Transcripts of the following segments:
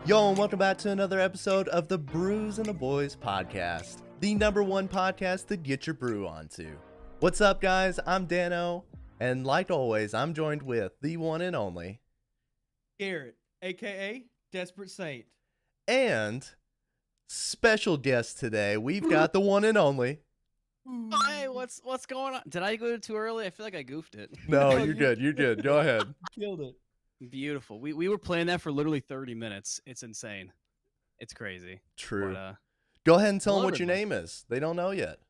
Yo, and welcome back to another episode of the Brews and the Boys podcast, the #1 podcast to get your brew onto. What's up, guys? I'm Dano, and like always, I'm joined with the one and only, Garrett, aka Desperate Saint. And special guest today, we've got the one and only. Hey, what's going on? Did I go too early? I feel like I goofed it. No, you're good. You're good. Go ahead. Killed it. Beautiful. We were playing that for literally 30 minutes. It's insane. It's crazy. True. But, Go ahead and tell them hello, what your everyone. name is. They don't know yet.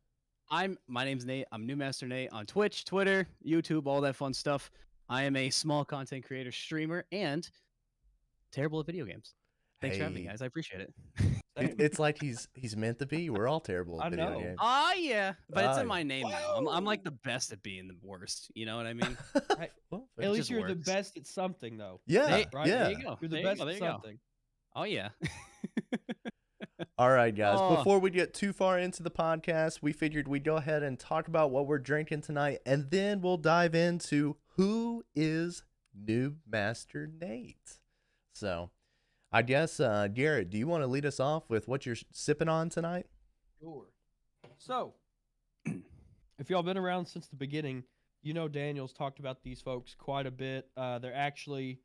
My name's Nate. I'm New Master Nate on Twitch, Twitter, YouTube, all that fun stuff. I am a small content creator, streamer, and terrible at video games. Thanks for having me, Hey. guys. I appreciate it. It's like he's meant to be. We're all terrible at I video know. games. Yeah, but it's Ah, in my name now. I'm like the best at being the worst. You know what I mean? Well, At It least just you're the works. best at something, though. yeah, Right? yeah. There you go. You're the There best you go. at There you go. something. Oh yeah. All right, guys. Oh. Before we get too far into the podcast, we figured we'd go ahead and talk about what we're drinking tonight, and then we'll dive into who is Noob Master Nate. So, I guess, Garrett, do you want to lead us off with what you're sipping on tonight? Sure. So, if y'all been around since the beginning, you know Daniel's talked about these folks quite a bit. They're actually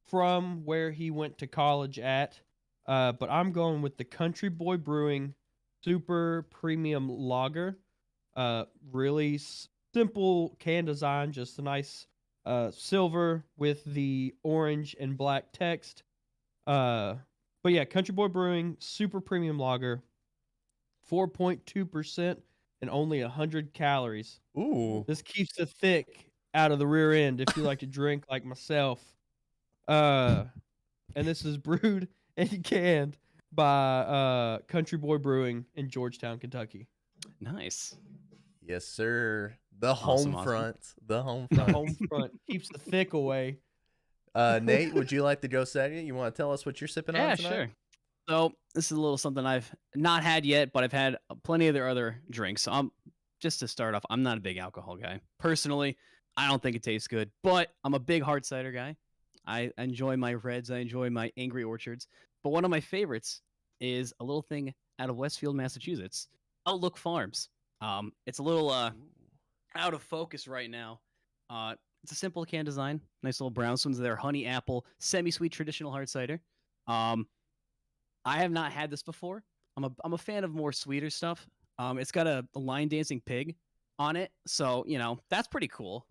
from where he went to college at. But I'm going with the Country Boy Brewing Super Premium Lager. Really simple can design, just a nice silver with the orange and black text. But yeah, Country Boy Brewing Super Premium Lager, 4.2% and only 100 calories. Ooh. This keeps the thick out of the rear end if you like to drink like myself. And this is brewed and canned by Country Boy Brewing in Georgetown, Kentucky. Nice. Yes, sir. The Awesome, home awesome. front. The home The front. home front keeps the thick away. Nate, would you like to go second? You want to tell us what you're sipping Yeah, on tonight? sure. So this is a little something I've not had yet, but I've had plenty of their other drinks. So just to start off, I'm not a big alcohol guy. Personally, I don't think it tastes good, but I'm a big hard cider guy. I enjoy my reds. I enjoy my Angry Orchards. But one of my favorites is a little thing out of Westfield, Massachusetts, Outlook Farms. It's a little out of focus right now. It's a simple can design, nice little brown ones. They're honey apple, semi-sweet traditional hard cider. I have not had this before. I'm a fan of more sweeter stuff. It's got a line dancing pig on it, so you know that's pretty cool.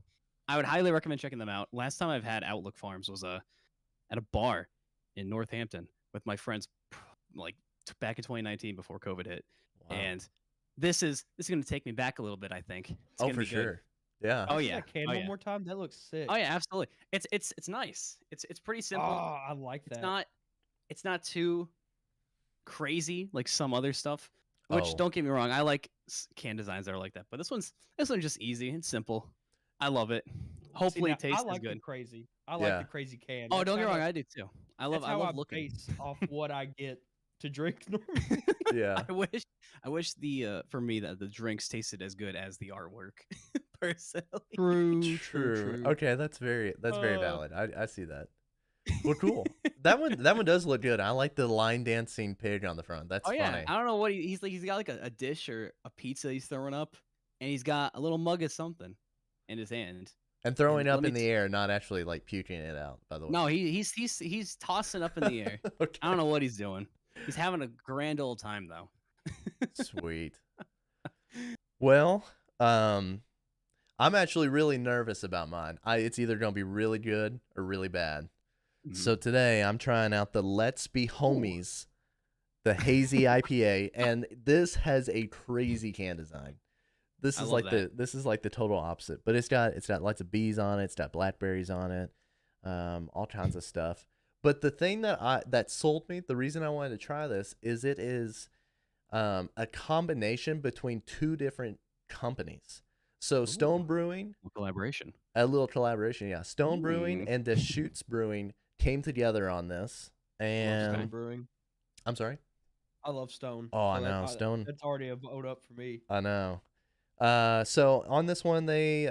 I would highly recommend checking them out. Last time I've had Outlook Farms was at a bar in Northampton with my friends, like back in 2019 before COVID hit. Wow. And this is going to take me back a little bit. I think. It's Oh, gonna for be good. sure. Yeah. Oh Can I see yeah. that can Oh, one yeah. more time. That looks sick. Oh yeah, absolutely. It's nice. It's pretty simple. Oh, I like that. It's not too crazy like some other stuff. Which Oh. don't get me wrong, I like can designs that are like that. But this one's just easy and simple. I love it. Hopefully See, it tastes I like as good. the crazy. I Yeah. like the crazy can. Oh, That's don't get me wrong, kinda- I do too. I love that's how I looking. base off what I get to drink normally. Yeah. I wish the for me that the drinks tasted as good as the artwork. Personally. True. Okay, that's very Uh, valid. I see that. Well, cool. that one does look good. I like the line dancing pig on the front. That's Oh yeah, funny. I don't know what he's like. He's got like a dish or a pizza he's throwing up, and he's got a little mug of something in his hand. And throwing let up me in the air, not actually like puking it out, by the way. No, he's tossing up in the air. Okay. I don't know what he's doing. He's having a grand old time though. Sweet. Well, I'm actually really nervous about mine. It's either gonna be really good or really bad. So today I'm trying out the Let's Be Homies, the hazy IPA, and this has a crazy can design. This I is love like that. this is like the total opposite, but it's got lots of bees on it. It's got blackberries on it, all kinds of stuff. But the thing that sold me, the reason I wanted to try this is it is a combination between two different companies. So Stone Ooh. Brewing, Collaboration. a little collaboration, yeah. Stone Brewing Ooh. and Deschutes Brewing came together on this, Stone and Brewing. I'm sorry. I love Stone. Oh, I So know, Stone. That's already a vote up for me. I know. So on this one, they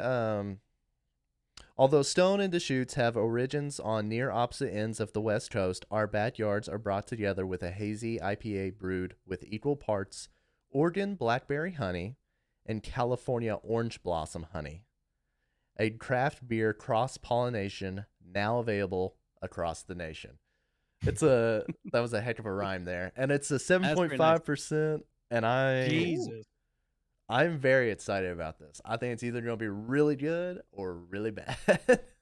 Although Stone and Deschutes have origins on near opposite ends of the West Coast, our backyards are brought together with a hazy IPA brewed with equal parts Oregon blackberry honey and California orange blossom honey. A craft beer cross-pollination now available across the nation. That was a heck of a rhyme there. And it's a 7.5%, and Jesus. I'm very excited about this. I think it's either going to be really good or really bad.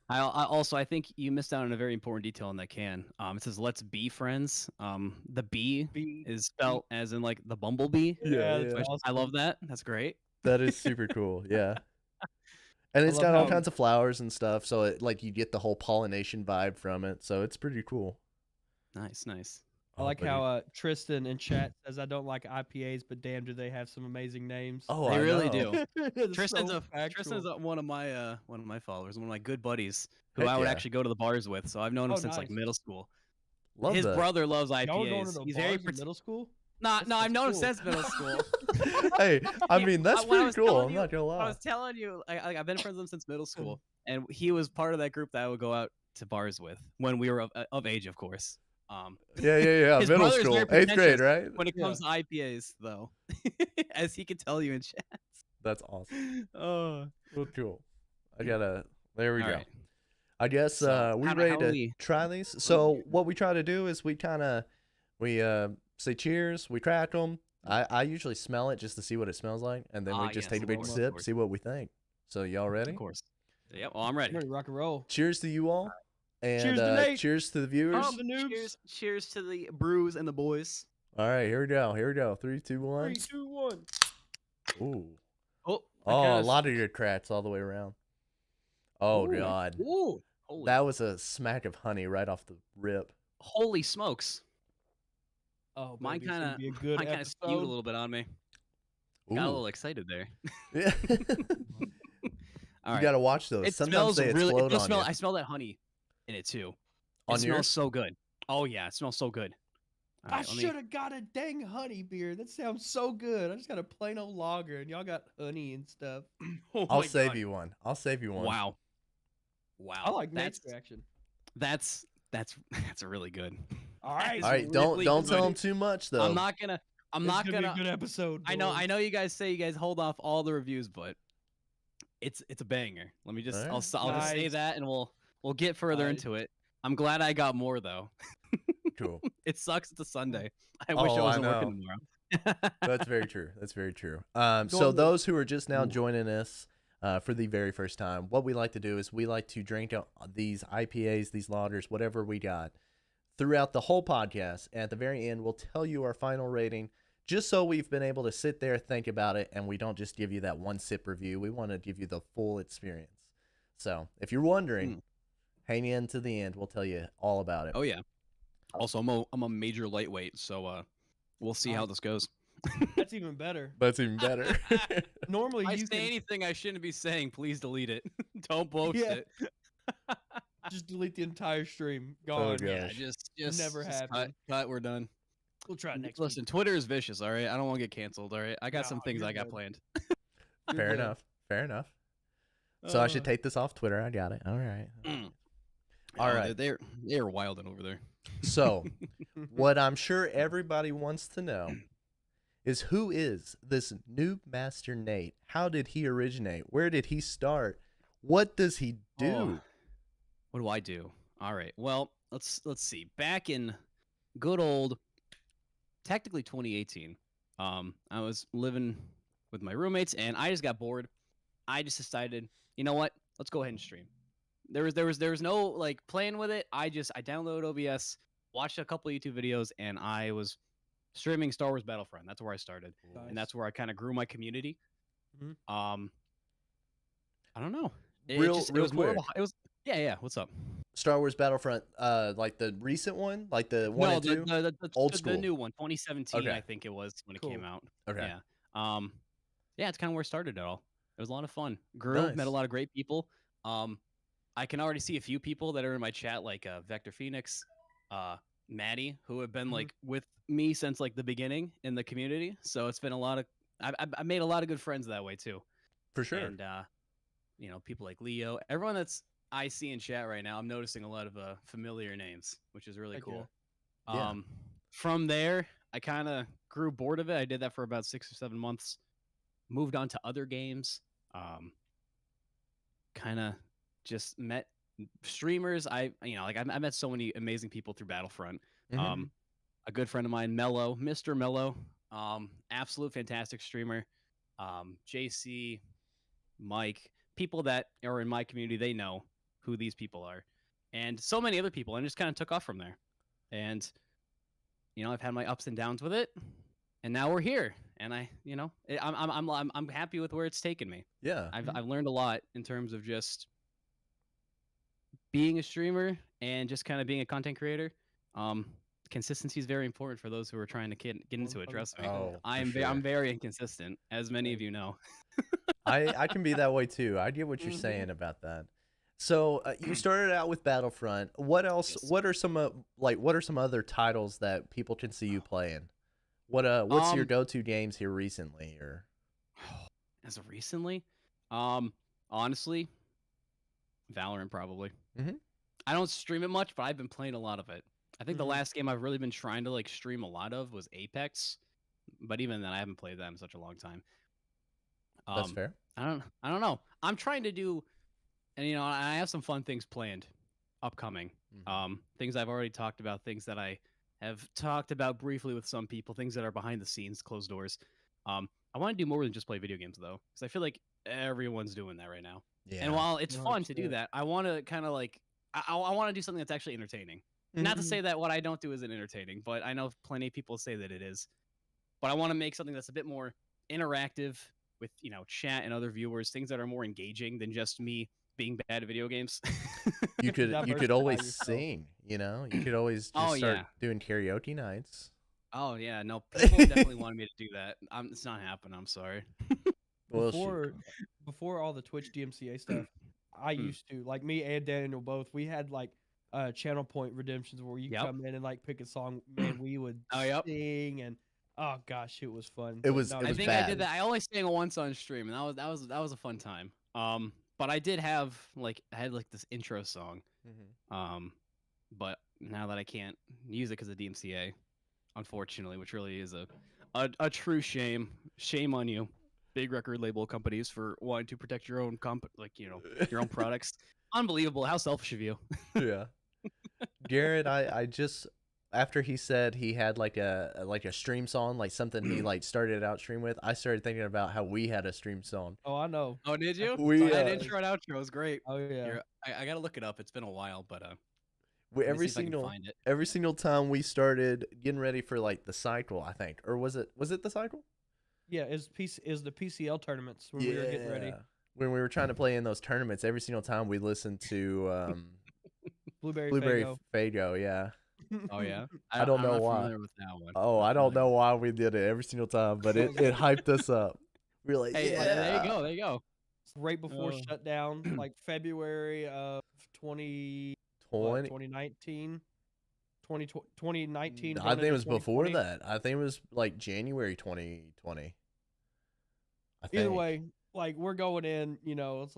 I think you missed out on a very important detail in that can. It says "Let's be friends." The B is spelled as in like the bumblebee. Yeah, yeah. Which I love that. That's great. That is super cool. Yeah. And it's love got all how- kinds of flowers and stuff, so it like you get the whole pollination vibe from it. So it's pretty cool. Nice. I like buddy. how Tristan in chat says, "I don't like IPAs, but damn, do they have some amazing names." Oh, They I really know. do. It's Tristan's so Tristan's factual. one of my followers, one of my good buddies who Heck I would yeah. actually go to the bars with. So I've known him Oh, since like nice. middle school. Love His that. brother loves IPAs. Y'all were going to the He's bars very in middle school? No, That's I've known him cool. since middle school. Hey, I He- mean that's when I pretty was cool. telling I'm you- not gonna lie. I was telling you, I've been friends with him since middle school, and he was part of that group that I would go out to bars with when we were of age, of course. Yeah. His Middle brother's school, very 8th grade, pretentious right? when it comes to IPAs, though, as he can tell you in chat. That's awesome. Oh, Well, cool. There we all go. right. I guess So, we how ready do to we- try these. So what we try to do is we say cheers, we crack them. I usually smell it just to see what it smells like, and then we just Yes, take a of big course, of sip, course. see what we think. So y'all ready? Of course. Yep. Well, I'm ready. Ready to rock and roll. Cheers to you all, and Cheers to Nate. cheers to the viewers. the noobs. Cheers to the Brews and the Boys. All right, here we go. 3, 2, 1. 3, 2, 1. Ooh. Oh, Oh, a lot of good cracks all the way around. Oh Ooh. God, Ooh, holy, that was a smack of honey right off the rip. holy smokes! Oh, Mine baby, it's gonna kind of, be a good mine kind of skewed a episode. little bit on me. Got a Ooh. little excited there. Yeah. All You right. gotta watch those. It Sometimes smells they really. explode It does on smell. you. I smell that honey in it too. It On smells yours? so good. Oh yeah, it smells so good. All I right, let me- should have got a dang honey beer. That sounds so good. I just got a plain old lager, and y'all got honey and stuff. Oh I'll my save God. you one. I'll save you one. Wow. I like Nate's reaction. That's really good. All right, All right, It's don't really tell good. them too much though. I'm not gonna. I'm It's not be gonna. a good episode. I know you guys say you guys hold off all the reviews, but it's a banger. Let me just Alright. I'll just say Nice. that, and we'll get further Nice. into it. I'm glad I got more though. Cool. It sucks it's a Sunday. I wish I Oh, I wasn't know. working tomorrow. That's very true. That's very true. Go So on, those who are just now Ooh. joining us for the very first time, what we like to do is we like to drink these IPAs, these lagers, whatever we got, throughout the whole podcast. And at the very end, we'll tell you our final rating, just so we've been able to sit there, think about it, and we don't just give you that one sip review. We want to give you the full experience. So if you're wondering, hang in to the end. We'll tell you all about it. Oh yeah. Also, I'm a major lightweight, so we'll see how this goes. That's even better. That's even better. Normally, If I you say can anything I shouldn't be saying, please delete it. Don't post Yeah. it. just delete the entire stream. Oh, Gone. God. Yeah, Gosh. just Never just happened. Cut. We're done. We'll try it next Listen, Twitter is vicious. All right, I don't want to get canceled. All right, I got some No, things you're I got good. planned. week. You're Fair good. enough. Fair enough. So I should Uh, take this off Twitter. I got it. All right. Mm. All Oh, right. they're wilding over there. So, what I'm sure everybody wants to know is who is this Noob Master Nate? How did he originate? Where did he start? What does he do? Oh, what do I do? All right. Well, let's see. Back in good old, technically 2018, I was living with my roommates, and I just got bored. I just decided, you know what? Let's go ahead and stream. There was no like playing with it. I downloaded OBS, watched a couple of YouTube videos, and I was streaming Star Wars Battlefront. That's where I started, and that's where I kind of grew my community. Mhm. I don't know. Real More of quick. it was yeah. What's up? Star Wars Battlefront, like the recent one, like the one and two. Old the school. new one, 2017, Okay. I think it was when it came Cool. out. Okay. Yeah. Yeah, it's kind of where it started it all. It was a lot of fun. Grew, Nice. met a lot of great people. I can already see a few people that are in my chat, like Vector Phoenix, Maddie, who have been Mhm. like with me since like the beginning in the community. So it's been a lot of I made a lot of good friends that way too. For sure. And people like Leo, everyone that's I see in chat right now, I'm noticing a lot of familiar names, which is really Heck yeah. cool. Yeah. From there, I kind of grew bored of it. I did that for about 6 or 7 months. Moved on to other games. Kind of just met streamers. I met so many amazing people through Battlefront. Mhm. A good friend of mine, Mello, Mr. Mello, absolute fantastic streamer. JC, Mike, people that are in my community, they know who these people are, and so many other people, and just kind of took off from there. And I've had my ups and downs with it, and now we're here. And I'm happy with where it's taken me. Yeah. I've learned a lot in terms of just being a streamer and just kind of being a content creator. Consistency is very important for those who are trying to get into it. Trust me. Oh, for I'm sure. very inconsistent, as many of you know. I can be that way too. I get what you're saying about that. So you started out with Battlefront. What else? Yes. What are some other titles that people can see you playing? What's your go-to games here recently, or as of recently? Honestly, Valorant probably. Mhm. I don't stream it much, but I've been playing a lot of it. I think the last game I've really been trying to stream a lot of was Apex, but even then I haven't played that in such a long time. that's fair? I don't know. I'm trying to do, and I have some fun things planned, upcoming. Things I've already talked about, things that I have talked about briefly with some people, things that are behind the scenes, closed doors. I want to do more than just play video games though, because I feel like everyone's doing that right now. Yeah. And while it's fun to do 100%. that, I want to kind of I want to do something that's actually entertaining. Not to say that what I don't do isn't entertaining, but I know plenty of people say that it is. But I want to make something that's a bit more interactive with chat and other viewers, things that are more engaging than just me being bad at video games. You could Diversify always yourself. sing. You could always just start doing karaoke nights. Oh yeah, no, people definitely wanted me to do that. It's not happening. I'm sorry. Well, shoot. Before all the Twitch DMCA stuff, I used to, like, me and Daniel both, we had channel point redemptions where you come in and pick a song, man, we would sing, and oh gosh, it was fun. It was I think bad. I did that. I only sang once on stream, and that was a fun time. But I did have I had this intro song. But now that I can't use it because of DMCA, unfortunately, which really is a true shame. Shame on you, big record label companies, for wanting to protect your own your own products. Unbelievable. How selfish of you. Yeah. Garrett, I just, after he said he had a stream song, something he started out stream with, I started thinking about how we had a stream song. Oh, I know. Oh, did you? That intro and outro was great. Oh yeah. Here, I gotta look it up. It's been a while, but every single time we started getting ready for the cycle, I think, or was it the cycle? Yeah, is the PCL tournaments when we were getting ready. When we were trying to play in those tournaments, every single time we listened to Blueberry Faygo, yeah. Oh yeah, I don't know why. With that one. Oh, I don't know why we did it every single time, but it hyped us up. We were like, hey, yeah. There you go. Right before shutdown, February of 2019. 2019. I think it was before that. I think it was January 2020. Either way, we're going in, it's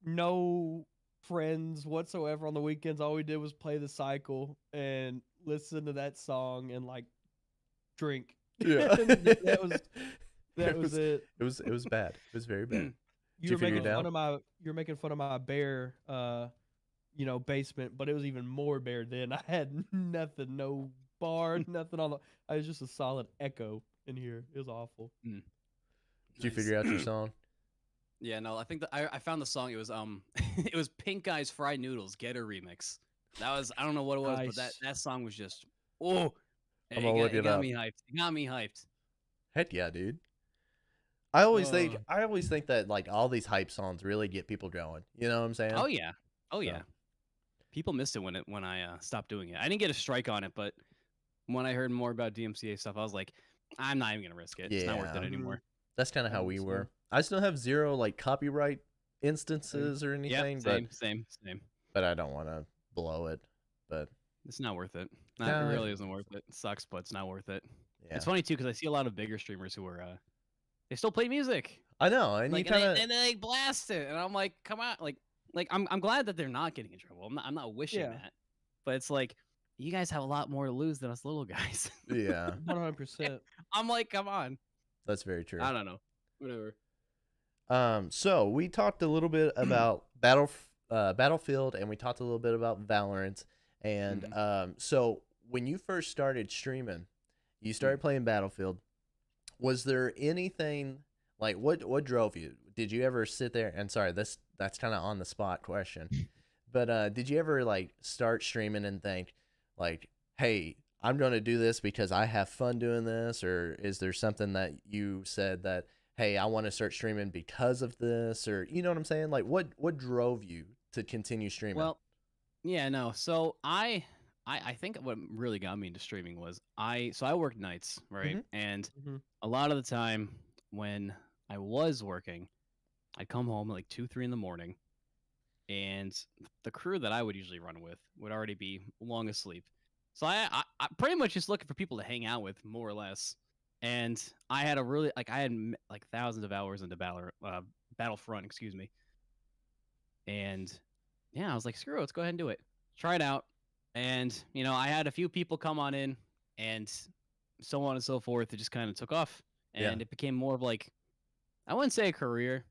no friends whatsoever on the weekends. All we did was play the cycle and listen to that song and drink. Yeah. that was it. It was bad. It was very bad. You're making fun of my bare basement, but it was even more bare then. I had nothing, no bar, nothing on the. I was just a solid echo in here. It was awful. Did you figure out your song? Yeah, no, I think that I found the song. It was it was Pink Guy's Fried Noodles Get a Remix. That was, I don't know what it was, but that song was just it got me hyped. It got me hyped. Heck yeah, dude. I always think that all these hype songs really get people going. You know what I'm saying? Oh yeah. People missed it when I stopped doing it. I didn't get a strike on it, but when I heard more about DMCA stuff, I was like, I'm not even gonna risk it. It's not worth it anymore. That's kind of how we were. I still have 0 copyright instances or anything. Same. But I don't want to blow it. But it's not worth it. It really isn't worth it. It sucks, but it's not worth it. Yeah. It's funny too because I see a lot of bigger streamers who are they still play music. I know, and you kind of and they blast it, and I'm like, come on, like I'm glad that they're not getting in trouble. I'm not wishing Yeah. that, but it's like you guys have a lot more to lose than us little guys. Yeah, 100%. I'm like, come on. that's very true. I don't know. Whatever. So we talked a little bit about Battlefield, and we talked a little bit about Valorant. And so when you first started streaming, you started playing Battlefield. Was there anything like what drove you? Did you ever sit there and sorry, that's kind of on the spot question. But did you ever like start streaming and think like, "Hey, I'm going to do this because I have fun doing this," or is there something that you said that, "Hey, I want to start streaming because of this," or you know what I'm saying? Like what drove you to continue streaming? Well, yeah, no. So I think what really got me into streaming was I worked nights, right? Mhm. And Mhm. a lot of the time when I was working, I'd come home at like 2, 3 in the morning, and the crew that I would usually run with would already be long asleep. So I pretty much just looking for people to hang out with, more or less. And I had a really like I had like thousands of hours into Battlefront, excuse me. And yeah, I was like, screw it, let's go ahead and do it. Try it out. And I had a few people come on in, and so on and so forth. It just kind of took off, and Yeah. it became more of like, I wouldn't say a career,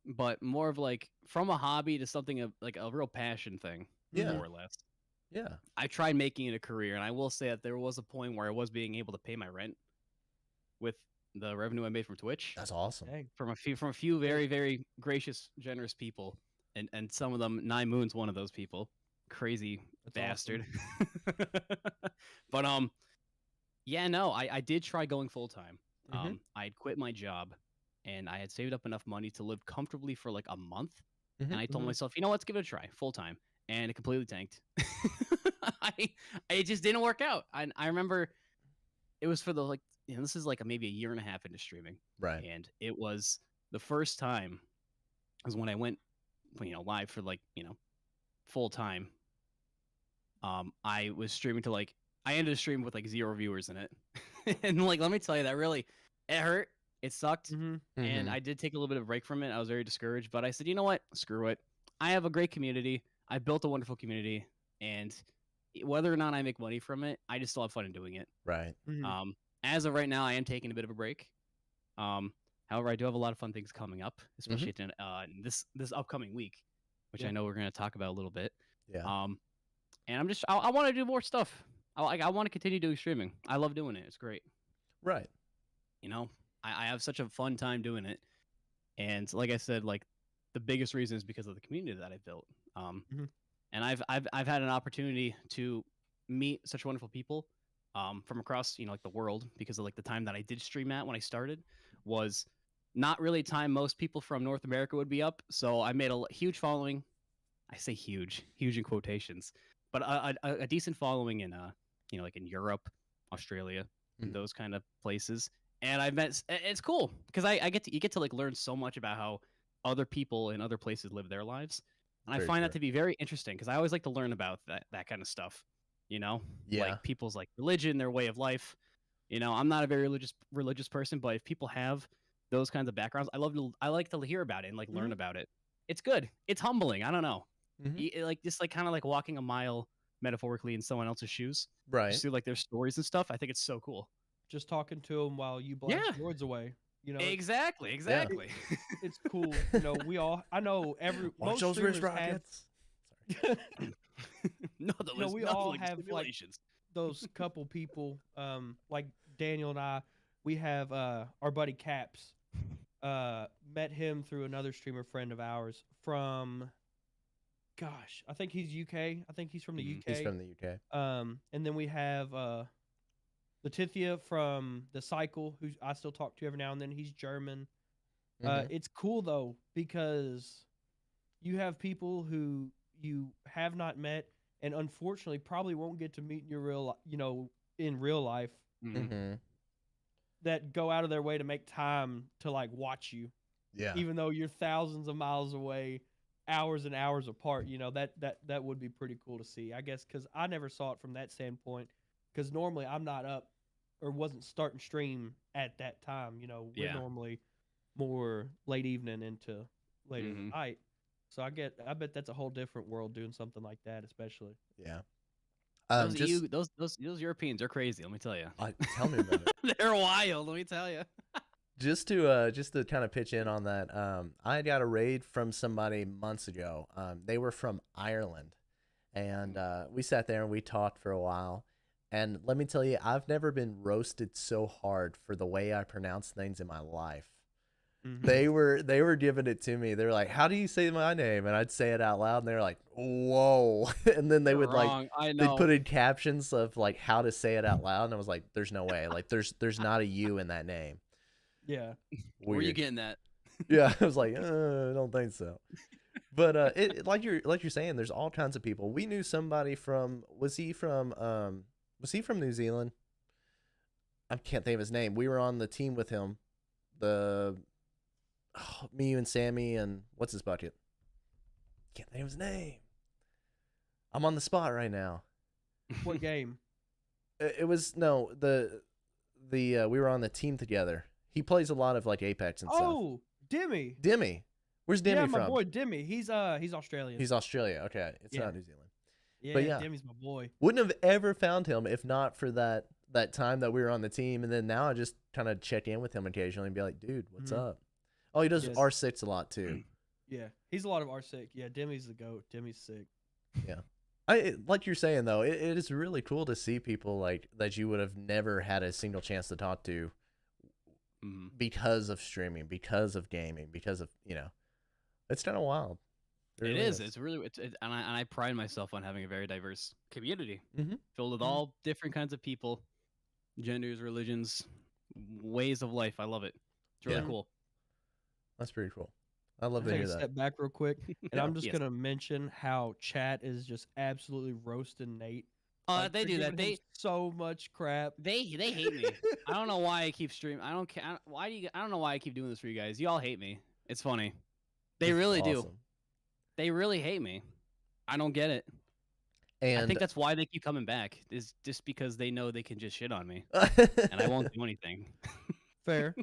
but more of like from a hobby to something of like a real passion thing, Yeah. more or less. Yeah. I tried making it a career, and I will say that there was a point where I was being able to pay my rent with the revenue I made from Twitch, That's awesome. Dang. from a few very, very gracious, generous people, and some of them, Nine Moon's one of those people, crazy That's bastard. But yeah, no, I did try going full time. Mhm. I had quit my job, and I had saved up enough money to live comfortably for like a month. Mhm. And I told Mhm. myself, let's give it a try, full time, and it completely tanked. I it just didn't work out. I remember it was for the like this is like maybe a year and a half into streaming, Right. and it was the first time was when I went live for like full time. I was streaming to like I ended a stream with like 0 viewers in it, and like let me tell you, that really it hurt. It sucked, Mhm. and Mhm. I did take a little bit of a break from it. I was very discouraged, but I said, you know what, screw it. I have a great community. I built a wonderful community, and whether or not I make money from it, I just still have fun in doing it. Right. Mhm. As of right now, I am taking a bit of a break. However, I do have a lot of fun things coming up, especially in this upcoming week, which Yeah. I know we're going to talk about a little bit. Yeah. And I want to do more stuff. I want to continue doing streaming. I love doing it. It's great. Right. I have such a fun time doing it. And like I said, like the biggest reason is because of the community that I built. Mhm. And I've had an opportunity to meet such wonderful people from across like the world, because of like the time that I did stream at when I started was not really a time most people from North America would be up. So I made a huge following. I say huge in quotations, but a decent following in like in Europe, Australia, and Mhm. those kind of places. And I've met it's cool because you get to like learn so much about how other people in other places live their lives, and I Very find that true. to be very interesting because I always like to learn about that kind of stuff. Yeah. Like people's like religion, their way of life. I'm not a very religious person, but if people have those kinds of backgrounds, I like to hear about it and like learn Mhm. about it. It's good. It's humbling. I don't know. Mhm. Like just like kind of like walking a mile metaphorically in someone else's shoes. Right. Just through like their stories and stuff. I think it's so cool. Just talking to them while you blast Yeah. droids away. Exactly. Yeah. It's cool. I know Watch most those wrist streamers have rockets. No, we nothing all like have like simulations. those couple people, like Daniel and I, we have our buddy Caps. Met him through another streamer friend of ours from, gosh, I think he's UK. I think he's from the Mhm. UK. He's from the UK. And then we have Letitia from the Cycle, who I still talk to every now and then. He's German. Mhm. It's cool though because you have people who you have not met, and unfortunately probably won't get to meet in in real life, Mhm. Mhm. that go out of their way to make time to like watch you, Yeah. even though you're thousands of miles away, hours and hours apart. That would be pretty cool to see, I guess, because I never saw it from that standpoint. Because normally I'm not up or wasn't starting stream at that time. We're Yeah. normally more late evening into later Mhm. night. So I bet that's a whole different world doing something like that, especially. Yeah. Those Just those Europeans are crazy. Let me tell you. tell me about it. They're wild. Let me tell you. Just to kind of pitch in on that, I got a raid from somebody months ago. They were from Ireland, and we sat there and we talked for a while. And let me tell you, I've never been roasted so hard for the way I pronounce things in my life. Mhm. They were giving it to me. They're like, "How do you say my name?" And I'd say it out loud, and they're like, "Whoa!" And then they You're would wrong. I they'd know. put in captions of like how to say it out loud, and I was like, "There's no way. Like, there's not a U in that name." Yeah. Where are you Weird. getting that? Yeah, I was like, I don't think so. But like you're saying, there's all kinds of people. We knew somebody from was he from New Zealand? I can't think of his name. We were on the team with him. Me, you, and Sammy, and what's his bucket? Can't think of his name. I'm on the spot right now. What game? It was no the we were on the team together. He plays a lot of like Apex and stuff. Oh, Dimmy. Dimmy. Where's Dimmy Yeah, from? my boy Dimmy. He's Australian. He's Australia. Okay, it's Yeah. not New Zealand. yeah, but yeah. Dimmy's my boy. Wouldn't have ever found him if not for that time that we were on the team. And then now I just kind of check in with him occasionally and be like, dude, what's Mhm. up? Oh, he does Yes. R6 a lot too. Yeah, he's a lot of R6. Yeah, Dimmy's the goat. Dimmy's sick. Like you're saying though, it is really cool to see people like that you would have never had a single chance to talk to because of streaming, because of gaming, because of it's kind of wild. It really is. It's really. And I pride myself on having a very diverse community Mhm. filled with Mhm. all different kinds of people, genders, religions, ways of life. I love it. It's really Yeah. cool. That's pretty cool. I love to Take hear a that. step back real quick, and Yeah. I'm just Yes. gonna mention how chat is just absolutely roasting Nate. Like, They they're do that. giving him so much crap. They hate me. I don't know why I keep streaming. I don't care. Why do you? I don't know why I keep doing this for you guys. You all hate me. It's funny. They This is really do. awesome. They really hate me. I don't get it. And I think that's why they keep coming back. Is just because they know they can just shit on me, and I won't do anything. Fair.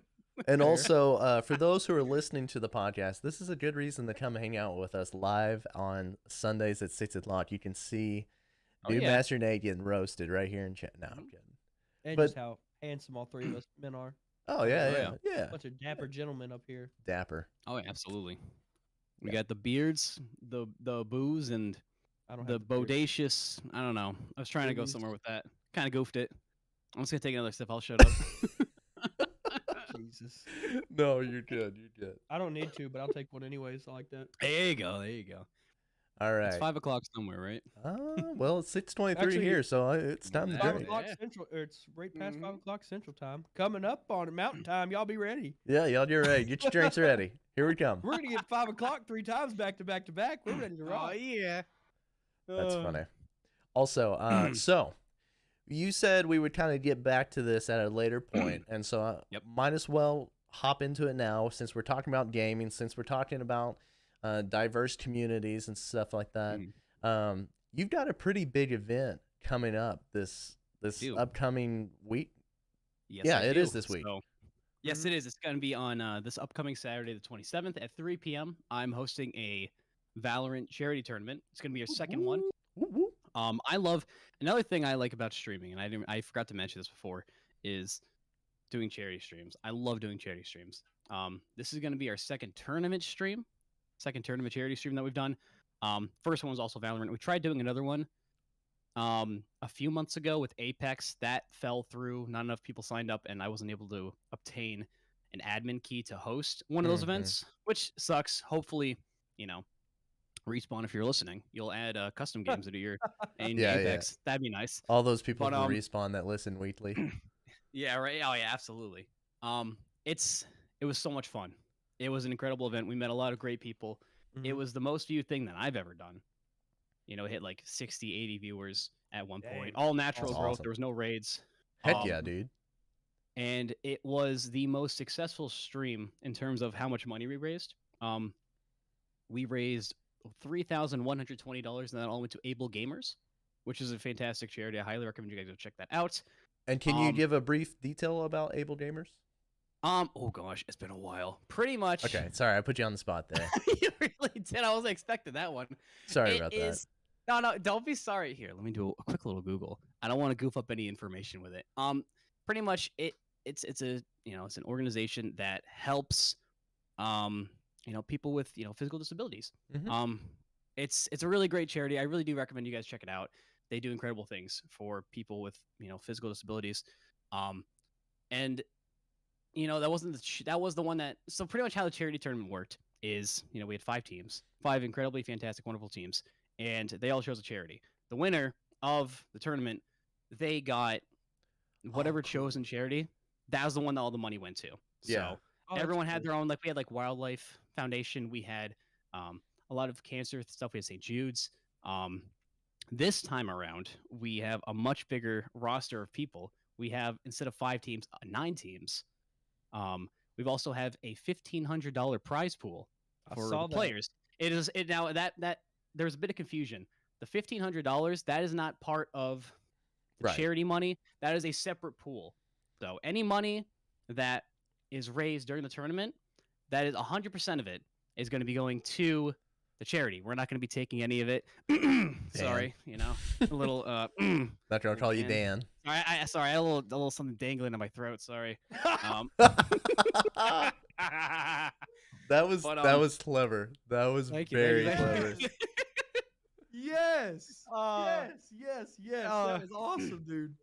And Fair. also, for those who are listening to the podcast, this is a good reason to come hang out with us live on Sundays at 6 o'clock. You can see Oh, Dude yeah. Master Nate getting roasted right here in chat. No, I'm kidding. And But- just how handsome all three of us men are. Oh, yeah, Oh, yeah, yeah. Bunch of dapper gentlemen up here. Dapper. Oh, yeah, absolutely. We Yeah. got the beards, the booze, and I don't the have beard. bodacious. I don't know. I was trying to go Boobies. somewhere with that. Kind of goofed it. I'm just gonna take another sip. I'll shut up. Jesus. No, you're good. You're good. I don't need to, but I'll take one anyways. I like that. There you go. There you go. All right. It's 5 o'clock somewhere, right? Well, it's 6:23 Actually, here, so it's time to Yeah. 5 drink. o'clock Yeah. Central. Or it's right past 5 Mhm. o'clock Central time. Coming up on Mountain Time. Y'all be ready. Yeah, y'all get ready. Get your drinks ready. Here we come. We're gonna get 5 o'clock 3 times back to back to back. We're ready to rock. yeah. That's funny. Also, so you said we would kind of get back to this at a later point, and so I Yep. might as well hop into it now since we're talking about gaming, since we're talking about diverse communities and stuff like that. You've got a pretty big event coming up this do. upcoming week. Yes, Yeah, I it do. is this week. So, yes, it is. It's going to be on this upcoming Saturday, the 27th at 3 p.m. I'm hosting a Valorant charity tournament. It's going to be our second one. Woo, woo. I love another thing I like about streaming, and I forgot to mention this before, is doing charity streams. I love doing charity streams. This is going to be our second tournament charity stream that we've done. First one was also Valorant. We tried doing another one a few months ago with Apex. That fell through. Not enough people signed up, and I wasn't able to obtain an admin key to host one of those Mhm. events, which sucks. Hopefully, Respawn, if you're listening, you'll add custom games into your Yeah. Apex. That'd be nice. All those people But, from Respawn that listen weekly. Yeah, right. Oh yeah, absolutely. It was so much fun. It was an incredible event. We met a lot of great people. It Mhm. was the most viewed thing that I've ever done. It hit like 60, 80 viewers at one point. Dang. All natural That's growth. awesome. There was no raids. Heck Um, yeah, dude. And it was the most successful stream in terms of how much money we raised. We raised $3,120, and that all went to Able Gamers, which is a fantastic charity. I highly recommend you guys go check that out. And can you give a brief detail about Able Gamers? Oh gosh, it's been a while. Pretty much. Okay, sorry, I put you on the spot there. You really did. I wasn't expecting that one. Sorry It about is. No, don't be sorry. Here, let me do a quick little Google. I don't want to goof up any information with it. Pretty much it's a it's an organization that helps people with physical disabilities. that. It's a really great charity. I really do recommend you guys check it out. They do incredible things for people with physical disabilities. And that wasn't that was the one that. So pretty much how the charity tournament worked is we had 5 teams, 5 incredibly fantastic, wonderful teams, and they all chose a charity. The winner of the tournament, they got whatever cool. chosen charity. That was the one that all the money went to. Yeah. So Oh, that's everyone had cool. their own. Like we had like Wildlife Foundation. We had a lot of cancer stuff. We had St. Jude's. This time around, we have a much bigger roster of people. We have, instead of 5 teams, 9 teams. We've also have a $1,500 prize pool I for saw the that. players. It now that there's a bit of confusion. The $1,500, that is not part of the Right. charity money. That is a separate pool. So any money that is raised during the tournament, that is 100% of it is going to be going to the charity. We're not going to be taking any of it. Sorry, a little Not gonna call you Dan. Dan. Sorry, I had a little something dangling in my throat. Sorry. That was But, that was clever. That was Thank you, very thank you, clever. thank you. Yes. Uh, yes. That was awesome, dude.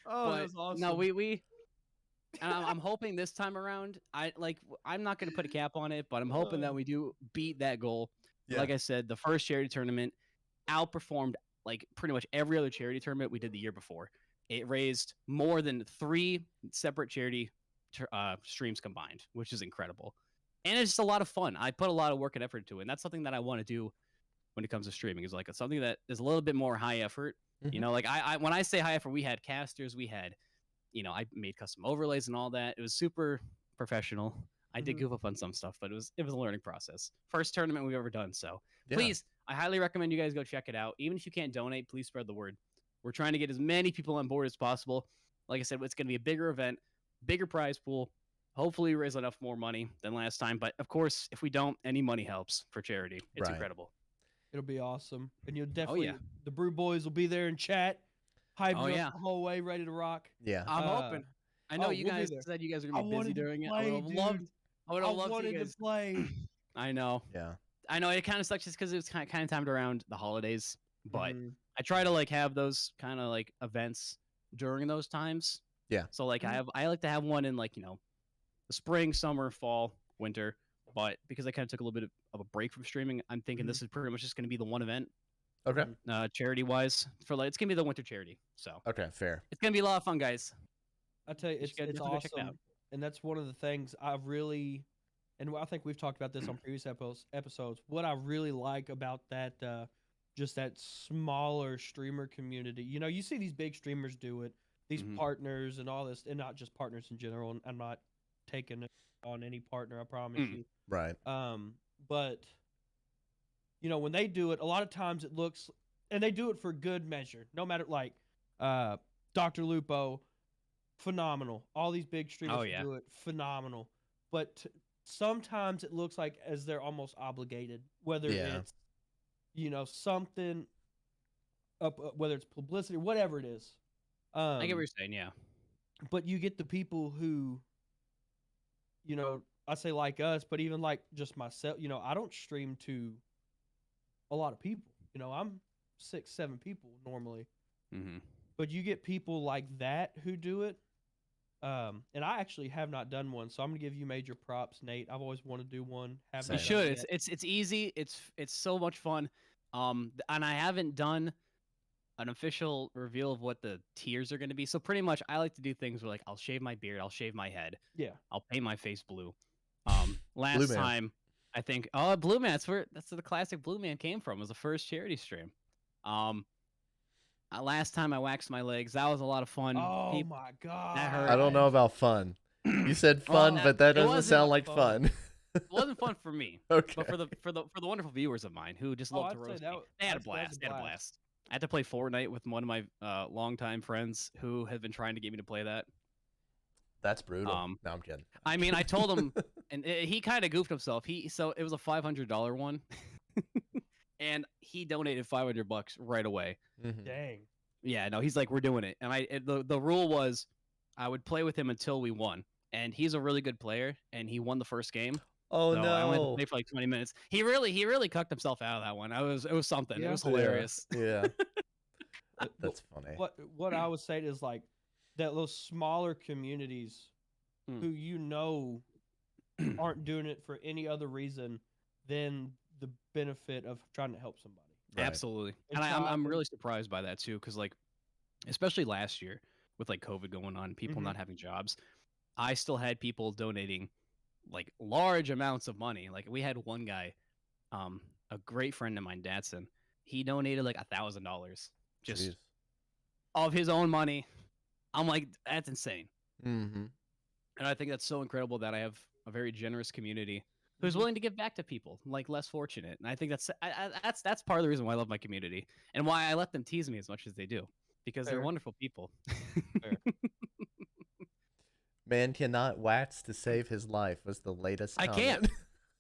Oh, that was awesome. No, we and I'm hoping this time around, I'm not gonna put a cap on it, but I'm hoping that we do beat that goal. Yeah. Like I said, the first charity tournament outperformed like pretty much every other charity tournament we did the year before. It raised more than 3 separate charity streams combined, which is incredible. And it's just a lot of fun. I put a lot of work and effort into it, and that's something that I want to do when it comes to streaming. Is like something that is a little bit more high effort. Mhm. Like I when I say high effort, we had casters, we had I made custom overlays and all that. It was super professional. I did Mhm. goof up on some stuff, but it was a learning process. First tournament we've ever done. So Yeah. please, I highly recommend you guys go check it out. Even if you can't donate, please spread the word. We're trying to get as many people on board as possible. Like I said, it's going to be a bigger event, bigger prize pool. Hopefully, raise enough more money than last time. But of course, if we don't, any money helps for charity. It's Right. incredible. It'll be awesome, and you'll definitely. yeah. The Brew Boys will be there in chat, hyping Oh, up yeah. the whole way, ready to rock. Yeah. I'm hoping. I know you we'll be guys there. said you guys are I going to be busy wanted to during it. I play, would have loved. dude. I would I have loved wanted you to guys. play. I know. Yeah. I know it kind of sucks just because it was kind of timed around the holidays, but Mhm. I try to have those kind of events during those times. Yeah. So I like to have one in the spring, summer, fall, winter. But because I kind of took a little bit of a break from streaming, I'm thinking this is pretty much just going to be the one event, Okay. charity wise, for it's gonna be the winter charity. So Okay. Fair. it's gonna be a lot of fun, guys. I tell you, You it's should definitely go check it awesome, out. and that's one of the things I've really, and I think we've talked about this on previous episodes. What I really like about that, just that smaller streamer community. You see these big streamers do it, these Mhm. partners and all this, and not just partners in general. And I'm not taking it on any partner, I promise you. Right. But when they do it, a lot of times it looks, and they do it for good measure. No matter Dr. Lupo, phenomenal. All these big streamers Oh, who yeah. do it, phenomenal. But sometimes it looks like as they're almost obligated, whether Yeah. it's something up, whether it's publicity, whatever it is. I get what you're saying. Yeah. But you get the people who, I say like us, but even like just myself, I don't stream to a lot of people. I'm 6, 7 people normally. Mm-hmm. But you get people like that who do it. And I actually have not done one, so I'm gonna give you major props, Nate. I've always wanted to do one. Have Same. You not should. done it yet. It's easy. It's so much fun. And I haven't done an official reveal of what the tiers are going to be. So pretty much, I like to do things where I'll shave my beard, I'll shave my head, Yeah. I'll paint my face blue. Blue Last Man. time, I think Blue Man. That's where the classic Blue Man came from. Was the first charity stream. Last time I waxed my legs. That was a lot of fun. Oh my god. that hurt. I don't know about fun. You said Well, fun, but that it doesn't wasn't sound like fun. fun. It wasn't fun for me, Okay. but for the wonderful viewers of mine who just love to I'd say roast that me, wa- they had a that's blast. a They had a blast. blast. I had to play Fortnite with one of my longtime friends who has been trying to get me to play that. That's brutal. Um, No, I'm kidding. I mean, I told him, and he kind of goofed himself. So it was a $500 one, and he donated $500 right away. Mhm. Dang. Yeah, no, he's like, we're doing it. And the rule was, I would play with him until we won. And he's a really good player, and he won the first game. Oh So I only had to no. play for like 20 minutes. He really cucked himself out of that one. It was something. It Yeah. was hilarious. Yeah. But That's funny. what I would say is like that those smaller communities Hmm. who aren't doing it for any other reason than the benefit of trying to help somebody. Right. Absolutely. And And so I'm I really surprised by that too, because like, especially last year with like COVID going on, people Mhm. not having jobs, I still had people donating like large amounts of money. Like we had one guy, a great friend of mine, Datsun. He donated like $1,000 just Jeez. of his own money. I'm like, that's insane. Mm-hmm. And I think that's so incredible that I have a very generous community who's Mhm. willing to give back to people like less fortunate. And I think that's part of the reason why I love my community and why I let them tease me as much as they do, because they're Fair. wonderful people. Fair. Man cannot wax to save his life was the latest I comment. can't.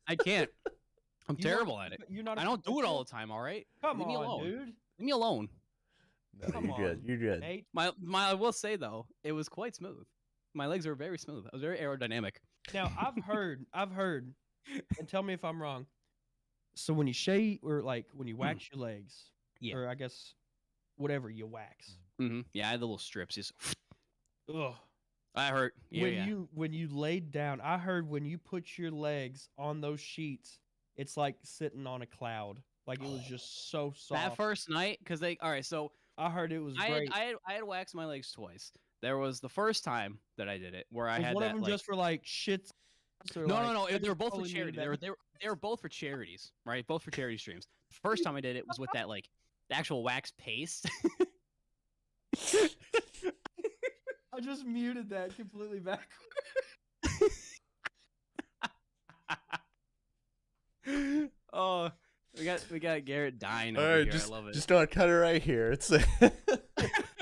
I can't. I'm You weren't- terrible at it. You're not. I don't do it all the time. All right, Come leave me on, alone. dude. Leave me alone. No, Come you're good. on, You're good. Nate. My I will say though, it was quite smooth. My legs were very smooth. I was very aerodynamic. Now I've heard, and tell me if I'm wrong. So when you shave or like when you wax your legs, Yeah. or I guess whatever you wax. Yeah, I had the little strips. Just, Ugh. I hurt. Yeah, When you laid down, I heard when you put your legs on those sheets, it's like sitting on a cloud. Like it was just so soft. That first night, because all right, so I heard it was I great. had waxed my legs twice. There was the first time that I did it where I was had one that of them like, just for like shits? Or no, like, no, no. I They were just both for totally needed charity. that. They were both for charities, right? Both for charity streams. The first time I did it was with that like the actual wax paste. I just muted that completely back. Oh, we got Garrett dying All over right, here. just I love it. just don't cut it right here.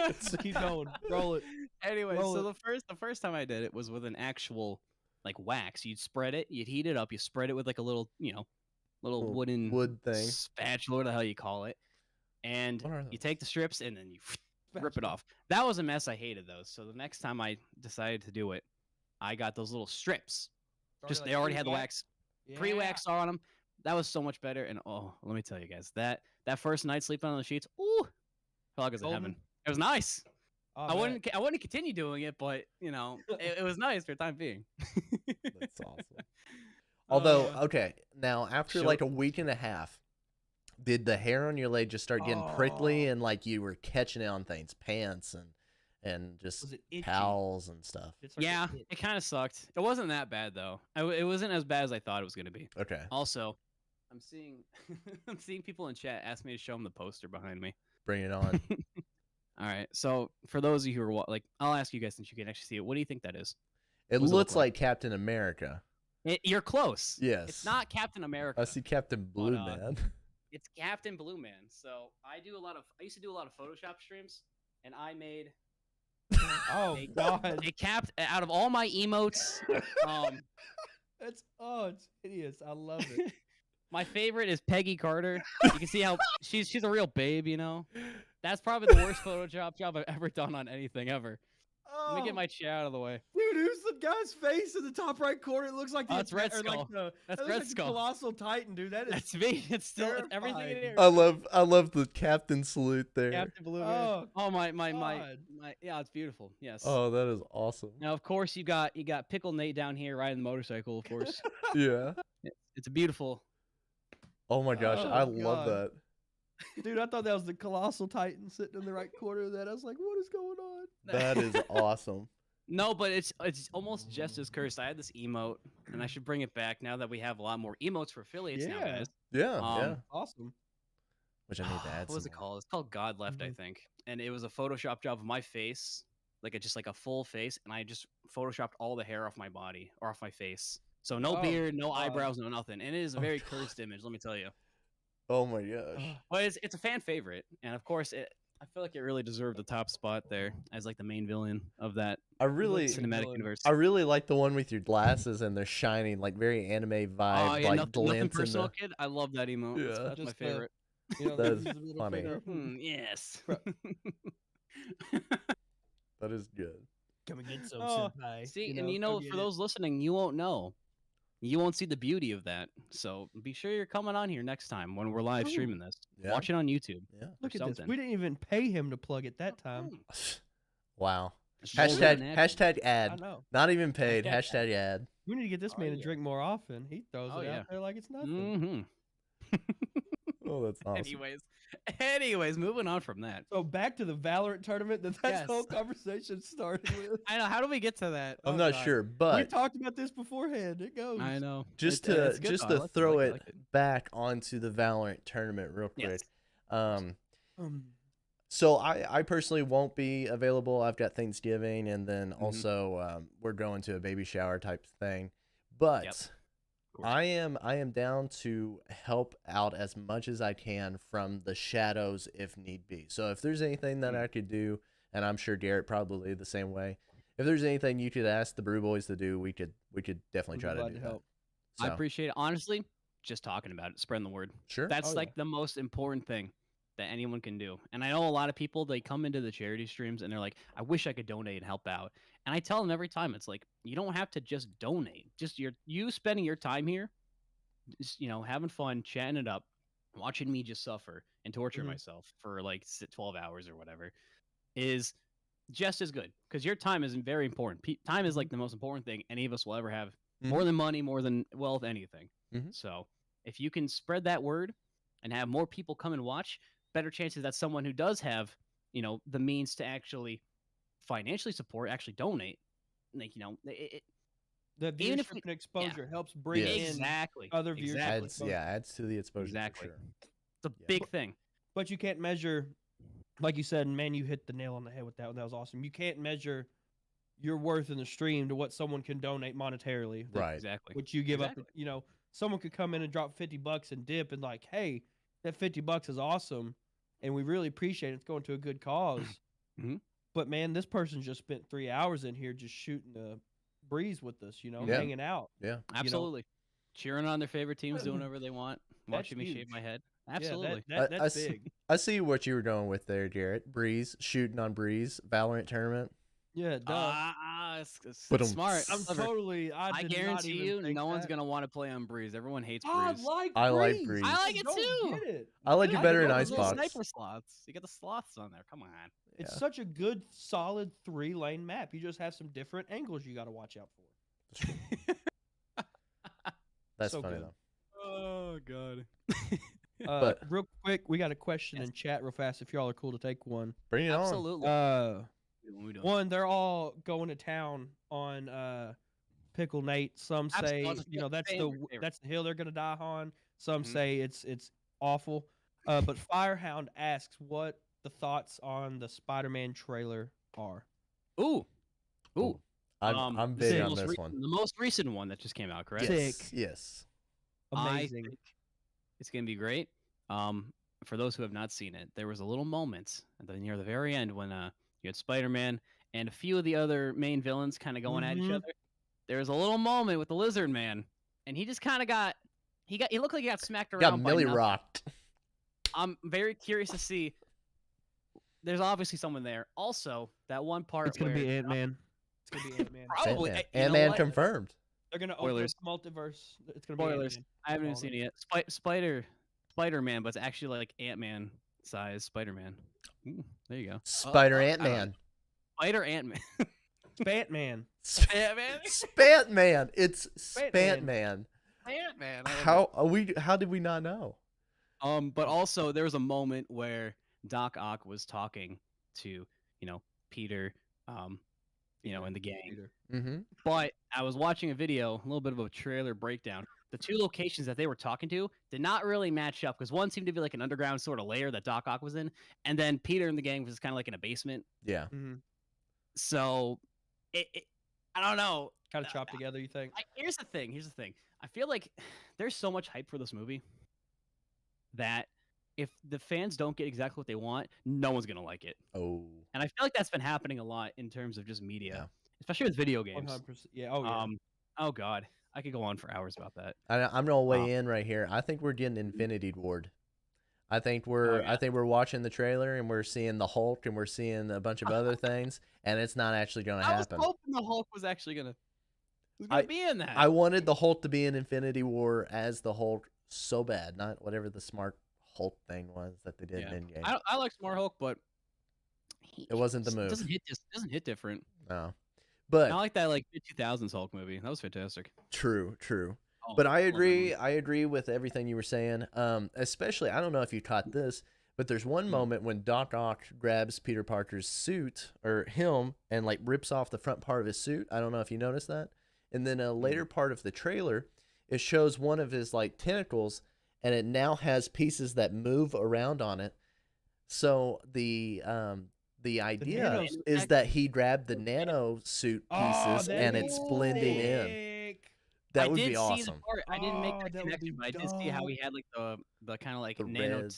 It's Keep going. Roll it. Anyway, roll so it. the first time I did it was with an actual like wax. You'd spread it, you'd heat it up, you spread it with like a little, little Little wooden wood thing. spatula, what the hell you call it, and What are you those? take the strips and then you rip it off. That was a mess. I hated those. So the next time I decided to do it, I got those little strips. Just they already had the wax pre-wax on them. That was so much better. And oh, let me tell you guys, that first night sleeping on the sheets, ooh, felt like it was in Golden? heaven. It was nice. I bet. wouldn't continue doing it, but it was nice for the time being. That's awesome. Although, Uh, okay, now after Show- like a week and a half, did the hair on your leg just start getting prickly Oh. and like you were catching it on things, pants and just Was it itchy? towels and stuff? Did it start Yeah, to itch? it kind of sucked. It wasn't that bad though. It wasn't as bad as I thought it was gonna be. Okay, Also, I'm seeing I'm seeing people in chat ask me to show them the poster behind me. bring it on. All right. So for those of you who are like, I'll ask you guys since you can actually see it. What do you think that is? It What does it look looks like Captain America. You're close. Yes. It's not Captain America. I see Captain Blue But, Man. It's Captain Blue Man. So I used to do a lot of Photoshop streams, and I made Oh They- God, a capped out of all my emotes. it's hideous. I love it. My favorite is Peggy Carter. You can see how she's a real babe, That's probably the worst Photoshop job I've ever done on anything ever. Let me get my chat out of the way. Dude, who's the guy's face in the top right corner? It looks like the That's Red or Skull. Like the, That's that looks Red like the Skull. colossal titan, dude. That is That's me. It's still it's everything in terrifying. here. I love the Captain salute there. Captain Blue Man. Oh, Oh my God. yeah, it's beautiful. Yes. Oh, that is awesome. Now of course you got Pickle Nate down here riding the motorcycle, of course. Yeah. It's a beautiful. Oh my gosh, Oh, I love God. that. dude, I thought that was the colossal titan sitting in the right corner of that. I was like, what is going on? That is awesome. No, but it's almost just as cursed. I had this emote, and I should bring it back now that we have a lot more emotes for affiliates now, Yeah. guys. Yeah, Um, yeah. Awesome. Which I need to add. What was some it called? It's called God Left, I Mhm. think. And it was a Photoshop job of my face, just like a full face, and I just Photoshopped all the hair off my body or off my face. So no Oh, beard, no God. eyebrows, no nothing. And it is a Oh, very God. cursed image, let me tell you. Oh my gosh. But it's a fan favorite, and of course, I feel like it really deserved the top spot there as like the main villain of that I really, cinematic villain. universe. I really like the one with your glasses and they're shining, like very anime Oh vibe, yeah, like nothing glint in personal, the. kid. I love that emote. Yeah. That's my Just the- favorite. That is use the middle funny. finger. Yes. That is good. Come and get some, Oh, senpai. See, go and for get it. those listening, you won't know. You won't see the beauty of that. So be sure you're coming on here next time when we're live Ooh. streaming this. Yeah. Watch it on YouTube. Yeah. Look at something. this. We didn't even pay him to plug it that time. Wow. It's just an ad. Hashtag I ad. know. Not even paid. Hashtag Hashtag ad. We need to get this Oh, man to yeah. drink more often. He throws Oh, it yeah. out there like it's nothing. Mm-hmm. Oh, that's awesome. Anyways, moving on from that. So back to the Valorant tournament that Yes. whole conversation started with. I know. How do we get to that? I'm Oh, not God. sure, We but talked about this beforehand. It goes. I know. just It's good, just though. I to like throw I it like it. back onto the Valorant tournament real quick. Yes. Um, Um, so I personally won't be available. I've got Thanksgiving, and then Mhm. also we're going to a baby shower type thing. But course. I am down to help out as much as I can from the shadows if need be. So if there's anything that I could do, and I'm sure Garrett probably the same way. If there's anything you could ask the Brew Boys to do, we could definitely we'd try be to glad do to that. help. So, I appreciate it. Honestly, just talking about it, spreading the word. sure. That's Oh, like yeah. the most important thing that anyone can do. And I know a lot of people, they come into the charity streams and they're like, I wish I could donate and help out. And I tell them every time, it's like, you don't have to just donate. Just you spending your time here, just, having fun, chatting it up, watching me just suffer and torture Mhm. myself for like 12 hours or whatever is just as good because your time is very important. Time is like the most important thing any of us will ever have, more than money, more than wealth, anything. Mhm. So if you can spread that word and have more people come and watch, better chances that someone who does have, the means to actually financially support, actually donate, like, The even if viewership we- and exposure helps bring Yes. in exactly other viewership. exactly. adds to the exposure Exactly. for sure. It's a Yeah. big thing. But you can't measure, like you said, and man, you hit the nail on the head with that one. That was awesome. You can't measure your worth in the stream to what someone can donate monetarily. Right. Exactly. Which you give Exactly. up. Someone could come in and drop $50 and dip and like, hey, that $50 is awesome, and we really appreciate it. It's going to a good cause. Mhm. But man, this person just spent 3 hours in here just shooting the breeze with us. Yeah. Hanging out. Yeah. Absolutely. Cheering on their favorite teams, doing whatever they want, watching me shave huge. my head. Yeah, Absolutely. that's big. I see what you were going with there, Garrett. Breeze shooting on Breeze Valorant tournament. Yeah, duh. It's But smart. I'm Clever. totally. I did not guarantee even you, think no one's that. gonna want to play on Breeze. Everyone hates I Breeze. like I like Breeze. Breeze. I like it Don't too. get it. I like Yeah, it better you in got those little Icebox. sniper slots. You got the slots on there. Come on. It's Yeah. such a good, solid 3-lane map. You just have some different angles you got to watch out for. That's So funny good. though. Oh god. But- Real quick, we got a question Yes. in chat real fast. If y'all are cool to take one. Bring it on. Absolutely. What we doing? One, they're all going to town on Pickle Nate. Some say, Absolutely. that's Favorite. the hill they're gonna die on. Some Mhm. say it's awful. But Firehound asks what the thoughts on the Spider-Man trailer are. Ooh. Ooh. I'm this is big the on most this recent- one. The most recent one that just came out, correct? Sick. Yes. Yes. Amazing. I think it's gonna be great. For those who have not seen it, there was a little moment near the very end when you had Spider-Man and a few of the other main villains kind of going at each Mhm. other. There was a little moment with the Lizard Man, and he just kind of he looked like he got smacked around. Got by Millie nothing. rocked. I'm very curious to see. There's obviously someone there. Also, that one part It's gonna where be Ant-Man. It's gonna be Ant-Man. Probably. Ant-Man. You know Ant-Man what? confirmed. They're gonna open Spoilers. up the multiverse. It's gonna be Spoilers. Ant-Man. I haven't even All seen of it yet. Spider-Man, but it's actually like Ant-Man size Spider-Man. Ooh, there you go. Spider I don't Ant-Man. Spider Ant-Man. Spant-Man. Ant-Man. Spant-Man. It's Spant-Man. Spant-Man. Ant-Man. How did we not know? But also there was a moment where Doc Ock was talking to, Peter, in the gang. Peter. Mm-hmm. But I was watching a video, a little bit of a trailer breakdown. The two locations that they were talking to did not really match up because one seemed to be like an underground sort of layer that Doc Ock was in, and then Peter and the gang was kind of like in a basement. Yeah. Mm-hmm. So, I don't know. Kind of chopped together. You think? Here's the thing. I feel like there's so much hype for this movie that if the fans don't get exactly what they want, no one's gonna like it. Oh, And I feel like that's been happening a lot in terms of just media, yeah. especially with video games. 100%. Yeah. Oh yeah. Oh god, I could go on for hours about that. I'm gonna weigh in right here. I think we're getting Infinity Ward. I think we're yeah. I think we're watching the trailer and we're seeing the Hulk and we're seeing a bunch of other things, and it's not actually gonna I was happen. hoping the Hulk was actually gonna be in that. I wanted the Hulk to be in Infinity War as the Hulk so bad, not whatever the smart Hulk thing was that they did in Endgame. I like Smart Hulk, but It wasn't the move. Doesn't hit different. No, but I like that like mid-2000s Hulk movie. That was fantastic. True. Oh, But I love that agree. movie. I agree with everything you were saying. Especially, I don't know if you caught this, but there's one moment when Doc Ock grabs Peter Parker's suit or him and like rips off the front part of his suit. I don't know if you noticed that. And then a later part of the trailer, it shows one of his like tentacles, and it now has pieces that move around on it. So the idea is that he grabbed the nano suit pieces and it's blending in. That would be awesome. See the part. I didn't make that that would connection, be but I did see how he had like the kind of like The nano red.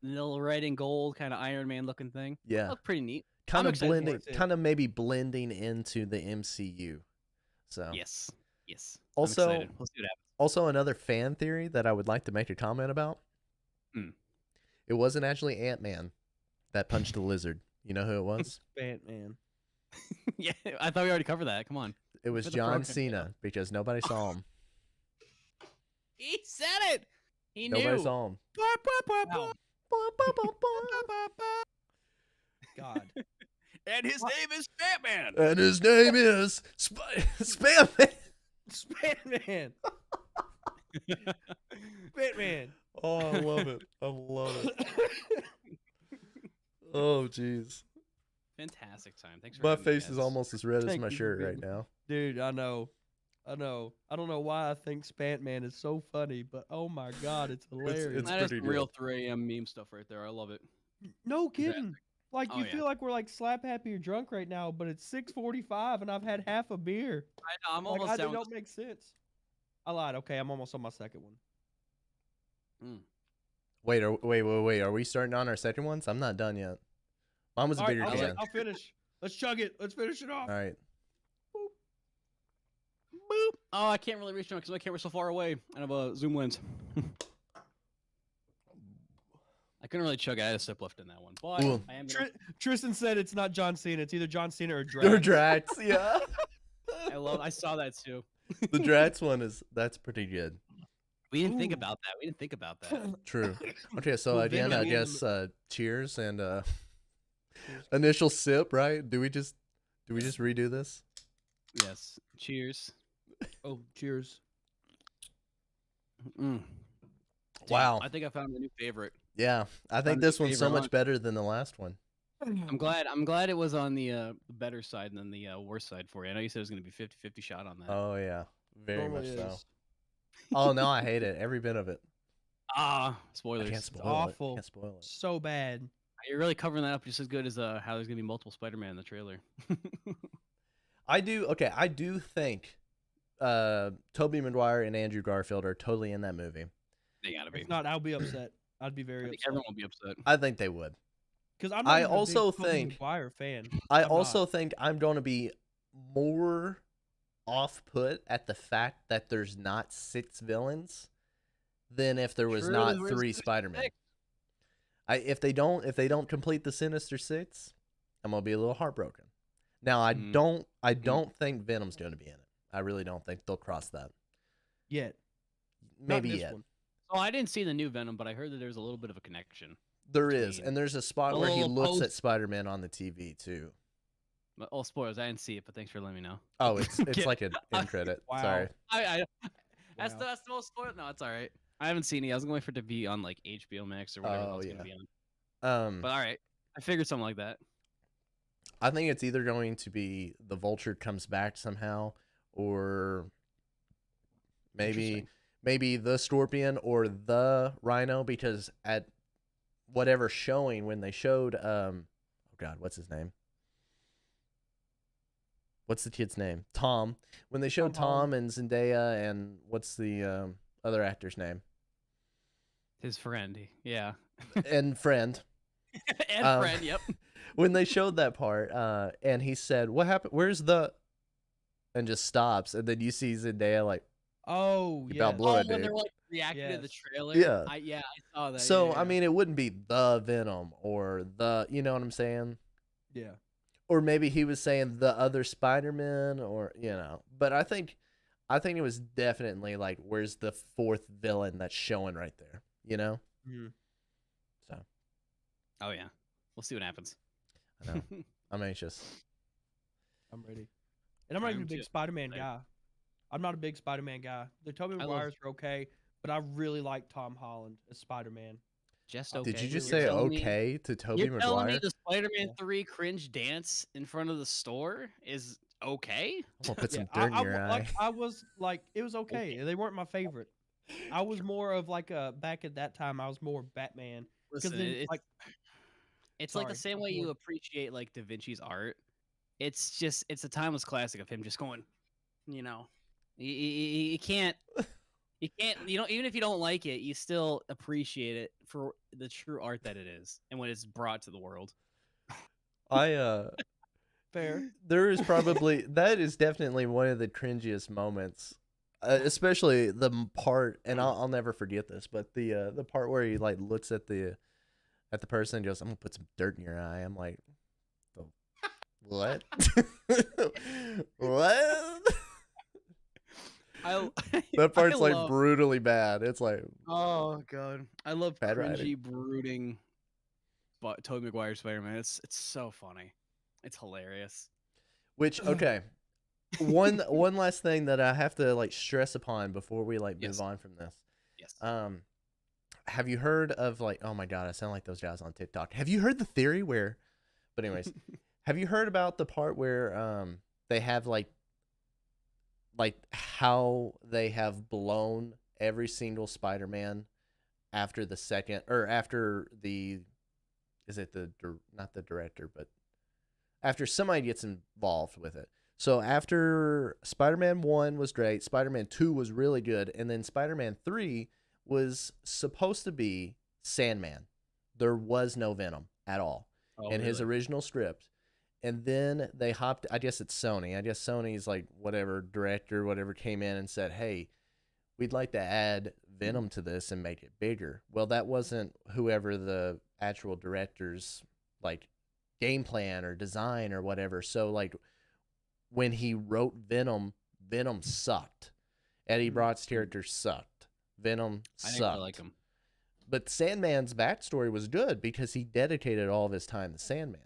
little red and gold kind of Iron Man looking thing. Yeah. That looked pretty neat. Kind I'm of excited for blending, it, too. kind of maybe blending into the MCU. So Yes. Also- I'm excited. Let's see what happens. also another fan theory that I would like to make a comment about. It wasn't actually Ant-Man that punched the lizard. You know who it was? Batman. Yeah, I thought we already covered that. Come on. It was For the John program. Cena because nobody saw him. He said it. He knew. Nobody saw him. Wow. God. And his name is Batman. And his name is Spam. Batman. Batman. Oh, I love it. I love it. Oh, jeez. Fantastic time. Thanks for My having me, face is guys. almost as red as Thank my you for shirt being right now. Dude, I know. I don't know why I think Spantman is so funny, but oh my god, it's hilarious. it's That is pretty some real good. 3 a.m. meme stuff right there. I love it. No kidding. Like Oh, you yeah. feel like we're like slap happy or drunk right now, but it's 6:45 and I've had half a beer. I know. I'm Like, almost it down. don't make sense. I lied. Okay, I'm almost on my second one. Wait. Are we starting on our second ones? I'm not done yet. Mine was a All right, bigger can. I'll finish. Let's chug it. Let's finish it off. All right. Boop. Oh, I can't really reach on because my camera's so far away. I have a zoom lens. I couldn't really chug. I had a sip left in that one, but Ooh. I am. Gonna, Tristan said it's not John Cena. It's either John Cena or Drax. Or Drax, yeah. I saw that too. The Drax one that's pretty good. We didn't think Ooh. about that. We didn't think about that. True. Okay, so Well, again, then I we- guess cheers and initial sip, right? Do we just redo this? Yes. Cheers. Oh, cheers. Mm. Wow. I think I found a new favorite. Yeah, I think Found this your one's so favorite much one. better than the last one. I'm glad it was on the better side than the worse side for you. I know you said it was going to be 50-50 shot on that. Oh yeah, very much Normally so. is. Oh no, I hate it. Every bit of it. Spoilers. I can't spoil awful. it. I can't spoil it. So bad. You're really covering that up just as good as how there's going to be multiple Spider-Man in the trailer. I do think Tobey Maguire and Andrew Garfield are totally in that movie. They got to be. If not, I'll be upset. I'd be very I think upset. everyone will be upset. I think they would. Because I'm not I even also a big Tobey think- Maguire fan. I I'm also not. think I'm going to be more off-put at the fact that there's not 6 villains than if there was True, not there 3 is Spider-Man. 6. If they don't complete the Sinister Six, I'm gonna be a little heartbroken. Now I don't think Venom's going to be in it. I really don't think they'll cross that. Yet. Not in Maybe this yet. one. Oh, I didn't see the new Venom, but I heard that there's a little bit of a connection. There is, between- and there's a spot A where he little looks post- at Spider-Man on the TV too. But, oh, spoilers! I didn't see it, but thanks for letting me know. Oh, it's Okay. like an end credit. Wow. Sorry. That's Wow. the most spoiled. No, it's all right. I haven't seen it. I was going to wait for it to be on like HBO Max or whatever Oh, it's going to yeah. be on. But all right, I figured something like that. I think it's either going to be the Vulture comes back somehow, or maybe the Scorpion or the Rhino, because at whatever showing when they showed oh god, what's his name? What's the kid's name? Tom. When they showed Tom Tom and Zendaya and what's the other actor's name? His friend, yeah. and friend. And Um, friend, yep. when they showed that part, and he said, "What happened? Where's the?" and just stops, and then you see Zendaya like, Oh, "You about yes. blew Oh, it, when they're dude." like reacting to the Yes. trailer. Yeah. I saw that. So yeah, I mean, it wouldn't be the Venom or the, you know what I'm saying? Yeah. Or maybe he was saying the other Spider-Man, or But I think it was definitely like, where's the fourth villain that's showing right there? You know? Mhm. So oh yeah, we'll see what happens. I know I'm anxious. I'm ready. And I'm not I even a am big too. Spider-Man Excited. guy. I'm not a big Spider-Man guy. The Tobey I love Maguires are okay, but I really like Tom Holland as Spider-Man. just Did okay. Did you just really say like okay to Tobey You're telling me Maguire? the Spider-Man Yeah. 3 cringe dance in front of the store is okay? I'm gonna put Yeah, some dirt in your eye. I was like, it was okay. They weren't my favorite. I was more of like back at that time. I was more Batman because Listen, then it's like the sorry, same I'm way you more- appreciate like Da Vinci's art. It's a timeless classic of him just going, you know, you can't even if you don't like it, you still appreciate it for the true art that it is and when it's brought to the world. I fair. there is probably that is definitely one of the cringiest moments, especially the part, and I'll never forget this, but the part where he like looks at the person and goes, "I'm gonna put some dirt in your eye." I'm like, "The what? What?" I That I part's like love brutally bad. It's like oh god, I love bad cringy, writing. brooding, but Tobey Maguire Spider-Man. It's so funny. It's hilarious. Which okay, one last thing that I have to like stress upon before we like move Yes. on from this. Yes. Have you heard of like, oh my god, I sound like those guys on TikTok. Have you heard the theory where, but anyways, have you heard about the part where they have like how they have blown every single Spider-Man after the second, or after the, is it not the director, but after somebody gets involved with it. So after Spider-Man 1 was great, Spider-Man 2 was really good, and then Spider-Man 3 was supposed to be Sandman. There was no Venom at all Oh, in his really? original script. And then they hopped, I guess it's Sony. I guess Sony's like whatever director, whatever came in and said, "Hey, we'd like to add Venom to this and make it bigger." Well, that wasn't whoever the actual director's like game plan or design or whatever. So like when he wrote Venom, Venom sucked. Eddie Brock's character sucked. Venom I didn't really like sucked. him. But Sandman's backstory was good because he dedicated all of his time to Sandman.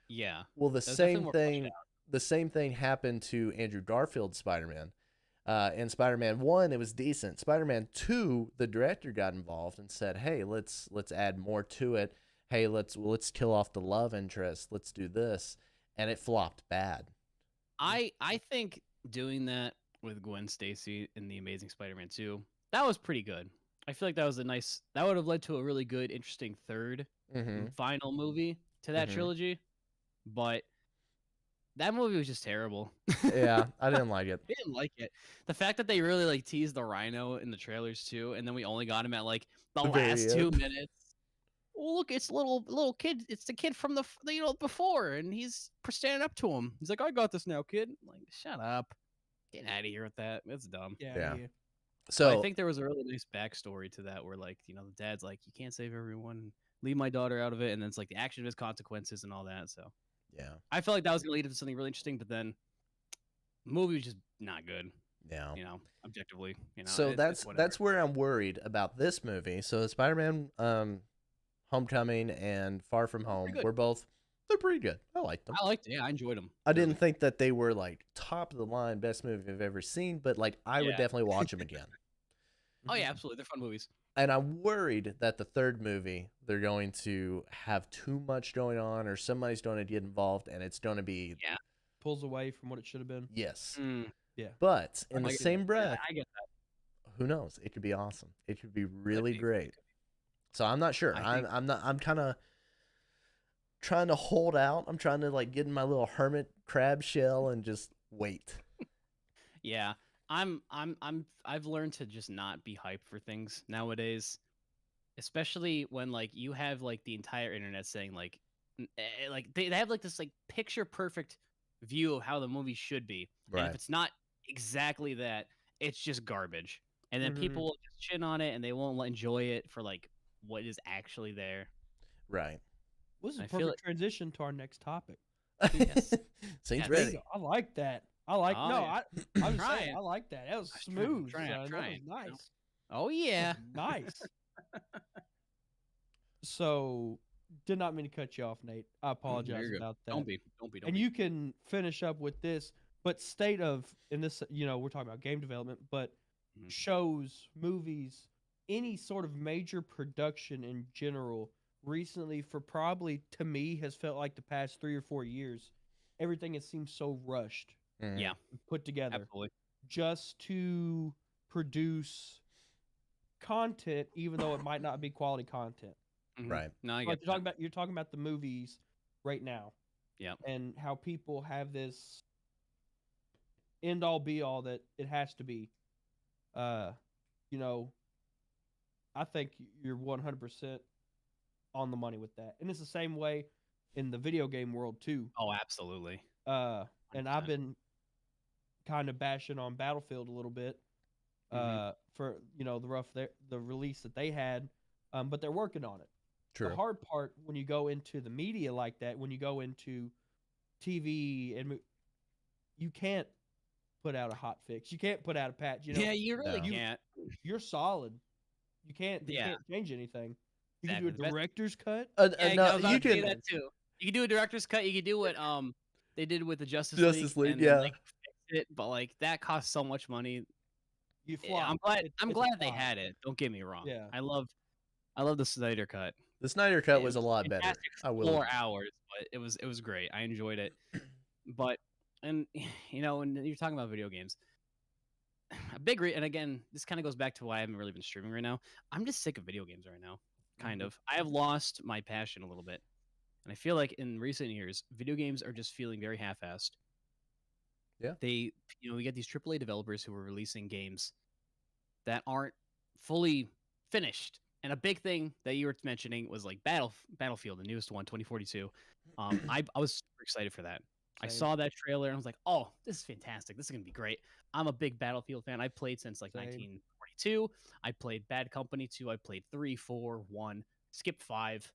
Yeah. Well, That was definitely more fleshed out. the same thing happened to Andrew Garfield's Spider-Man. In Spider-Man 1, it was decent. Spider-Man 2, the director got involved and said, "Hey, let's add more to it. Hey, let's kill off the love interest. Let's do this." And it flopped bad. I think doing that with Gwen Stacy in the Amazing Spider-Man 2, that was pretty good. I feel like that was that would have led to a really good, interesting third Mm-hmm. final movie to that Mhm. trilogy. But that movie was just terrible. Yeah, I didn't like it. I didn't like it. The fact that they really like teased the Rhino in the trailers too, and then we only got him at like the The very last 2 end. minutes. Oh, look, it's little kid. It's the kid from the before, and he's standing up to him. He's like, "I got this now, kid." I'm like, shut up, get out of here with that. That's dumb. Yeah. Yeah. But I So think there was a really nice backstory to that, where like the dad's like, "You can't save everyone. Leave my daughter out of it," and then it's like the action of his consequences and all that. So yeah, I felt like that was gonna lead into something really interesting, but then the movie was just not good. yeah. Objectively. So it's whatever. that's where I'm worried about this movie. So Spider-Man, Homecoming and Far From Home good. were both, they're pretty good. I liked them. I liked it. Yeah, I enjoyed them. I didn't think that they were like top of the line best movie I've ever seen, but like I would Yeah. definitely watch them again. Oh yeah, absolutely. They're fun movies. And I'm worried that the third movie they're going to have too much going on, or somebody's going to get involved, and it's going to be Yeah. Pulls away from what it should have been. yes. Yeah. But in the I get same that. breath, I get that. who knows? It could be awesome. It could be really be. great. So I'm not sure. I think- I'm kind of trying to hold out. I'm trying to like get in my little hermit crab shell and just wait. Yeah. I've learned to just not be hyped for things nowadays. especially when like you have like the entire internet saying like like they have like this like picture perfect view of how the movie should be, and Right. if it's not exactly that, it's just garbage. And then Mhm. people will just shit on it and they won't enjoy it for like what is actually there. Right. Well, this is I a feel perfect transition to our next topic. Yes. Saints Yes. There you ready. go. I like that. I like Oh, no. yeah. I'm just saying. Trying. I like that. That was I was trying, smooth, trying, son. That trying, was you know? nice. Oh That yeah. was nice. So, did not mean to cut you off, Nate. I apologize You're good. about that. Don't be. And you can finish up with this, but state of in this, we're talking about game development, but Mhm. shows, movies, any sort of major production in general recently for probably to me has felt like the past 3 or 4 years, everything has seemed so rushed, Mhm. Yeah, put together absolutely. just to produce content, even though it might not be quality content. Mhm. Right. No, I Like get that. you're talking about the movies right now. Yeah. And how people have this end all be all that it has to be. Uh, you know, I think you're 100% on the money with that. And it's the same way in the video game world too. Oh, absolutely. And I've 100%. been kind of bashing on Battlefield a little bit for the release that they had, but they're working on it. True. The hard part when you go into the media like that, when you go into TV and you can't put out a hot fix. You can't put out a patch. Yeah, you really No. can't. You're solid. You can't Yeah. change anything. You Exactly. can do a director's cut. Yeah, No, I was about you to say can. that too. You can do a director's cut. You can do what they did with the Justice Justice League, and yeah. like fix it, but like that costs so much money. You Yeah, flop. I'm It's a glad they flop. had it. Don't get me wrong. Yeah. I love the Snyder cut. The Snyder cut It was a lot better. fantastic I will. 4 hours, but it was great. I enjoyed it. But and and you're talking about video games. A big and again, this kind of goes back to why I haven't really been streaming right now. I'm just sick of video games right now. Kind of. I have lost my passion a little bit. And I feel like in recent years, video games are just feeling very half-assed. Yeah. We get these AAA developers who are releasing games that aren't fully finished. And a big thing that you were mentioning was like Battlefield, the newest one, 2042. I was super excited for that. I Same. saw that trailer and I was like, oh, this is fantastic. This is going to be great. I'm a big Battlefield fan. I played since like Same. 1942. I played Bad Company 2. I played 3, 4, 1, skipped 5.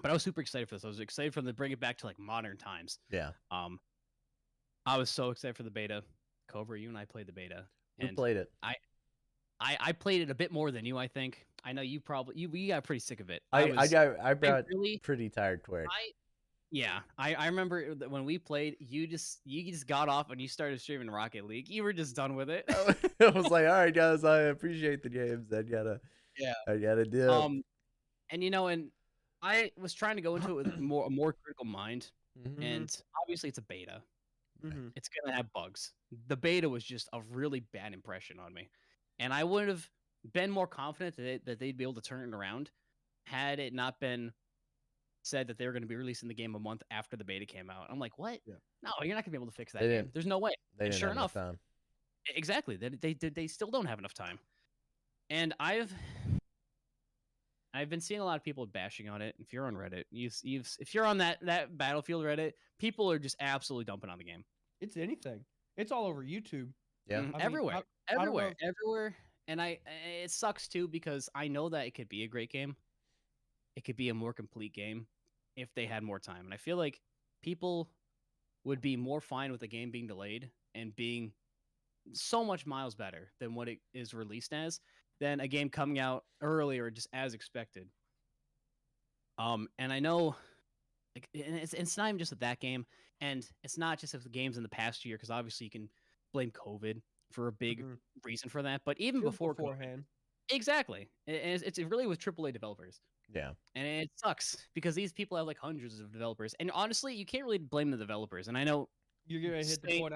But I was super excited for this. I was excited for them to bring it back to like modern times. Yeah. I was so excited for the beta. Cobra, you and I played the beta. Who And played it? I played it a bit more than you, I think. I know you probably we got pretty sick of it. I got really pretty tired quick. I remember that when we played, you just got off and you started streaming Rocket League. You were just done with it. I was like, all right, guys, I appreciate the games. I gotta dip. And I was trying to go into it with a more critical mind, Mhm. and obviously it's a beta. Mm-hmm. It's gonna have bugs. The beta was just a really bad impression on me, and I would have been more confident that they'd be able to turn it around had it not been said that they were going to be releasing the game a month after the beta came out. I'm like, what? Yeah. No, you're not going to be able to fix that They game. didn't. There's no way. They And didn't sure have enough, time. exactly. They still don't have enough time. And I've been seeing a lot of people bashing on it. If you're on Reddit, if you're on that Battlefield Reddit, people are just absolutely dumping on the game. It's anything. It's all over YouTube. Yeah. Mhm. I mean, Everywhere. I don't know Everywhere. And it sucks too because I know that it could be a great game. It could be a more complete game if they had more time. And I feel like people would be more fine with the game being delayed and being so much miles better than what it is released as than a game coming out early or just as expected. And I know like and it's not even just with that game, and it's not just with the games in the past year, because obviously you can blame COVID for a big Mhm. reason for that. But even Just before COVID, beforehand. exactly, it's really with AAA developers. Yeah. And it sucks because these people have like hundreds of developers, and honestly, you can't really blame the developers. And I know You're getting ready to hit the Saint- point.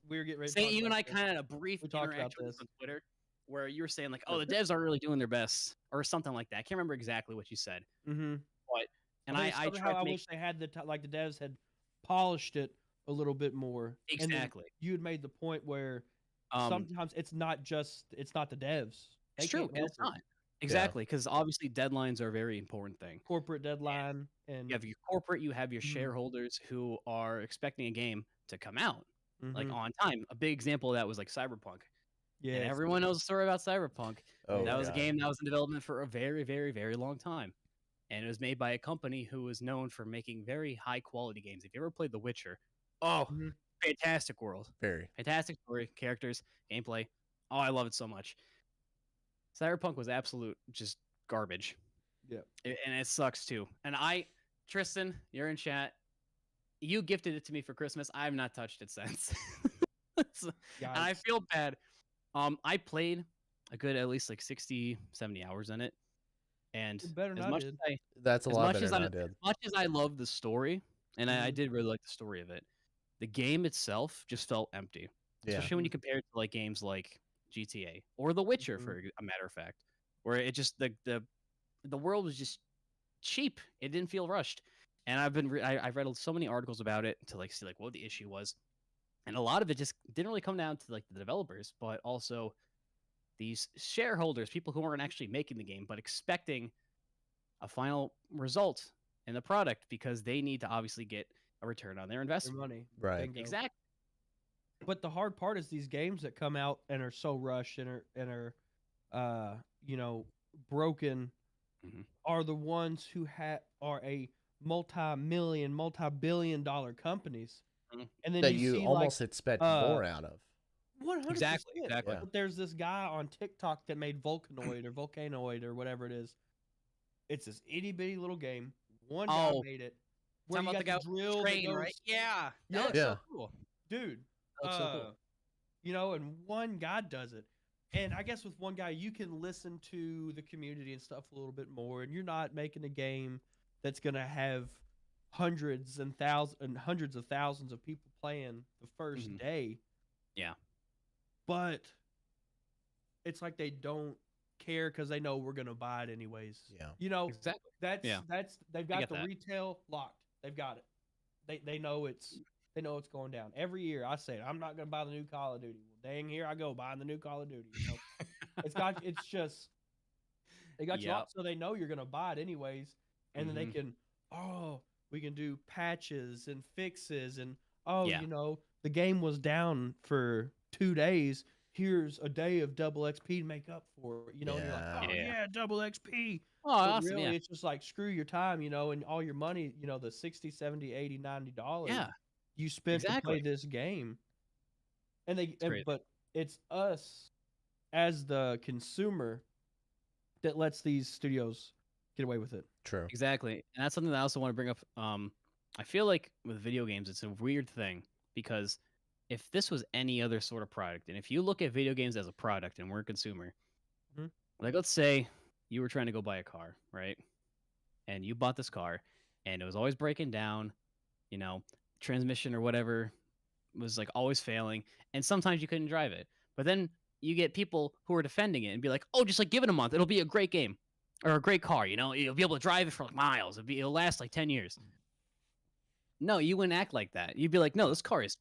We were getting ready to Saint, talk you and about I this. kind of had a brief We talked about interaction with this. on Twitter where you were saying like, "Oh, the devs aren't really doing their best," or something like that. I can't remember exactly what you said, Mm-hmm. but and I I tried to make wish they had the devs had polished it a little bit more. And then exactly. you had made the point where Um, sometimes it's not the devs. They It's true, can't and it's help not. Exactly, because obviously deadlines are a very important thing. Corporate deadline and You have your corporate, you have your Mhm. shareholders who are expecting a game to come out like Mhm. on time. A big example of that was like Cyberpunk. And Yes. everyone knows the story about Cyberpunk. Oh That was a god. game that was in development for a very, very, very long time. And it was made by a company who was known for making very high quality games. If you ever played The Witcher, oh, Mhm. fantastic world. Very. Fantastic story, characters, gameplay. Oh, I love it so much. Cyberpunk was absolute just garbage. Yeah. And it sucks too. And Tristan, you're in chat. You gifted it to me for Christmas. I have not touched it since. And I Yikes. feel bad. I played a good at least like 60, 70 hours in it. And It better as not much did. as I That's a as lot much better as than I I as did. much as I love the story, and I Mhm. did really like the story of it, the game itself just felt empty. Yeah. Especially when you compare it to like games like GTA or The Witcher, Mhm. for a matter of fact, where it just the world was just cheap. It didn't feel rushed. And I've read so many articles about it to like see like what the issue was, and a lot of it just didn't really come down to like the developers, but also these shareholders, people who weren't actually making the game but expecting a final result in the product because they need to obviously get a return on their Your investment. money. Right. Bingo. Exactly. But the hard part is these games that come out and are so rushed and are you know, broken Mhm. are the ones who are a multi-million, multi-billion-dollar companies. Mhm. And then That you you see like almost expect uh more out of. 100%. Exactly. Exactly. Yeah. But there's this guy on TikTok that made Volcanoid or Volcanoid or whatever it is. It's this itty bitty little game. One guy Oh, made it where talking you about got the guy the with the drill that train, goes. right? Yeah. That Yes, looks Yeah. so cool. dude. That looks so cool. You know, and one guy does it. And I guess with one guy, you can listen to the community and stuff a little bit more, and you're not making a game that's gonna have hundreds and hundreds of thousands of people playing the first Mhm. day. Yeah. But it's like they don't care because they know we're gonna buy it anyways. Yeah. You know, Exactly. that's Yeah. they've I got get the that. retail locked. They've got it. They know it's going down. Every year I say I'm not gonna buy the new Call of Duty. Well, dang, here I go buying the new Call of Duty. You know, it's just they got you Yep. locked, so they know you're gonna buy it anyways, and then they Mhm. can we can do patches and fixes and Yeah. you know the game was down for 2 days. Here's a day of double XP to make up for it, you know, and you're like, Yeah. oh Yeah. yeah, double XP. Oh, But awesome. really, Yeah. it's just like screw your time, you know, and all your money, you know, the 60, 70, 80, $90 Yeah. you spent to play Exactly. this game. It's crazy. But it's us as the consumer that lets these studios get away with it. True. Exactly. And that's something that I also want to bring up. I feel like with video games, it's a weird thing because if this was any other sort of product, and if you look at video games as a product and we're a consumer, Mhm. like let's say you were trying to go buy a car, right? And you bought this car and it was always breaking down, you know, transmission or whatever was like always failing, and sometimes you couldn't drive it. But then you get people who are defending it and be like, "Oh, just like give it a month, it'll be a great game or a great car. You know, you'll be able to drive it for like miles. It'll last like 10 years." No, you wouldn't act like that. You'd be like, "No, this car is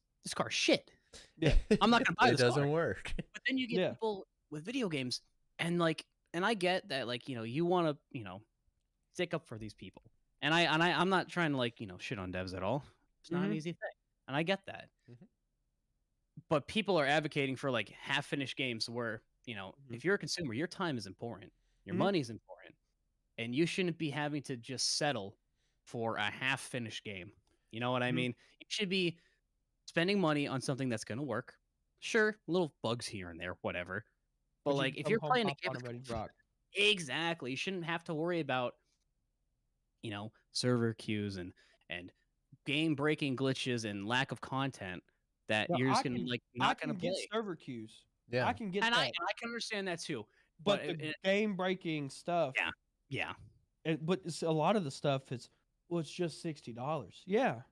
shit. Yeah. I'm not gonna buy It this doesn't car." work. But then you get Yeah. people with video games, and like, and I get that, like, you know, you want to, you know, stick up for these people, and I'm not trying to like, you know, shit on devs at all. It's not an Mhm. easy thing, and I get that. Mhm. But people are advocating for like half finished games where, you know, Mhm. if you're a consumer, your time is important, your Mhm. money is important, and you shouldn't be having to just settle for a half finished game. You know what I Mhm. mean? You should be spending money on something that's going to work. Sure, little bugs here and there, whatever. But But you like can if come you're home playing a hop game on and ready to rock. exactly, you shouldn't have to worry about, you know, server queues and game breaking glitches and lack of content that Now, you're just gonna like I not gonna can get play. server queues. Yeah. I can get And that. I can understand that too. But But the game breaking stuff, yeah, yeah, but a lot of the stuff is, well, it's just $60. Yeah,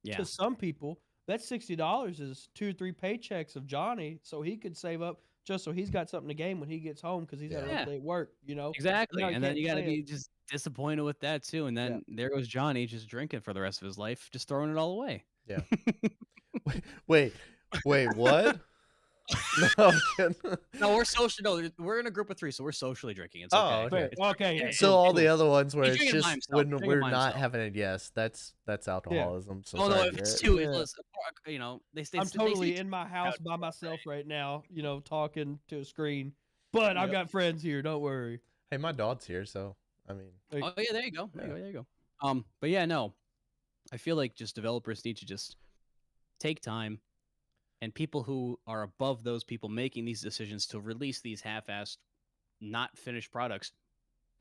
yeah, to some people, that $60 is 2 or 3 paychecks of Johnny, so he could save up just so he's got something to game when he gets home because he's had a Yeah. rough yeah, day at work. You know, exactly. now he And then can't you got to play it. be just disappointed with that too. And Yeah. then there goes Johnny just drinking for the rest of his life, just throwing it all away. Yeah. Wait, what? No, I'm kidding. No, we're social. No, we're in a group of 3, so we're socially drinking. It's Oh, okay. okay. It's fine. Okay, Yeah, yeah, So cool, all cool. the other ones where He's it's drinking by just himself, when drinking we're by not himself. having it, yes, that's alcoholism. So Oh no, sorry if to it's hear it. 2, Yeah. listen, you know, they say I'm totally in my house by myself right now, talking to a screen. But I've Yep. got friends here. Don't worry. Hey, my dog's here, so I mean, Oh yeah, there you go. Yeah. There you go. But yeah, no, I feel like just developers need to just take time, and people who are above those people making these decisions to release these half-assed, not finished products,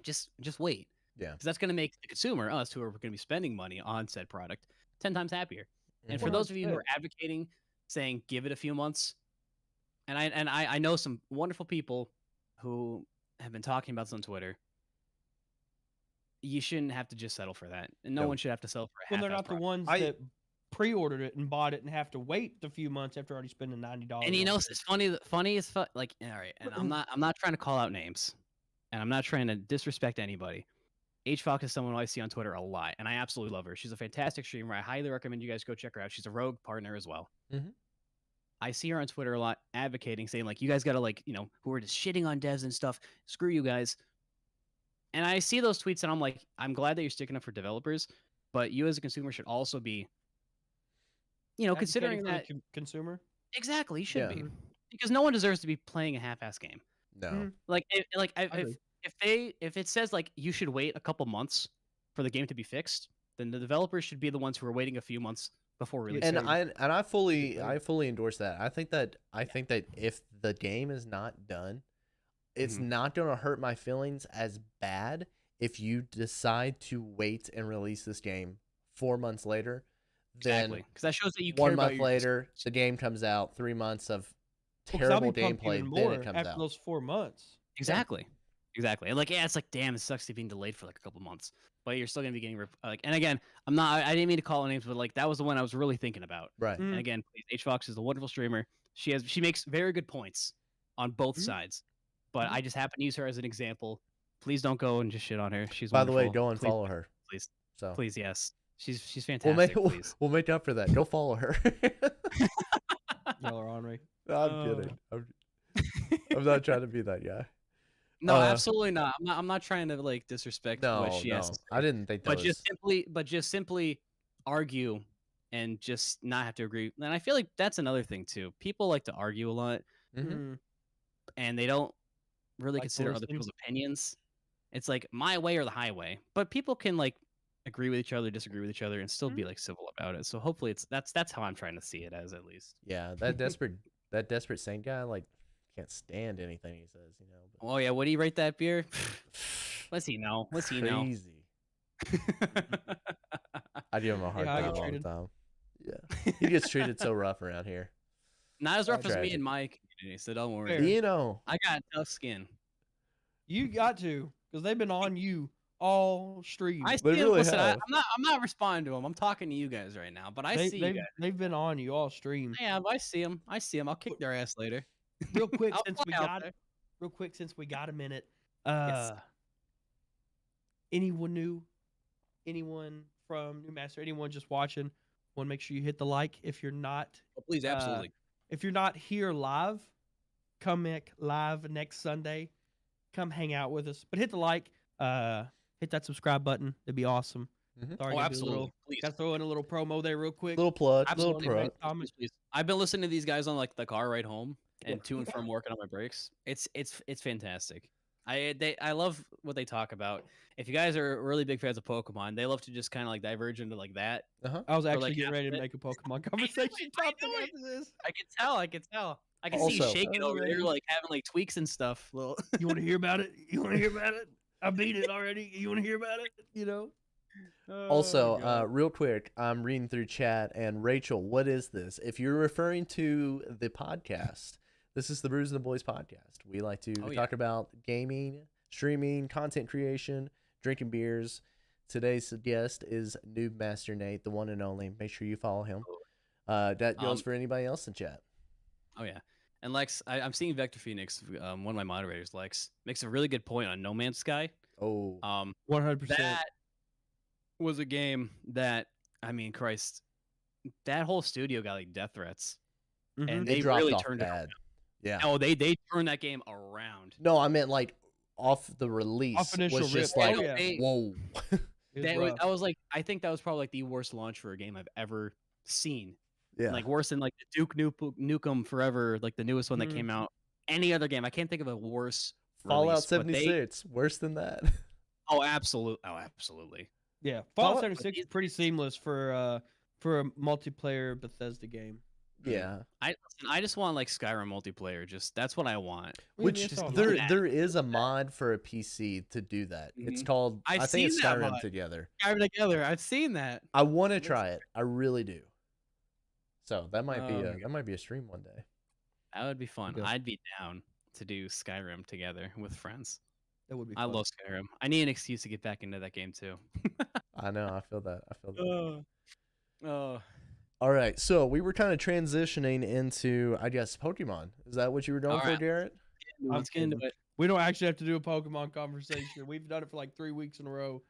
just wait. Yeah. Because that's going to make the consumer, us who are going to be spending money on said product, 10 times happier. And for Mhm. those of you who are advocating, saying give it a few months, and I know some wonderful people who have been talking about this on Twitter. You shouldn't have to just settle for that, and no No. one should have to settle for a When they're half-assed not the product. ones that pre-ordered it and bought it and have to wait the few months after already spending $90. And you know, on it's funny as fuck. Like, all right, and I'm not trying to call out names, and I'm not trying to disrespect anybody. H Fox is someone I see on Twitter a lot, and I absolutely love her. She's a fantastic streamer. I highly recommend you guys go check her out. She's a rogue partner as well. Mhm. I see her on Twitter a lot, advocating, saying like, "You guys gotta who are just shitting on devs and stuff. Screw you guys." And I see those tweets, and I'm like, I'm glad that you're sticking up for developers, but you as a consumer should also be, considering that consumer. exactly you should Yeah. be, because no one deserves to be playing a half-ass game. No. Like, agree. if it says like you should wait a couple months for the game to be fixed, then the developers should be the ones who are waiting a few months before releasing. And it. I fully endorse that. I think that if the game is not done, it's not going to hurt my feelings as bad if you decide to wait and release this game 4 months later. Exactly, because that shows that you care 1 about month your later, consumers. the game comes out. 3 months of I'll terrible be pumped gameplay, even then more it comes after out. those 4 months. Exactly. And like, yeah, it's like, damn, it sucks to being delayed for like a couple months, but you're still gonna be getting like. And again, I didn't mean to call names, but like that was the one I was really thinking about. Right. And again, please, H Fox is a wonderful streamer. She makes very good points on both sides, but I just happen to use her as an example. Please don't go and just shit on her. She's By the way, wonderful. go and Please, follow her. please, So please, yes, she's we'll fantastic. make Please. we'll make up for that. Go follow her. Y'all are on me. No, I'm kidding. I'm not trying to be that guy. No, absolutely not. I'm not trying to like disrespect what she has to say. I didn't think that But was... just simply argue and just not have to agree. And I feel like that's another thing too. People like to argue a lot, and they don't really consider other people's opinions. It's like my way or the highway. But people can like agree with each other, disagree with each other, and still be like civil about it. So hopefully that's how I'm trying to see it as, at least. Yeah, that desperate saint guy, like, can't stand anything he says, you know. But... Oh yeah, would he rate that beer? What's he know? Crazy. I give him a hard time all the time. Yeah, he gets treated so rough around here. Not as rough as me and Mike, so don't worry. Fair. You know, I got tough skin. You got to, because they've been on you all stream. I see They him. really Listen, have. I'm not responding to him. I'm talking to you guys right now. But I see you guys. They've been on you all stream. Yeah, I see him. I'll kick their ass later. Real quick, I'll since fly we out got there. real quick, since we got a minute. Yes. Anyone new? Anyone from New Master? Anyone just watching? Want to make sure you hit the like. If you're not, Oh, please, absolutely. if you're not here live, come back live next Sunday. Come hang out with us. But hit the like. Hit that subscribe button. It'd be awesome. Oh, absolutely. Please. Got to throw in a little promo there real quick. little plug, Absolutely. little plug. Please. I've been listening to these guys on like the car ride home and to and from working on my breaks. It's fantastic. I love what they talk about. If you guys are really big fans of Pokemon, they love to just kind of like diverge into like that. I was actually like getting ready to half make a Pokemon conversation topic after this. I can tell. I can see Also- you shaking over there, like having like tweaks and stuff. Little. You want to hear about it? You want to hear about it? I beat it already. You want to hear about it? You know. Also, real quick, I'm reading through chat, and Rachel, what is this? If you're referring to the podcast, this is the Brews and the Boys podcast. We like to talk about gaming, streaming, content creation, drinking beers. Today's guest is Noob Master Nate, the one and only. Make sure you follow him. That goes for anybody else in chat. Oh yeah, and Lex, I'm seeing Vector Phoenix, one of my moderators, Lex, makes a really good point on No Man's Sky. Oh, 100%. That was a game that, I mean, Christ, that whole studio got like death threats, and it they dropped really off turned it bad. around. Yeah. Oh, they turned that game around. No, I meant like off the release Off initial was just rip. like, Oh, yeah. whoa. It was rough. I think that was probably like the worst launch for a game I've ever seen. Yeah. Like worse than like the Duke Nukem Forever, like the newest one that came out. Any other game, I can't think of a worse Fallout release, but 76, worse than that. Oh, absolutely. Yeah, Fallout 76 is pretty seamless for a multiplayer Bethesda game. Yeah. I just want like Skyrim multiplayer. Just that's what I want. Which there is a mod for a PC to do that. It's called I think it's Skyrim Together. Skyrim Together. I've seen that. I want to try it. I really do. So that might be a stream one day. That would be fun. I'd be down to do Skyrim Together with friends. That would be fun. I love Skyrim. I need an excuse to get back into that game too. I know. I feel that. Oh. All right. So we were kind of transitioning into, I guess, Pokemon. Is that what you were going for, Garrett? Let's get into it. We don't actually have to do a Pokemon conversation. We've done it for like 3 weeks in a row.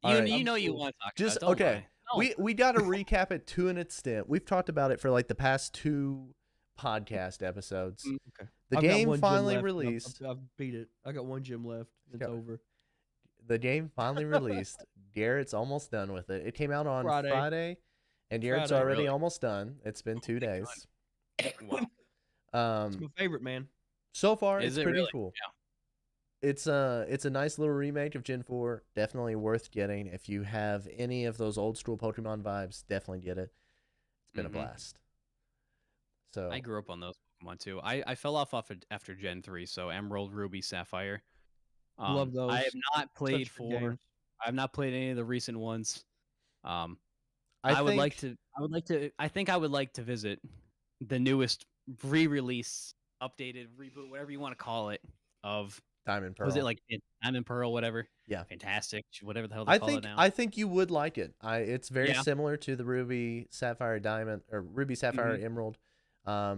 You know you want to talk just about it. Okay. No. We got to recap it to an extent. We've talked about it for like the past 2 podcast episodes. Okay. The game finally released. I've beat it. I got 1 gym left. It's over. The game finally released. Garrett's almost done with it. It came out on Friday and Garrett's already almost done. It's been 2 days. It's my favorite, man. So far, it's pretty cool. Yeah. It's a nice little remake of Gen 4. Definitely worth getting. If you have any of those old school Pokemon vibes, definitely get it. It's been a blast. So I grew up on those Pokemon too. I fell off after Gen 3, so Emerald, Ruby, Sapphire. Love those. I have not played I have not played any of the recent ones. I would like to visit the newest re-release, updated reboot, whatever you want to call it, of Diamond Pearl. Was it like Diamond Pearl, whatever? Yeah. Fantastic, whatever the hell they call it now. I think you would like it. It's very similar to the Ruby, Sapphire, Diamond, or Ruby, Sapphire, Emerald. But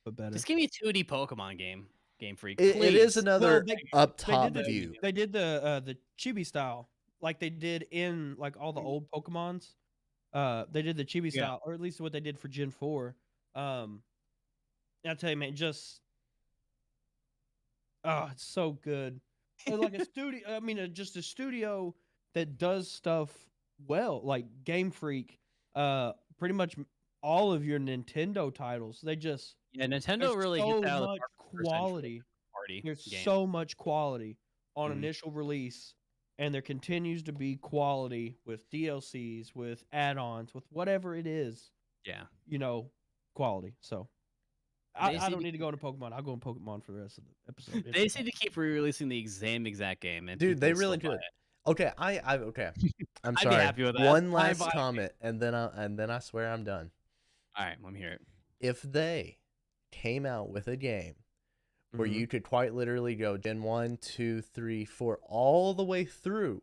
better. Just give me a 2D Pokemon game. Game Freak. It is another up top view. They did the chibi style, like they did in like all the old Pokemons. They did the chibi style, or at least what they did for Gen 4. I'll tell you, man, just it's so good. It's like a studio. I mean, just a studio that does stuff well, like Game Freak. Pretty much all of your Nintendo titles. They just Nintendo really gets out of the quality. There's so much quality on initial release, and there continues to be quality with DLCs, with add-ons, with whatever it is. Yeah, quality. So I don't need to go into Pokemon. I'll go in Pokemon for the rest of the episode. They seem to keep re-releasing the same exact game, and dude, they really do. Okay, okay. I'm sorry. I'd be happy with that. One last comment, and then I swear I'm done. All right, let me hear it. If they came out with a game where you could quite literally go Gen 1, 2, 3, 4, all the way through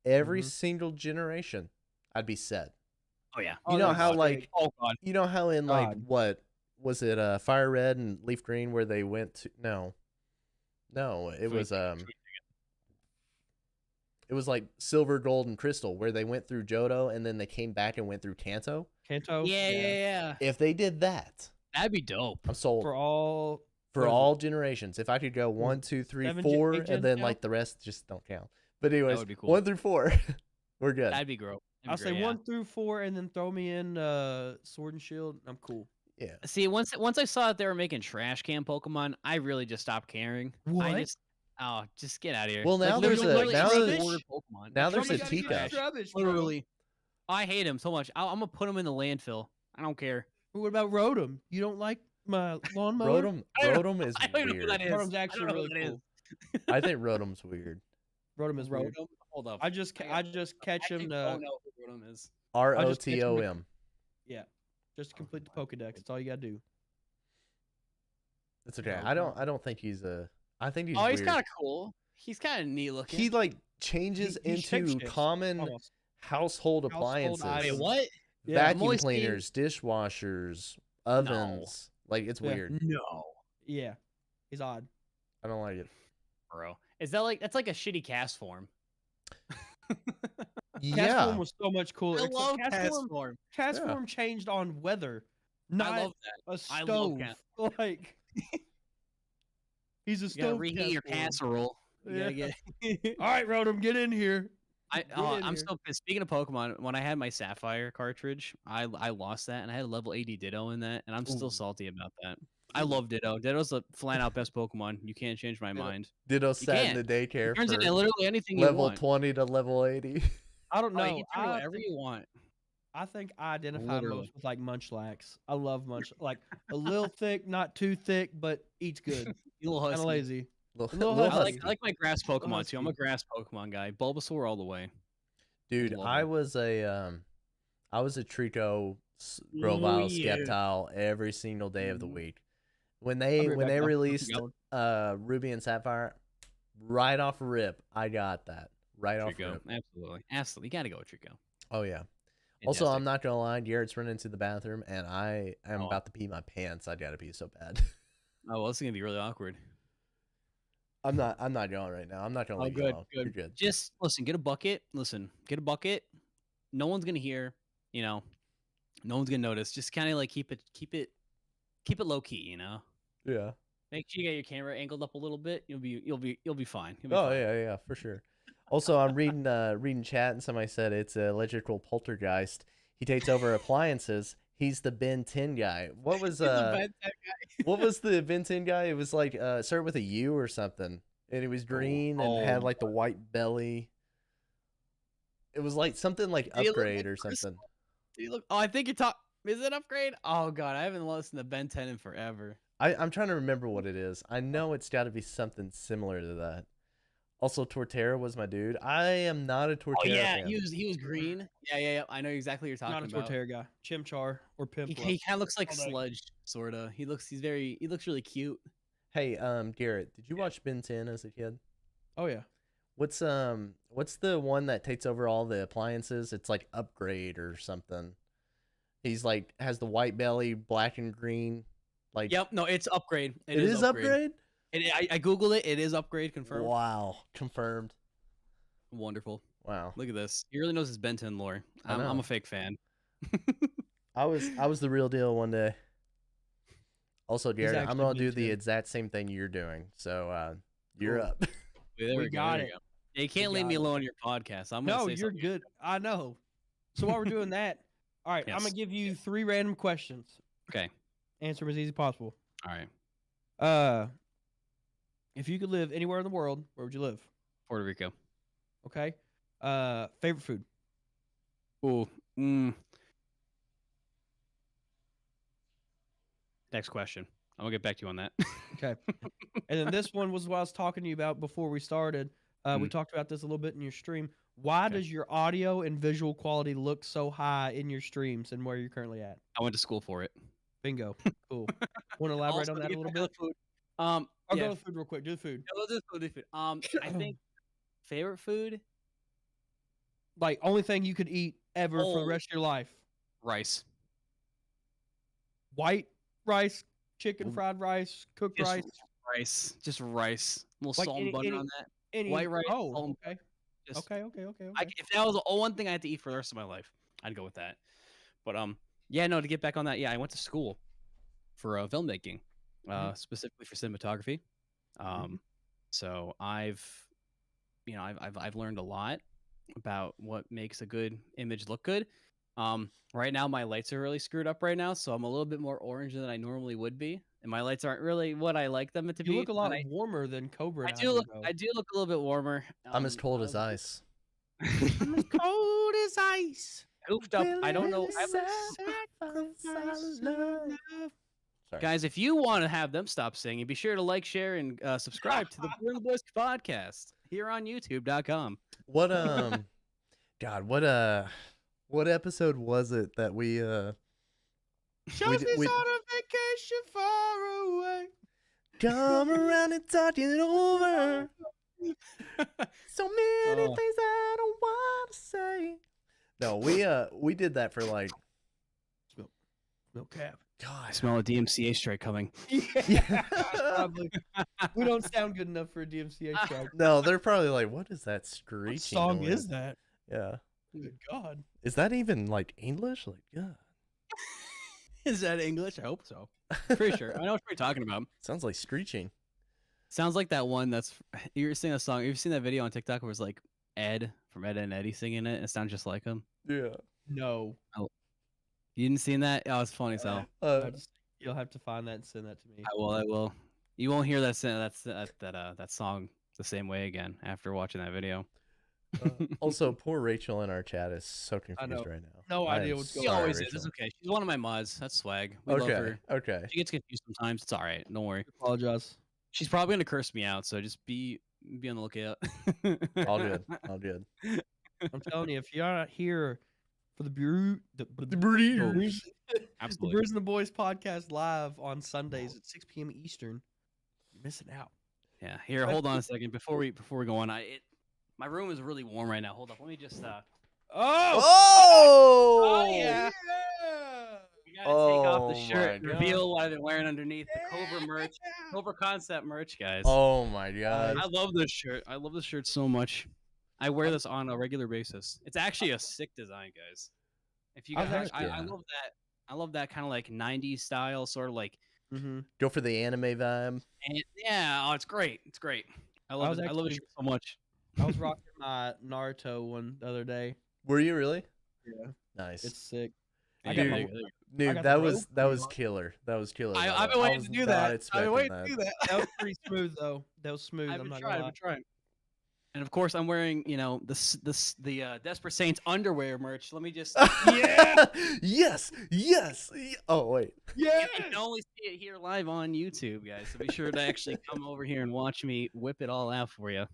every single generation, I'd be set. Oh yeah. You know how God. You know how in like what was it Fire Red and Leaf Green where they went to no, it was it was like Silver, Gold, and Crystal where they went through Johto and then they came back and went through Kanto. Yeah. If they did that, that'd be dope. I'm sold. For all generations. If I could go 1, 2, 3, 4, and then like the rest just don't count. But anyways, that would be cool. 1 through 4, we're good. That'd be great. I'll say 1 through 4, and then throw me in Sword and Shield. I'm cool. Yeah. See, once I saw that they were making trash can Pokemon, I really just stopped caring. What? Just get out of here. Well, now there's a Tika. Literally, I hate him so much. I'm gonna put him in the landfill. I don't care. What about Rotom? You don't like my lawnmower? Rotom is weird. Rotom's actually really cool. I think Rotom's weird. Rotom is weird. Hold up. I just catch him to. I don't know who Rotom is. ROTOM. Yeah, just to complete the Pokedex. That's all you gotta do. It's okay. I don't think he's a. I think he's. Oh, weird. he's kind of cool. He's kind of neat looking. He like changes into common household appliances. Wait, what? Vacuum cleaners, dishwashers, ovens. No. Like it's weird. No. Yeah, he's odd. I don't like it, bro. Is that that's like a shitty cast form? Cast form was so much cooler. I love cast form. Cast form changed on weather, not I love that. a stove. I love like He's a You gotta stove reheat your casserole. You gotta get. All right, Rotom, get in here. I'm still pissed. Speaking of Pokemon, when I had my Sapphire cartridge, I lost that, and I had a level 80 Ditto in that, and I'm still Ooh. salty about that. I love Ditto. Ditto's the flat out best Pokemon. You can't change my mind. Ditto You sat in can't. the daycare It turns for into literally anything you level want. 20 to level 80. I don't Oh, you know. can turn into whatever you want. I think I identify Literally. most with like Munchlax. I love like a little thick, not too thick, but eats good. You little Kind of husky. lazy. Little I husky. like my grass Pokemon husky. too. I'm a grass Pokemon guy. Bulbasaur all the way. Dude, love I it. was a Trico, Ooh, Grovyle, yeah. Sceptile every single day of the Mhm. week. When they I'll be right back, y'all. released Going. Ruby and Sapphire, right off rip, I got that. Right off Trico. rip. Absolutely. Absolutely. You gotta go with Trico. Oh yeah. Also, Fantastic. I'm not gonna lie, Garrett's running to the bathroom and I am Oh. about to pee my pants. I gotta pee so bad. Oh, well, this is gonna be really awkward. I'm not going right now. I'm not gonna Oh, leave you good, alone. good. You're good. Just listen. Get a bucket. Listen. Get a bucket. No one's gonna hear. You know. No one's gonna notice. Just kind of like keep it low key. You know. Yeah. Make sure you get your camera angled up a little bit. You'll be fine. You'll be Oh fine. yeah, for sure. Also, I'm reading chat and somebody said it's a electrical poltergeist. He takes over appliances. He's the Ben 10 guy. What was He's a bad guy. what was the Ben 10 guy? It was like started with a U or something. And it was green and had like the white belly. It was like something like Did he look Upgrade like or Chris- something. Did he look? Oh, I think you're talking. Is it Upgrade? Oh god, I haven't listened to Ben 10 in forever. I'm trying to remember what it is. I know it's got to be something similar to that. Also, Torterra was my dude. I am not a Torterra Oh yeah, fan. he was green. Yeah. I know exactly what you're talking Not a about. Torterra guy. Chimchar or Pimple. He kind of looks like All day. Sludge, sorta. He looks really cute. Hey, Garrett, did you watch Ben 10 as a kid? Oh yeah. What's the one that takes over all the appliances? It's like Upgrade or something. He's like has the white belly, black and green. Like Yep, no, it's Upgrade. It is Upgrade? I googled it. It is Upgrade confirmed. Wow, confirmed. Wonderful. Wow. Look at this. He really knows his Ben 10 lore. I'm know. a fake fan. I was the real deal one day. Also, Garrett, I'm actually gonna do Ben the 10. exact same thing you're doing. So you're Cool. up. There We we go. got there you it. go. Yeah, you can't leave got me it. alone on your podcast. I'm gonna No, say you're something. good. I know. So while we're doing that, all right, I'm Yes. gonna give you 3 random questions. Okay. Answer them as easy as possible. All right. If you could live anywhere in the world, where would you live? Puerto Rico. Okay. Favorite food? Ooh. Next question. I'm gonna get back to you on that. Okay. And then this one was what I was talking to you about before we started. We Mm. talked about this a little bit in your stream. Why Okay. does your audio and visual quality look so high in your streams and where you're currently at? I went to school for it. Bingo. Cool. Want to elaborate Also, on to that a get little back on bit? the food. I'll Yeah, go with food real quick. Do the food. no, let's just go to food. I think favorite food, Like only thing you could eat ever for the Oh. rest of your life. rice. White rice, chicken Well, fried rice, cooked Just rice. rice. Just rice. A little Like salt any- and butter any- on that. Any White rice, Oh, salt and okay. Just, Okay. if that was the one thing I had to eat for the rest of my life, I'd go with that. But yeah, no. To get back on that, yeah, I went to school for filmmaking, specifically for cinematography. So I've learned a lot about what makes a good image look good. Right now my lights are really screwed up right now, so I'm a little bit more orange than I normally would be, and my lights aren't really what I like them to be. You look a lot but warmer than Cobra. I and do look though. I do look a little bit warmer. I'm as cold as ice. I'm as cold as ice. Goofed up. I don't know. Sorry. Guys, if you want to have them stop singing, be sure to like, share, and subscribe to the Brews&TheBoys podcast here on YouTube.com. What God, what episode was it that we Shelby's on a vacation far away. come around and talk it over? So many Oh. things I don't want to say. No, we did that for like No cap. I God. smell a DMCA strike coming. Yeah, probably. We don't sound good enough for a DMCA strike. No, they're probably like, what is that What screeching? song noise? is that? Yeah. Good God. Is that even like English? Like, yeah. Is that English? I hope so. Pretty sure. I know what you're talking about. Sounds like screeching. Sounds like that one that's you're singing a song. You've seen that video on TikTok where it's like Ed from Ed and Eddie singing it, and it sounds just like him. Yeah. No. You didn't see that? Oh, it's funny as hell. You'll have to find that and send that to me. I will. I will. You won't hear that song the same way again after watching that video. Also, poor Rachel in our chat is so confused right now. No I idea am what's She going on. always sorry, is. It's Rachel. okay. She's one of my mods. That's swag. We love her. Okay. She gets confused sometimes. It's all right. Don't worry. I apologize. She's probably gonna curse me out, so just be on the lookout. All good. All good. I'm telling you, if you're not here for the Brews, the Breeders. Absolutely. Brews and the Boys podcast live on Sundays at 6 p.m. Eastern, you're missing out. Yeah. Here, hold on a second before we go on. My room is really warm right now. Hold up. Let me just Oh! yeah. We gotta take off the Oh shirt my and reveal what I've been wearing underneath the Cobra merch, Cobra concept merch, guys. Oh my god. I love this shirt. I love this shirt so much. I wear this on a regular basis. It's actually a sick design, guys. If you guys, I love that. I love that kind of like 90s style, sort of like. Go for the anime vibe. And yeah, oh, it's great. It's great. I love it. I love it so much. I was rocking my Naruto one the other day. Were you really? Yeah. Nice. It's sick. Dude, got that the was rope. killer. That was killer. I've been waiting to do that. I've been waiting to do that. That was pretty smooth though. That was smooth. I've I'm been not trying. gonna lie. I've been trying. And of course, I'm wearing, the Desperate Saints underwear merch. Let me just. Yeah. Yes. Oh wait. Yeah. You can only see it here live on YouTube, guys. So be sure to actually come over here and watch me whip it all out for you.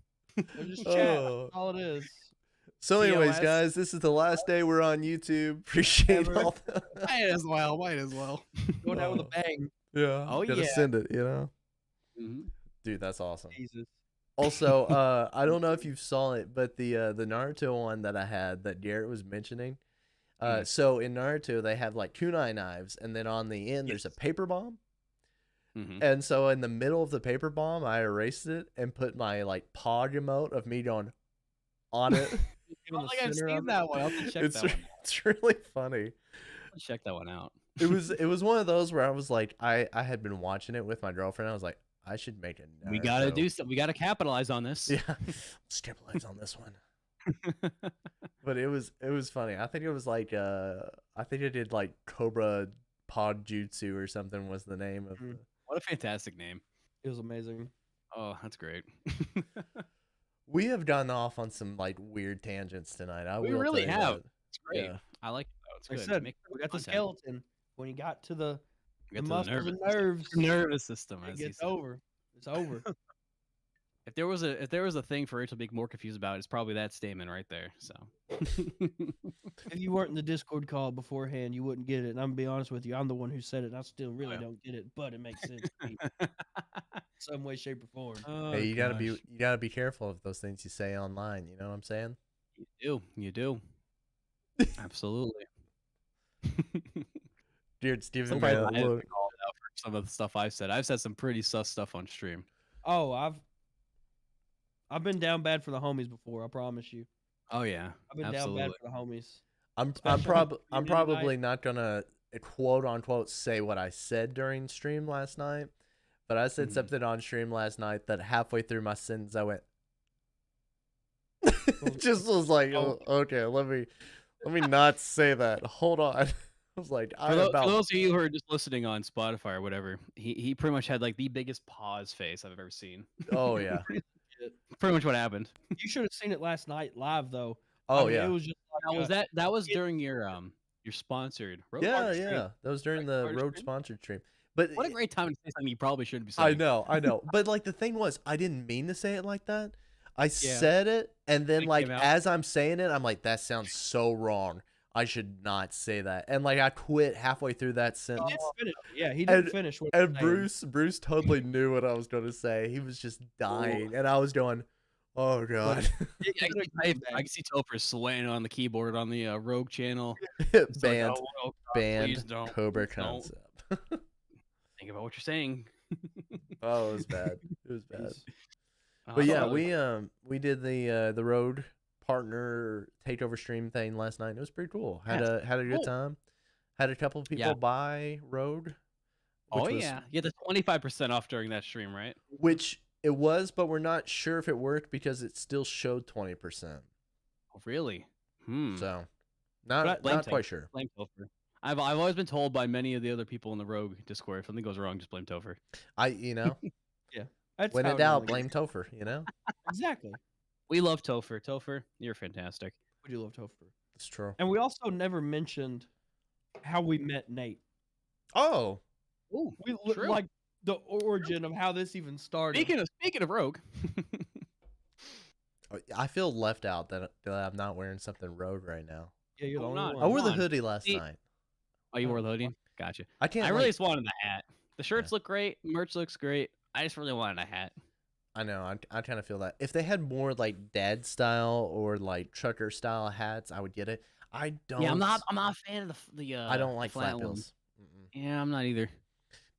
Just chat. That's all it is. So, anyways, TOS. guys, this is the last day we're on YouTube. Appreciate Ever. all the. Might as well. Going out with a bang. Yeah. Oh, Gotta yeah. send it. You know. Mm-hmm. Dude, that's awesome. Jesus. Also, I don't know if you saw it, but the Naruto one that I had that Garrett was mentioning. So in Naruto they have like kunai knives, and then on the end there's a paper bomb. Mm-hmm. And so in the middle of the paper bomb, I erased it and put my like pog emote of me going on it. I don't think I've seen that one. I'll have to check that one. It's really funny. I'll check that one out. It was one of those where I was like, I had been watching it with my girlfriend. I was like, I should make it. We gotta do something. We gotta capitalize on this. Yeah, let's capitalize on this one. But it was funny. I think it was like I think I did like Cobra Pod Jutsu or something was the name of. What a fantastic name. It was amazing. Oh, that's great. We have gone off on some like weird tangents tonight. We will really tell you have. that. It's great. Yeah. I like it though. It's Like I good. said, Make we got the content. skeleton. When you got to the We got to muscles and nerves, nervous system. it As he gets said. over. It's over. If there was a thing for Rachel to be more confused about, it's probably that statement right there. So. If you weren't in the Discord call beforehand, you wouldn't get it. And I'm gonna be honest with you, I'm the one who said it. And I still really don't get it, but it makes sense to me, some way, shape, or form. Oh, Hey, you gotta be careful of those things you say online. You know what I'm saying? You do. Absolutely. Dude, Steven, Somebody man, might have look. been called out for some of the stuff I've said. I've said some pretty sus stuff on stream. Oh, I've been down bad for the homies before. I promise you. Oh yeah, I've been absolutely. down bad for the homies. I'm Especially I'm community probably not gonna quote unquote say what I said during stream last night, but I said something on stream last night that halfway through my sentence I went. Just was like, oh, okay, let me not say that. Hold on. I was like, For those of you who are just listening on Spotify or whatever, he pretty much had like the biggest pause face I've ever seen. Oh yeah. Pretty much what happened. You should have seen it last night live though. Oh I mean, yeah. It was just like, That was during your sponsored road Yeah, party stream. yeah. That was during the Party road stream? sponsored stream. But What a great time to say something you probably shouldn't be saying. I know. But like the thing was, I didn't mean to say it like that. I said it, and then It like came out. as I'm saying it, I'm like, that sounds so wrong. I should not say that. And like I quit halfway through that he sentence. didn't finish. Yeah, he didn't finish. What he And was saying. Bruce totally knew what I was gonna say. He was just dying, and I was going, "Oh god." I can see Topher sweating on the keyboard on the Rogue channel. Banned, It's like, oh, God, banned please don't, Cobra please don't. concept. Think about what you're saying. Oh, it was bad. It was bad. Oh, But yeah, so- we did the road partner takeover stream thing last night. It was pretty cool. Had a good Cool. time. Had a couple of people Yeah. buy road. Oh which was- yeah, you had the 25% off during that stream, right? Which It was, but we're not sure if it worked because it still showed 20%. Oh, really? So, But not quite sure. Blame Topher. I've always been told by many of the other people in the Rogue Discord, if something goes wrong, just blame Topher. That's When how in it doubt, normally blame is. Topher, you know? Exactly. We love Topher. Topher, you're fantastic. We do love Topher. It's true. And we also never mentioned how we met Nate. Oh, Ooh, true. Like the origin of how this even started. Speaking of Rogue, I feel left out that I'm not wearing something Rogue right now. Yeah, you're the Oh, only not. one. I wore the on. hoodie last See- night. oh, you wore the hoodie? Gotcha. I can't. I really just wanted the hat. The shirts Yeah. look great. Merch looks great. I just really wanted a hat. I know. I kind of feel that if they had more like dad style or like trucker style hats, I would get it. I don't. Yeah, I'm not a fan of the. I don't like flat flannel bills. ones. Yeah, I'm not either.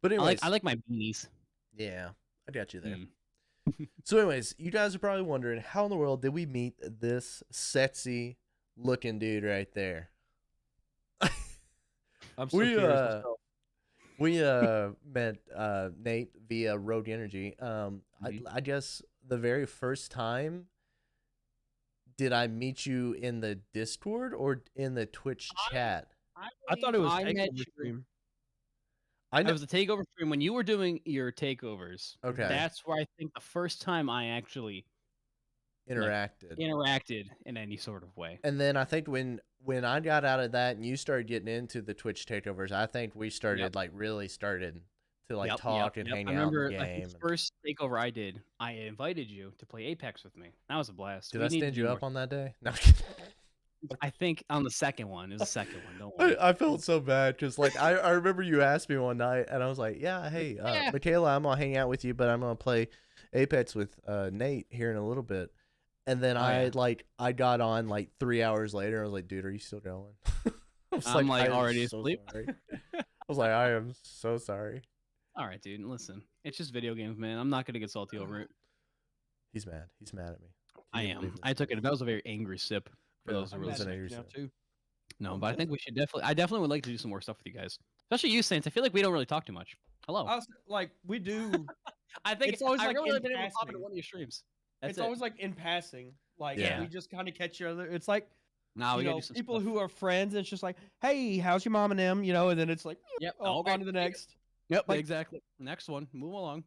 But anyways, I like my beanies. yeah, I got you there. Mm. So, anyways, you guys are probably wondering how in the world did we meet this sexy looking dude right there? I'm so We curious myself. we met Nate via Rogue Energy. I guess the very first time. Did I meet you in the Discord or in the Twitch chat? I thought it was I met takeover you- stream. I It know. was a takeover stream when you were doing your takeovers. Okay. That's where I think the first time I actually Interacted. interacted in any sort of way. And then I think when I got out of that and you started getting into the Twitch takeovers, I think we started really started to like talk and hang I out remember in the game. the first takeover I did, I invited you to play Apex with me. That was a blast. Did We I need to stand do you more. up on that day? No. I think on the second one. It was the second one. Don't worry. I felt so bad because like I remember you asked me one night and I was like, yeah, hey, Yeah. Michaela, I'm gonna hang out with you, but I'm gonna play Apex with Nate here in a little bit. And then I got on like 3 hours later. I was like, dude, are you still going? I was I'm like "I am already so asleep." sorry." I was like, I am so sorry. All right, dude. Listen, it's just video games, man. I'm not gonna get salty over it. He's mad. He's mad at me. I He didn't am. believe I this. took it. That was a very angry sip for Yeah, those who I'm were mad at listening. you now said. too. No, but I think we should I definitely would like to do some more stuff with you guys, especially you, Saints. I feel like we don't really talk too much. Hello. I was, like we do. I think it's always, I've like, really in been able to pop into passing. one of your streams. That's It's it. always like in passing. Like Yeah. we just kind of catch each other. It's like Now we you gotta know, do some people stuff. who are friends. And it's just like, hey, how's your mom and them? You know, and then it's like, Yep. oh, okay. on to the next. Yep. like- exactly. Next one. Move along.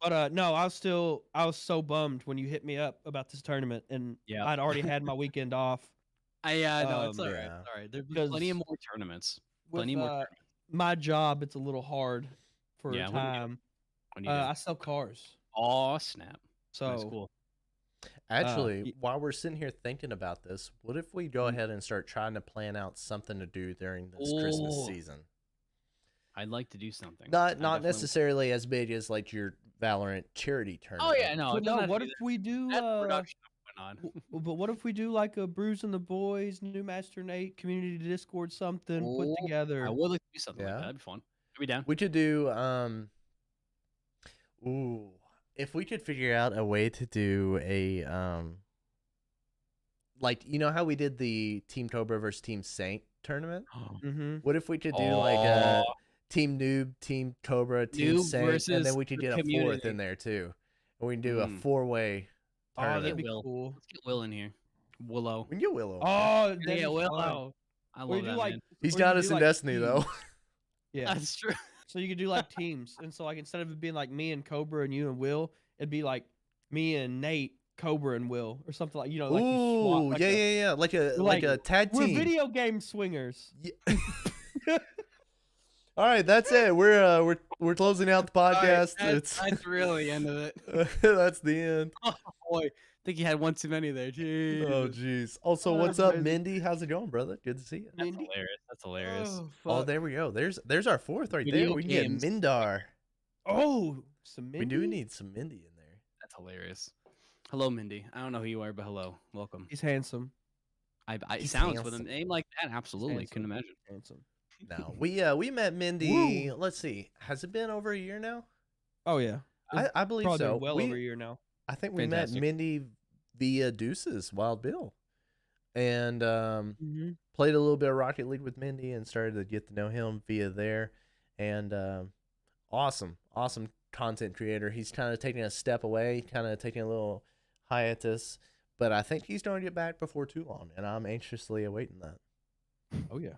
But no, I was so bummed when you hit me up about this tournament, and Yeah. I'd already had my weekend off. No, it's all right. Yeah. It's all right. There's Because plenty of more tournaments. With Plenty more. my job, it's a little hard for Yeah, what do you do? time. When you do. I sell cars, Oh snap! so That's cool. Actually, y- while we're sitting here thinking about this, what if we go ahead and start trying to plan out something to do during this Christmas Oh, season? I'd like to do something. Not I definitely- necessarily as big as like your Valorant charity Oh tournament. yeah, no. So it no, doesn't have what to if be we do? that. That's production going on. But what if we do like a Brews and the Boys, New Master Nate community Discord something put Oh, together? I would like to do something Yeah. like that. That'd be fun. I'd be down. We could do if we could figure out a way to do a like you know how we did the Team Cobra versus Team Saint tournament? Mm-hmm. What if we could do like a Oh. Team Noob, Team Cobra, Team Noob Saint, and then versus we could the get a fourth community. in there too. And we can do a Mm. 4-way Oh, tournament. that'd be Will. cool. Let's get Will in here. Willow. We can get Willow. Oh, Yeah, that'd be Willow. fun. I Or love you do that like man. He's or got you us do in like Destiny though. teams. Yeah. That's true. So you could do like teams, and so like instead of it being like me and Cobra and you and Will, it'd be like me and Nate, Cobra and Will, or something like like you swap. Ooh, Like yeah. Like a like, a tag We're team. video game swingers. Yeah. All right, that's it. We're closing out the podcast. That's really the end of it. That's the end. Oh boy, I think you had one too many there. Jeez. Oh jeez. Also, Oh, what's that's up, crazy. Mindy? How's it going, brother? Good to see you. That's Mindy? hilarious. That's hilarious. Oh, Oh, fuck. there we go. There's our fourth right there. Video We can games. get Mindar. Oh, some We do Mindy? need some Mindy in there. That's hilarious. Hello, Mindy. I don't know who you are, but hello. Welcome. He's handsome. It He's sounds with a handsome. name like that. Absolutely. handsome. Couldn't imagine. Handsome. No, we met Mindy. Let's see. Has it been over a year now? Oh yeah. I believe Probably so. well over a year now. I think we Fantastic. met Mindy via Deuces Wild Bill, and Mm-hmm. played a little bit of Rocket League with Mindy and started to get to know him via there, and awesome content creator. He's kind of taking a step away, kind of taking a little hiatus, but I think he's going to get back before too long, and I'm anxiously awaiting that. Oh yeah.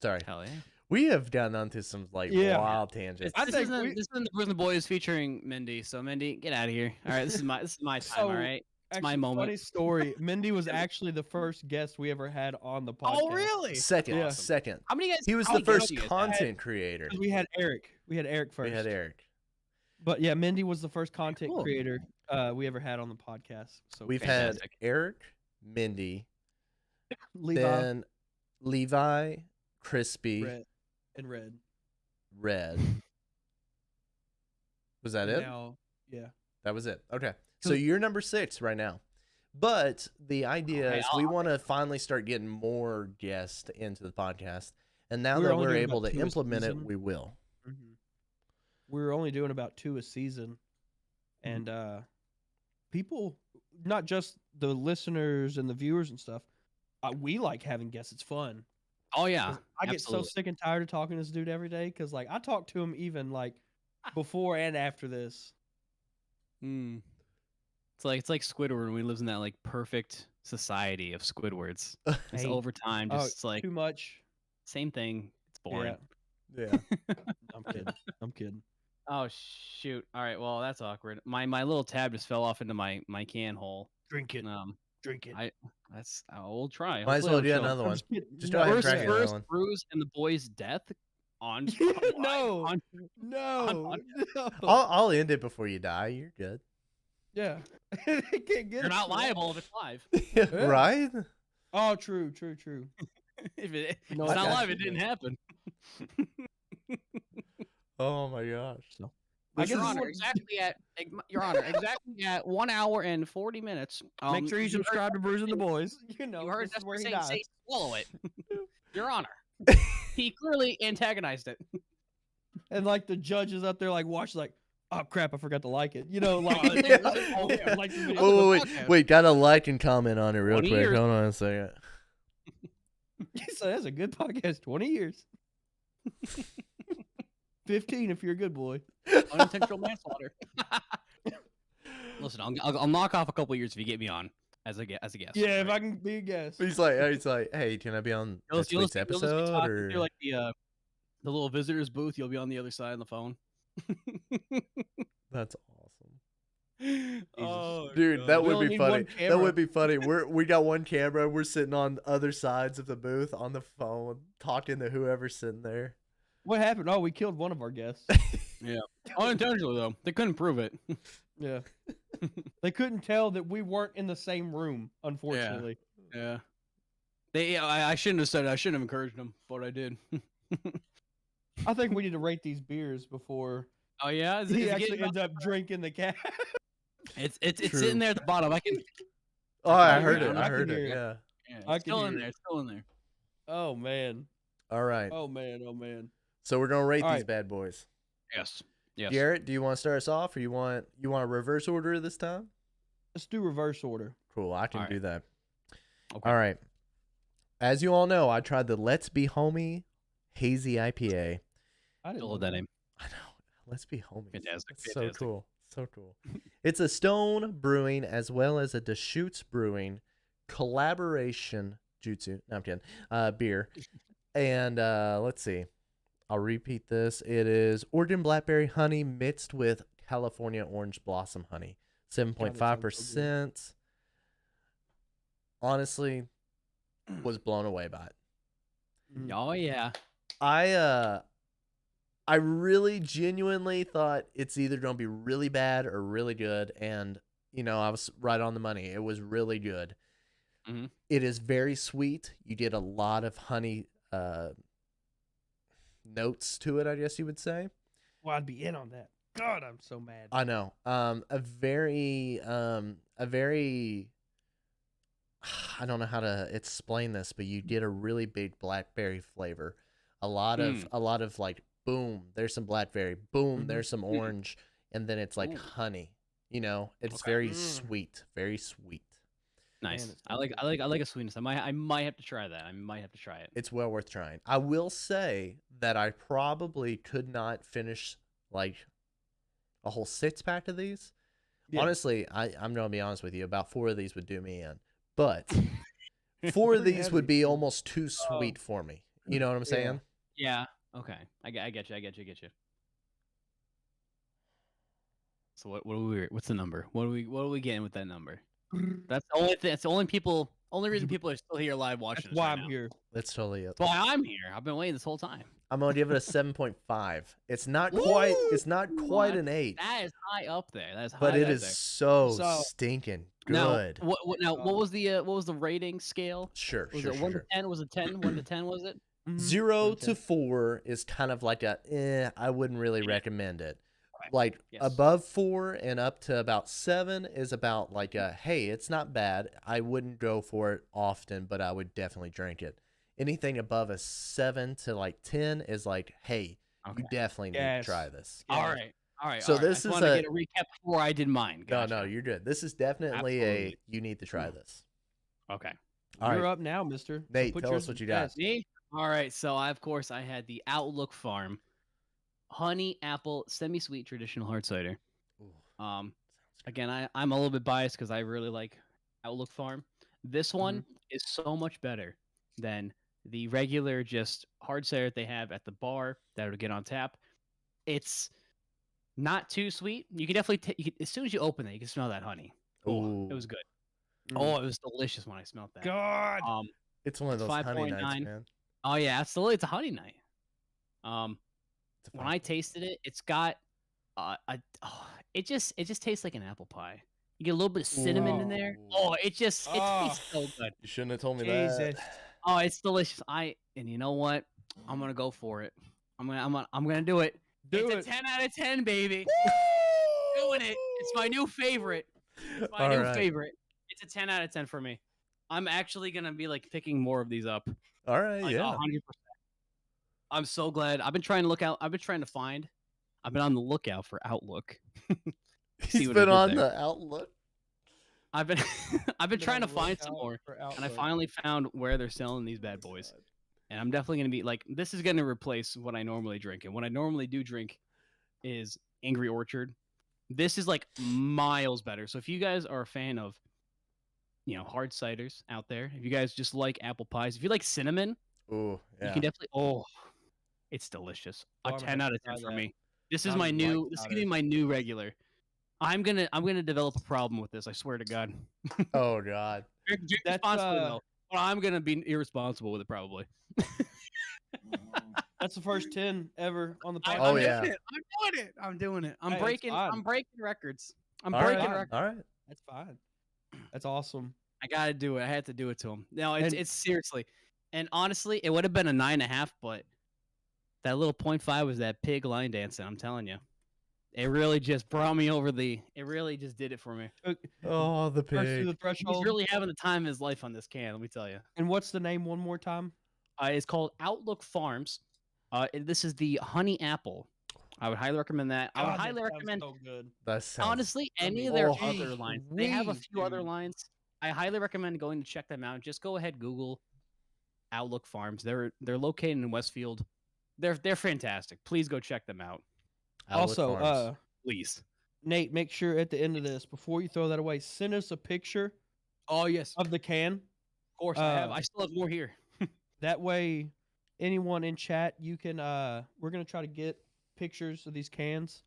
Sorry. Hell yeah. We have gotten onto some like Yeah. wild tangents. I This think isn't the Brews and the Boys featuring Mindy. So Mindy, get out of here. All right, this is my time. So, all right, it's my Actually, moment. funny story. Mindy was actually the first guest we ever had on the podcast. Oh really? Second, Yeah. second. How many guys? He was how the many guests first you guys had? content creator. 'Cause we had Eric. We had Eric first. We had Eric. But yeah, Mindy was the first content Cool. creator we ever had on the podcast. So We've Fantastic. had Eric, Mindy, Levi, then Levi, Crispy, Red, and Red. Red. Was that it? Now, yeah. That was it. Okay. So you're number 6 right now. But the idea Okay, is we want to finally start getting more guests into the podcast. And now We're that only we're doing able about to 2 a implement it, season. we will. We're only doing about 2 a season. And people, not just the listeners and the viewers and stuff, we like having guests. It's fun. Oh yeah. I get so sick and tired of talking to this dude every day because like I talk to him even like before and after this. Mm. It's like Squidward when we lives in that like perfect society of Squidwards. Just Hey. over time, Oh, just like Too much. same thing. It's boring. Yeah. I'm kidding. I'm kidding. Oh shoot! All right, well that's awkward. My little tab just fell off into my can hole. Drink it. Drink it. We'll try. Might as Hopefully well it'll do show. another I'm one. just kidding. Just No, go ahead and First, crack another first one. Brews and the Boys' death on. No. on- No. No. I'll end it before you die. You're good. Yeah. It can't get You're it not wrong. liable if it's live. Right? Oh, true. If it's No, not I got live, you, it didn't though. happen. Oh my gosh. I Your guess Honor, exactly at 1 hour and 40 minutes. Make sure you subscribe to Brews and the Boys. You know, You heard this is Justin where he say, dies. say swallow it. Your Honor. He clearly antagonized it. And like the judges up there, like watch, like, oh crap, I forgot to like it. You know, like, Yeah. oh, yeah, like the video. Oh, wait, podcast. wait. Gotta like and comment on it real 20 quick. years. Hold on a second. So that's a good podcast. 20 years. 15 if you're a good boy. Unintentional manslaughter. Listen, I'll knock off a couple years if you get me on as a guest. Yeah, if I can be a guest. He's like, hey, can I be on You'll next just week's be episode? talking Or... through, like the little visitors booth. You'll be on the other side on the phone. That's awesome. Oh, Dude, God. that We would only be need funny. one That camera. would be funny. We got one camera. We're sitting on other sides of the booth on the phone, talking to whoever's sitting there. What happened? Oh, we killed one of our guests. Unintentionally though. They couldn't prove it. Yeah. They couldn't tell that we weren't in the same room, unfortunately. Yeah. I shouldn't have said it. I shouldn't have encouraged them, but I did. I think we need to rate these beers before Oh yeah, is he it actually getting- ends up drinking the cat. it's True. sitting there at the bottom. I can. Oh, I Oh, heard yeah, it. I I can heard hear it. it. Yeah. Yeah, I it's can still hear in it. there. It's still in there. Oh man. All right. Oh man. Oh man. So we're gonna rate All these right. bad boys. Yes. Yes. Garrett, do you want to start us off, or you want a reverse order this time? Let's do reverse order. Cool, I can All right. do that. Okay. All right. As you all know, I tried the Let's Be Homie Hazy IPA. I I didn't love know that name. I know. Let's Be Homies. Fantastic, It's so fantastic. cool. So cool. It's a Stone Brewing as well as a Deschutes Brewing collaboration jutsu. No, I'm kidding. Beer. And let's see. I'll repeat this. It is Oregon Blackberry Honey mixed with California Orange Blossom Honey. 7.5%. Honestly, was blown away by it. Mm. Oh yeah. I really genuinely thought it's either going to be really bad or really good, and I was right on the money. It was really good. Mhm. It is very sweet. You get a lot of honey notes to it, I guess you would say. Well, I'd be in on that. God, I'm so mad. I know. A very I don't know how to explain this, but you get a really big blackberry flavor. A lot of like, boom, there's some blackberry, boom, there's some orange, and then it's like Ooh. honey. It's Okay. very Mm. sweet, very sweet. Nice. Man, it's I like a sweetness. I might have to try that. I might have to try it. It's well worth trying. I will say that I probably could not finish like a whole 6-pack of these. Yeah. Honestly, I'm gonna be honest with you. About 4 of these would do me in, but 4 of Pretty these heavy, would be too. almost too sweet for me. You know what I'm saying? Yeah. Okay. I get you. I get you. So what's the number? What are we getting with that number? That's the only thing. That's the only reason people are still here live watching That's this why right I'm now. here. That's totally it. Why I'm here. I've been waiting this whole time. I'm gonna give it a 7.5. It's not quite. It's not quite an 8. That is high up there. That is high But it up is there. so stinking good. What was the rating scale? Sure, Was sure, it sure, 1 sure. to 10? Was it 10? 1 to 10 was it? 0 to 4 is kind of like I wouldn't really recommend it. Okay. Like Yes. above 4 and up to about 7 is about like hey, it's not bad. I wouldn't go for it often, but I would definitely drink it. Anything above a 7 to like 10 is like, hey, you definitely need to try this. All right. So this I is want to get a recap before I did mine. Gotcha. No, you're good. This is definitely you need to try this. Okay. You're up now, mister. Nate, tell us what you got. Me? All right. So I had the Outlook Farm honey apple semi-sweet traditional hard cider. Ooh, again, I'm a little bit biased because I really like Outlook Farm. This one is so much better than the regular just hard cider they have at the bar that would get on tap. It's not too sweet. You can definitely as soon as you open it, you can smell that honey. Oh, it was good. Oh, it was delicious when I smelled that. God. It's one of those honey nights, man. Oh yeah, absolutely. It's a honey night. When I tasted it, it's got it just tastes like an apple pie. You get a little bit of cinnamon in there. Oh, it tastes so good. You shouldn't have told me Jesus. that. Oh, it's delicious. And you know what? I'm gonna go for it. I'm gonna do it. It's a 10 out of 10, baby. Doing it. It's my new favorite. It's my new favorite. It's a 10 out of 10 for me. I'm actually gonna be like picking more of these up. All right, like, yeah. 100%. I'm so glad. I've been trying to find. I've been on the lookout for Outlook. He's been on the Outlook. I've been trying to find some more, and I finally found where they're selling these bad boys. And I'm definitely gonna be like, this is gonna replace what I normally drink. And what I normally do drink is Angry Orchard. This is like miles better. So if you guys are a fan of, hard ciders out there, if you guys just like apple pies, if you like cinnamon, you can definitely. It's delicious. A 10 out of 10 for me. This is my new. This is gonna be my new regular. I'm gonna develop a problem with this. I swear to God. Oh God. Drink responsibly though. But I'm gonna be irresponsible with it probably. That's the first 10 ever on the podcast. Oh yeah. I'm doing it. I'm Hey, breaking records. I'm All breaking right. records. All right. That's fine. That's awesome. I gotta do it. I had to do it to him. No, it's seriously. And honestly, it would have been a 9.5, but that little 0.5 was that pig line dancing. I'm telling you, it really just brought me over the. It really just did it for me. Oh, the First through pig. the threshold. He's really having the time of his life on this can. Let me tell you. And what's the name one more time? It's called Outlook Farms. This is the honey apple. I would highly recommend that. I would highly recommend. So good. That sounds Honestly, any of their Oh, other lines. They have a sweet, few other dude. lines. I highly recommend going to check them out. Just go ahead, Google Outlook Farms. They're located in Westfield. They're fantastic. Please go check them out. Outlook Also, Farms. Please. Nate, make sure at the end of this, before you throw that away, send us a picture Oh yes, of the can. Of course, I have. I still have more here. That way, anyone in chat, you can. We're gonna try to get pictures of these cans,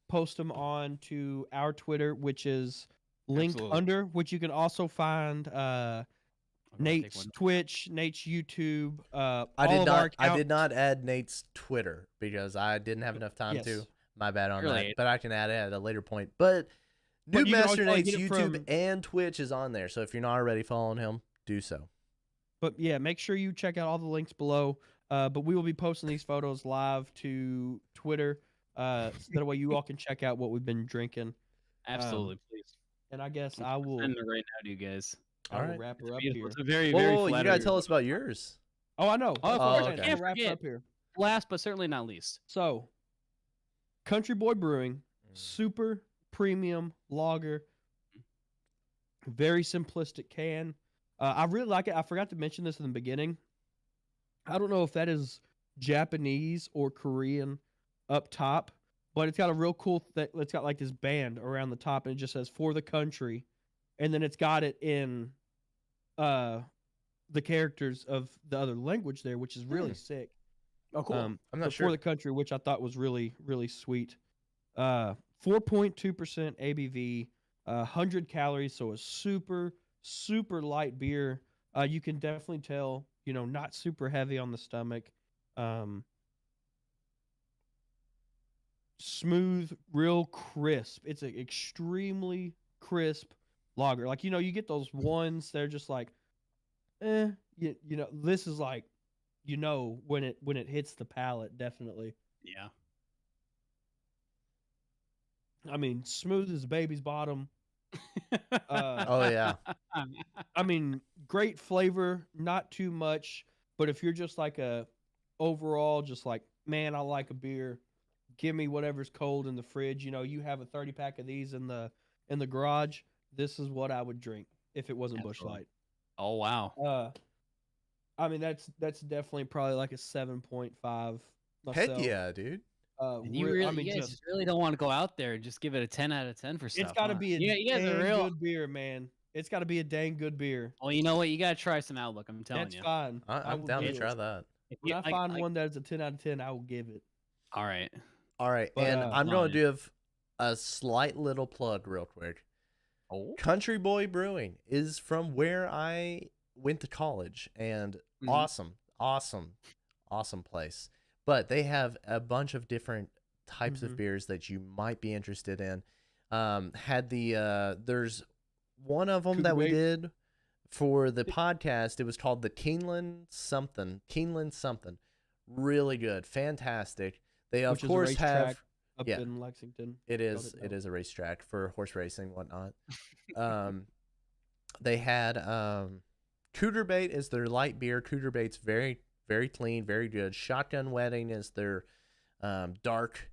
post them on to our Twitter, which is linked Absolutely. under, which you can also find Nate's Twitch, Nate's YouTube. I did not add Nate's Twitter because I didn't have enough time to. My bad on that. But I can add it at a later point. But But you can Noobmaster always Nate's get it YouTube from- and Twitch is on there. So if you're not already following him, do so. But yeah, make sure you check out all the links below. But we will be posting these photos live to Twitter. So that way you all can check out what we've been drinking. Absolutely, please. And I guess I will. Send it right now to you guys. I will wrap her up here. It's a very, Whoa, very. you gotta flattering- tell us about yours. Oh, I know. Oh, of Oh, course. okay. I can't Wrap her forget. up here. Last but certainly not least. So, Country Boy Brewing, super premium lager, very simplistic can. I really like it. I forgot to mention this in the beginning. I don't know if that is Japanese or Korean up top, but it's got a real cool. It's got like this band around the top, and it just says "For the Country," and then it's got it in the characters of the other language there, which is really sick. Oh, cool. I'm not but sure. For the Country, which I thought was really really sweet. 4.2% ABV, 100 calories, so a super super light beer. You can definitely tell, not super heavy on the stomach. Smooth, real crisp. It's an extremely crisp lager. Like, you get those ones, they're just like, this is like, when it hits the palate, definitely. Yeah. I mean, smooth as a baby's bottom. Oh yeah. I mean, great flavor, not too much. But if you're just like overall, just like, man, I like a beer. Give me whatever's cold in the fridge. You have a 30-pack of these in the garage. This is what I would drink if it wasn't Busch Absolutely. Light. Oh wow. I mean, that's definitely probably like a 7.5 myself. Heck yeah, dude. And you guys just really don't want to go out there and just give it a 10 out of 10 for stuff. It's got to be a you guys dang are real good beer, man. It's got to be a dang good beer. Well, you know what? You got to try some Outlook. I'm telling That's you. fine. I'm down to try that. When I find one that's a 10 out of 10, I will give it. All right. But, and I'm going to give a slight little plug real quick. Oh. Country Boy Brewing is from where I went to college, and awesome place. But they have a bunch of different types of beers that you might be interested in. There's one of them that we did for the podcast. It was called the Keeneland something. Really good, fantastic. They of course have up in Lexington. It is a racetrack for horse racing, whatnot. They had Cougar Bait is their light beer. Cougar Bait's very very clean, very good. Shotgun Wedding is their dark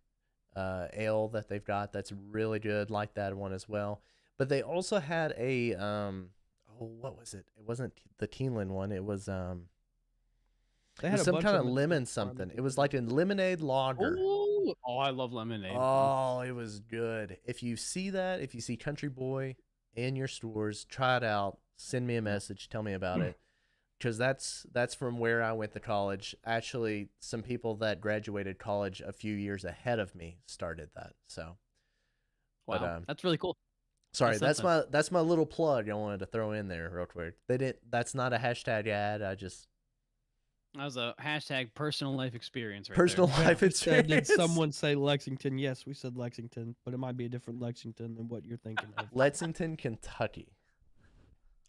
ale that they've got. That's really good. Like that one as well. But they also had a what was it? It wasn't the Keeneland one. It was they had some kind of lemon something. It was like a lemonade lager. Ooh. Oh, I love lemonade. Oh, it was good. If you see Country Boy in your stores, try it out. Send me a message. Tell me about it. Because that's from where I went to college. Actually, some people that graduated college a few years ahead of me started that. So, wow, but, that's really cool. Sorry, that's my little plug I wanted to throw in there real quick. That's not a hashtag ad. That was a hashtag personal life experience. Life experience. Did someone say Lexington? Yes, we said Lexington, but it might be a different Lexington than what you're thinking of. Lexington, Kentucky.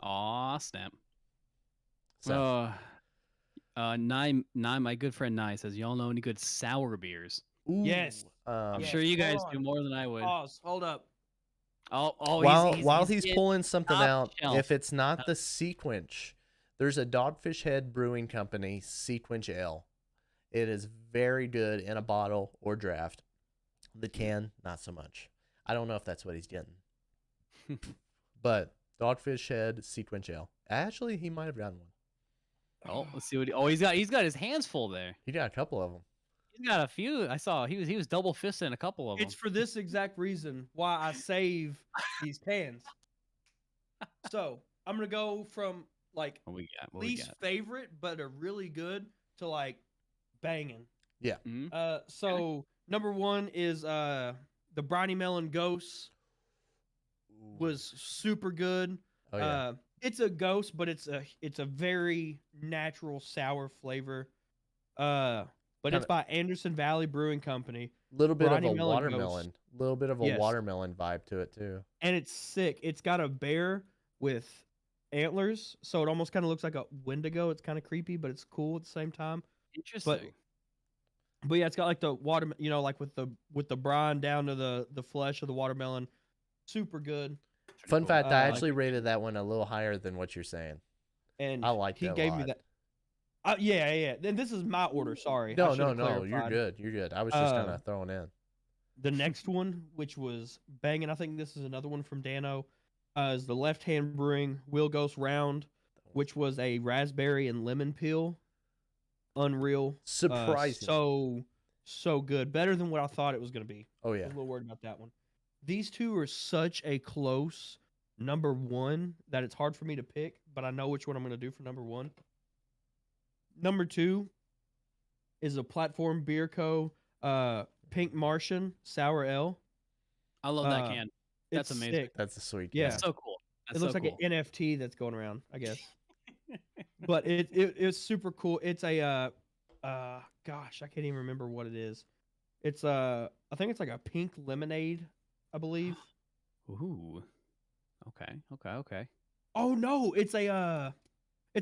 Aw, snap. So. Nye, my good friend Nye says, y'all know any good sour beers? Ooh, yes. I'm sure you guys do more than I would. Pause. Hold up. While he's pulling something out, if it's not the Sequench, there's a Dogfish Head Brewing Company Sequench Ale. It is very good in a bottle or draft. The can, not so much. I don't know if that's what he's getting. But Dogfish Head Sequench Ale. Actually, he might have gotten one. Oh, let's see what he's got his hands full there. He got a couple of them. He's got a few. I saw he was double fisting a couple of them. It's for this exact reason why I save these cans. So I'm gonna go from like least favorite, but a really good to like banging. Yeah. Mm-hmm. So number one is the Briny Melon Ghost. Was super good. Oh yeah. It's a ghost, but it's a very natural sour flavor. But it's by Anderson Valley Brewing Company. Little bit of a watermelon vibe to it too. And it's sick. It's got a bear with antlers, so it almost kind of looks like a Wendigo. It's kind of creepy, but it's cool at the same time. Interesting. But yeah, it's got like the water, like with the brine down to the flesh of the watermelon. Super good. Fun fact, I actually rated that one a little higher than what you're saying. And I like that. He gave me that. Yeah. Then this is my order. Sorry. No. You're good. I was just kind of throwing in. The next one, which was banging, I think this is another one from Dano, is the Left Hand Brewing Will Ghost Round, which was a raspberry and lemon peel. Unreal. Surprising. so good, better than what I thought it was gonna be. Oh I yeah. was a little worried about that one. These two are such a close number one that it's hard for me to pick, but I know which one I'm gonna do for number one. Number two is a Platform Beer Co. Pink Martian Sour Ale. I love that Uh, can. That's it's amazing. sick. That's a sweet. Yeah. That's so cool. That's It looks so like cool. an NFT that's going around, I guess. But it's super cool. It's a gosh, I can't even remember what it is. It's I think it's like a pink lemonade, I believe. Ooh. Okay. Oh no, it's a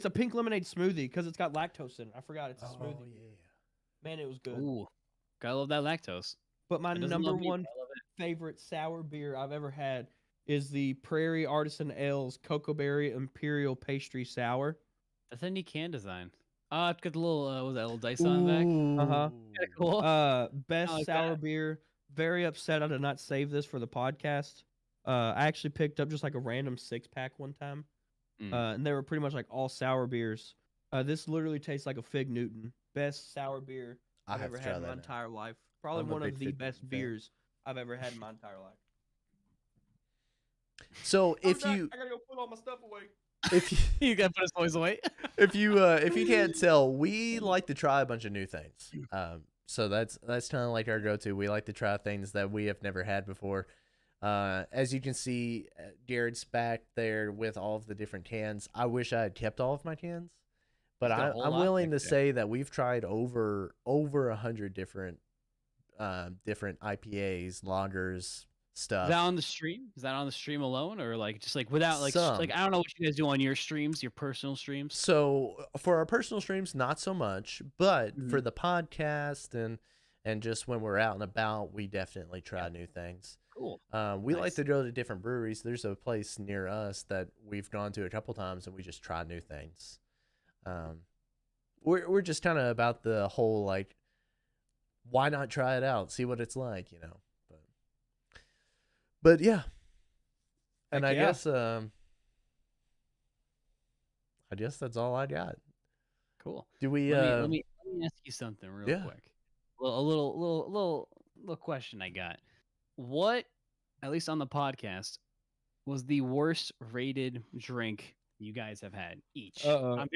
pink lemonade smoothie because it's got lactose in it. I forgot it's a Oh smoothie. yeah. Man, it was good. Ooh. Gotta love that lactose. But my It doesn't number love me, one but I love it. favorite sour beer I've ever had is the Prairie Artisan Ales Cocoa Berry Imperial Pastry Sour. That's a neat can design. It's got the little was that little dice on the back? Uh-huh. Kinda cool. Best like sour that. beer. Very upset I did not save this for the podcast. I actually picked up just like a random 6-pack one time. And they were pretty much like all sour beers. This literally tastes like a Fig Newton. Best sour beer I I've have ever to had try in my that now. entire life. Probably I'm a one big of the Fig best Newton fan. beers I've ever had in my entire life. So if I'm you back. I gotta go put all my stuff away. if you You gotta put his toys away. if you can't tell, we like to try a bunch of new things. So that's kind of like our go-to. We like to try things that we have never had before. As you can see, Garrett's back there with all of the different cans. I wish I had kept all of my cans, but He's got a whole I'm lot willing to back there. say that we've tried over 100 different IPAs, lagers, Is stuff. that on the stream? Is that on the stream alone, or like just like without like Some. like I don't know what you guys do on your streams, your personal streams. So for our personal streams, not so much, but for Mhm. the podcast and just when we're out and about, we definitely try new things. Cool. We like Nice. to go to different breweries. There's a place near us that we've gone to a couple times, and we just try new things. We're just kind of about the whole like, why not try it out, see what it's like, you know? But yeah, and Heck I yeah. guess that's all I got. Cool. Do we? Let me ask you something real yeah. quick. A little question I got. What, at least on the podcast, was the worst rated drink you guys have had each? I'm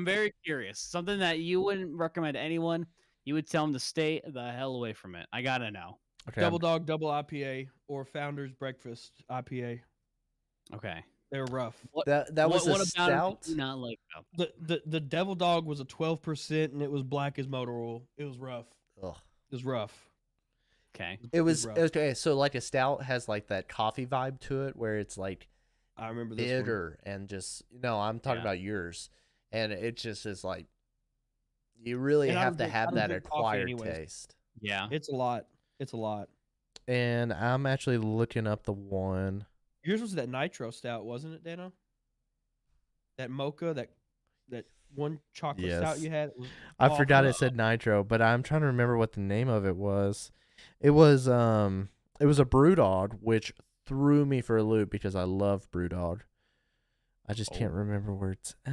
very curious. Something that you wouldn't recommend to anyone. You would tell them to stay the hell away from it. I gotta know. Okay. Double Dog Double IPA or Founder's Breakfast IPA. Okay. They're rough. That was a what about it stout. did you not like about The Devil Dog was a 12% and it was black as motor oil. It was rough. Ugh. It was rough. Okay. It was rough. okay. So like a stout has like that coffee vibe to it, where it's like I remember this one. bitter and just no. I'm talking Yeah. about yours, and it just is like you really And I have don't to drink- I have don't that drink coffee acquired anyways. taste. Yeah. It's a lot. It's a lot. And I'm actually looking up the one. Yours was that nitro stout, wasn't it, Dano? That mocha, that one chocolate stout Yes. you had. Was I forgot awful. it said nitro, but I'm trying to remember what the name of it was. It was a Brewdog, which threw me for a loop because I love Brewdog. I just can't remember where it's at.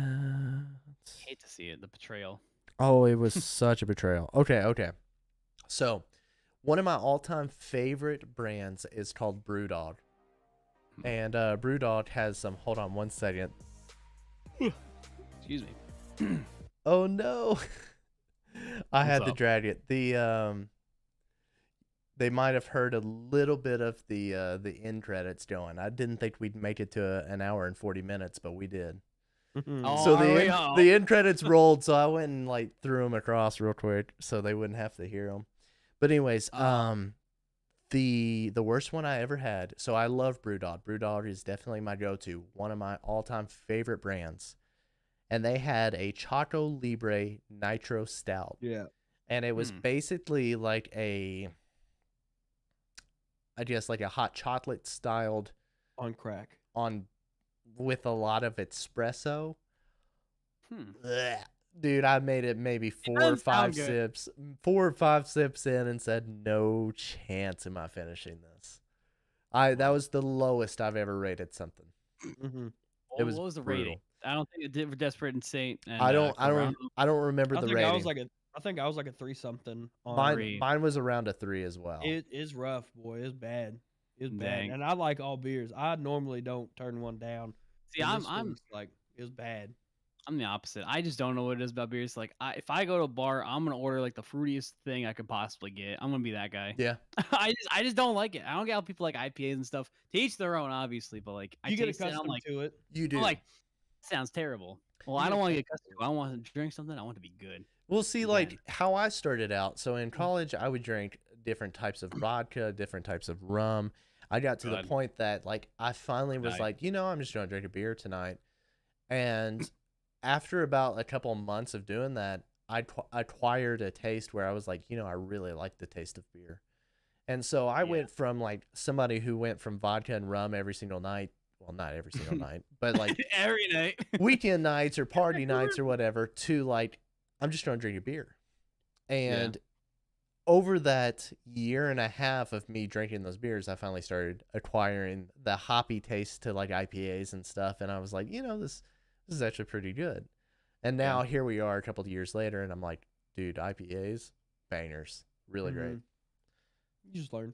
Hate to see it. The betrayal. Oh, it was such a betrayal. Okay. So, one of my all-time favorite brands is called Brewdog. And Brewdog has some... Hold on one second. Excuse me. Oh, no. I had What's to up? drag it. They might have heard a little bit of the end credits going. I didn't think we'd make it to an hour and 40 minutes, but we did. Oh, So there we go. the end credits rolled, so I went and like threw them across real quick so they wouldn't have to hear them. But anyways, the worst one I ever had. So I love Brewdog. Brewdog is definitely my go-to, one of my all-time favorite brands. And they had a Choco Libre Nitro Stout. Yeah. And it was basically like I guess like a hot chocolate styled On crack. with a lot of espresso. Hmm. Ugh. Dude, I made it maybe 4 or doesn't 5 sound good. sips. 4 or 5 sips in and said, no chance am I finishing this. That was the lowest I've ever rated something. Mm-hmm. It was What was the brutal. rating? I don't think it did for Desperate and Saint. And, I don't Cobra. remember I the think rating. I was like a I think I was like a 3-something on Mine, Three. mine was around a 3 as well. It is rough, boy. It's bad. It's bad. Dang. And I like all beers. I normally don't turn one down. See, but I'm this I'm one's like it's bad. I'm the opposite. I just don't know what it is about beers. Like, if I go to a bar, I'm gonna order like the fruitiest thing I could possibly get. I'm gonna be that guy. Yeah. I just don't like it. I don't get how people like IPAs and stuff. To each their own, obviously. But like, I You get taste it, and I'm accustomed like, to it. You do. I'm like, sounds terrible. Well, You I get don't want to get accustomed to it. I want to drink something. I want it to be good. Well, see, Again. like how I started out. So in college, I would drink different types of vodka, different types of rum. I got to the Good. point that like I finally was Nice. like, I'm just gonna drink a beer tonight. And after about a couple months of doing that, I acquired a taste where I was like, I really like the taste of beer. And so I went from like somebody who went from vodka and rum every single night. Well, not every single night, but like Every night. weekend nights or party nights or whatever, to like, I'm just going to drink a beer. And over that year and a half of me drinking those beers, I finally started acquiring the hoppy taste to like IPAs and stuff. And I was like, this is actually pretty good. And now here we are a couple of years later, and I'm like, dude, IPAs, bangers, really great. You just learn,